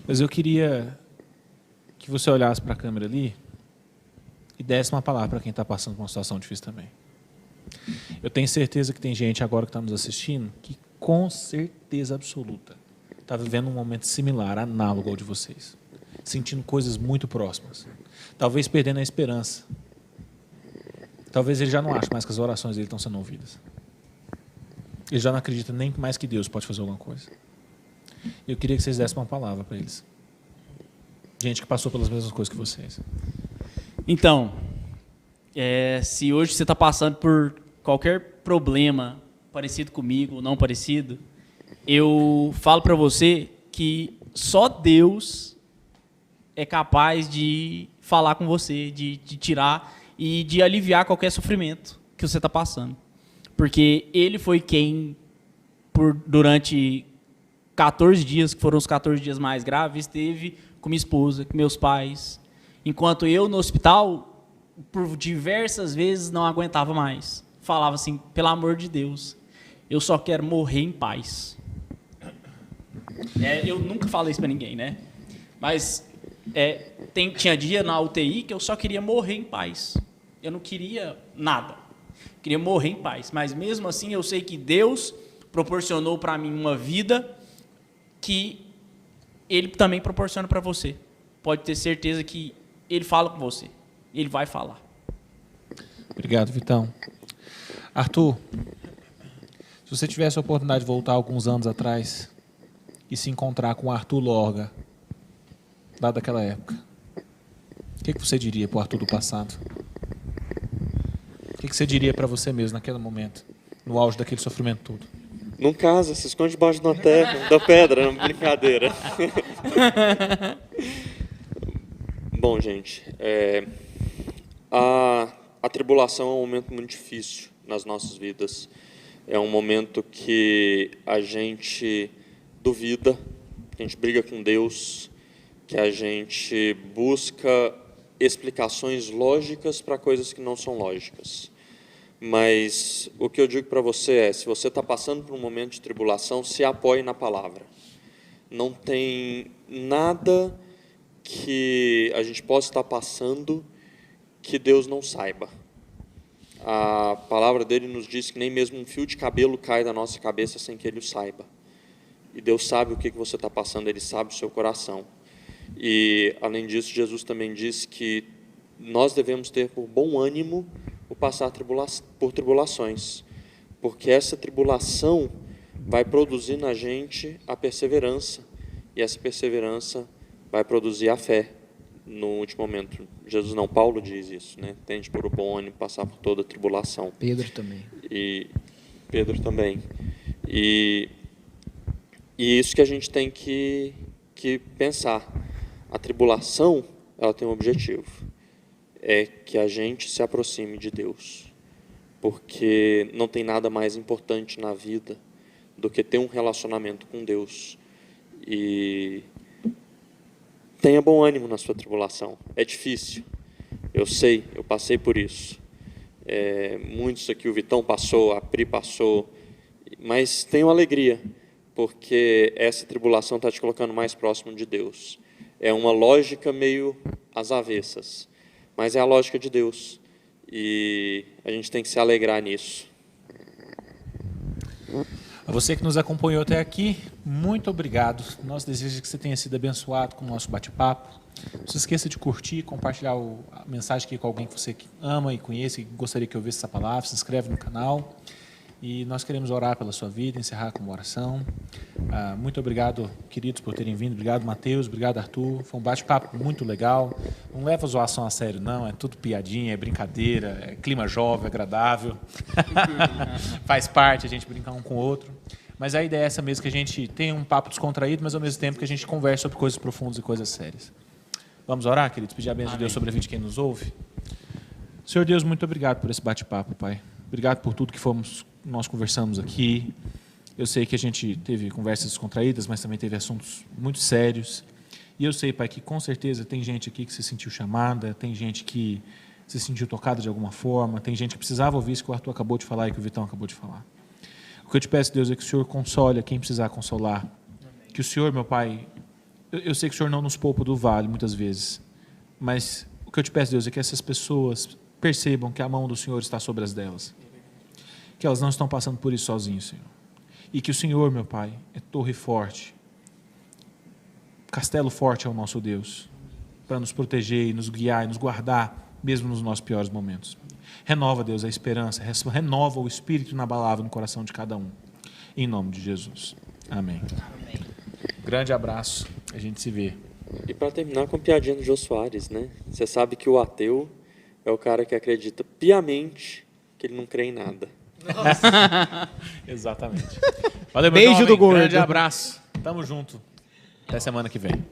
mas eu queria que você olhasse para a câmera ali e desse uma palavra para quem está passando por uma situação difícil também. Eu tenho certeza que tem gente agora que está nos assistindo que, com certeza absoluta, está vivendo um momento similar, análogo ao de vocês, sentindo coisas muito próximas, talvez perdendo a esperança. Talvez ele já não ache mais que as orações dele estão sendo ouvidas. Ele já não acredita nem mais que Deus pode fazer alguma coisa. Eu queria que vocês dessem uma palavra para eles. Gente que passou pelas mesmas coisas que vocês. Então, se hoje você está passando por qualquer problema parecido comigo ou não parecido, eu falo para você que só Deus é capaz de falar com você, de tirar e de aliviar qualquer sofrimento que você está passando. Porque Ele foi quem, durante 14 dias, que foram os 14 dias mais graves, esteve com minha esposa, com meus pais. Enquanto eu, no hospital, por diversas vezes, não aguentava mais. Falava assim, pelo amor de Deus, eu só quero morrer em paz. Eu nunca falei isso para ninguém, né? Mas tinha dia na UTI que eu só queria morrer em paz. Eu não queria nada. Queria morrer em paz. Mas mesmo assim eu sei que Deus proporcionou para mim uma vida que Ele também proporciona para você. Pode ter certeza que Ele fala com você. Ele vai falar. Obrigado, Vitão. Arthur, se você tivesse a oportunidade de voltar alguns anos atrás e se encontrar com o Arthur Lorga, lá daquela época, o que você diria para o Arthur do passado? O que você diria para você mesmo naquele momento, no auge daquele sofrimento todo? Não casa, se esconde debaixo da terra, da pedra, não, brincadeira. Bom, gente, a tribulação é um momento muito difícil nas nossas vidas. É um momento que a gente duvida, que a gente briga com Deus, que a gente busca explicações lógicas para coisas que não são lógicas. Mas o que eu digo para você é, se você está passando por um momento de tribulação, se apoie na palavra. Não tem nada que a gente possa estar passando que Deus não saiba. A palavra dele nos diz que nem mesmo um fio de cabelo cai da nossa cabeça sem que ele o saiba. E Deus sabe o que você está passando, Ele sabe o seu coração. E, além disso, Jesus também disse que nós devemos ter por bom ânimo o passar por tribulações, porque essa tribulação vai produzir na gente a perseverança, e essa perseverança vai produzir a fé no último momento. Jesus não, Paulo diz isso, né? Tende por bom ânimo passar por toda tribulação. Pedro também. E Pedro também. E isso que a gente tem que pensar. A tribulação, ela tem um objetivo. É que a gente se aproxime de Deus. Porque não tem nada mais importante na vida do que ter um relacionamento com Deus. E tenha bom ânimo na sua tribulação. É difícil. Eu sei, eu passei por isso. Muitos aqui, o Vitão passou, a Pri passou. Mas tenham alegria, porque essa tribulação está te colocando mais próximo de Deus. É uma lógica meio às avessas, mas é a lógica de Deus. E a gente tem que se alegrar nisso. A você que nos acompanhou até aqui, muito obrigado. Nós desejamos que você tenha sido abençoado com o nosso bate-papo. Não se esqueça de curtir, compartilhar a mensagem aqui com alguém que você ama e conhece, que gostaria que ouvisse essa palavra. Se inscreve no canal. E nós queremos orar pela sua vida, encerrar com uma oração. Muito obrigado, queridos, por terem vindo. Obrigado, Mateus. Obrigado, Arthur. Foi um bate-papo muito legal. Não leva a zoação a sério, não. É tudo piadinha, é brincadeira, é clima jovem, agradável. Faz parte a gente brincar um com o outro. Mas a ideia é essa mesmo, que a gente tenha um papo descontraído, mas ao mesmo tempo que a gente converse sobre coisas profundas e coisas sérias. Vamos orar, queridos? Pedir a bênção de Deus sobre a vida de quem nos ouve? Senhor Deus, muito obrigado por esse bate-papo, Pai. Obrigado por tudo que nós conversamos aqui. Eu sei que a gente teve conversas descontraídas, mas também teve assuntos muito sérios. E eu sei, Pai, que com certeza tem gente aqui que se sentiu chamada, tem gente que se sentiu tocada de alguma forma, tem gente que precisava ouvir isso que o Arthur acabou de falar e que o Vitão acabou de falar. O que eu te peço, Deus, é que o Senhor console a quem precisar consolar. Que o Senhor, meu Pai, eu sei que o Senhor não nos poupa do vale muitas vezes, mas o que eu te peço, Deus, é que essas pessoas percebam que a mão do Senhor está sobre as delas. Que elas não estão passando por isso sozinhas, Senhor. E que o Senhor, meu Pai, é torre forte, castelo forte é o nosso Deus, para nos proteger, nos guiar e nos guardar, mesmo nos nossos piores momentos. Renova, Deus, a esperança, renova o espírito inabalável no coração de cada um. Em nome de Jesus. Amém. Amém. Grande abraço, a gente se vê. E para terminar com a piadinha do Jô Soares, né? Você sabe que o ateu é o cara que acredita piamente que ele não crê em nada. Exatamente. Valeu, meu Beijo jovem. do gordo. Grande abraço. Tamo junto. Até semana que vem.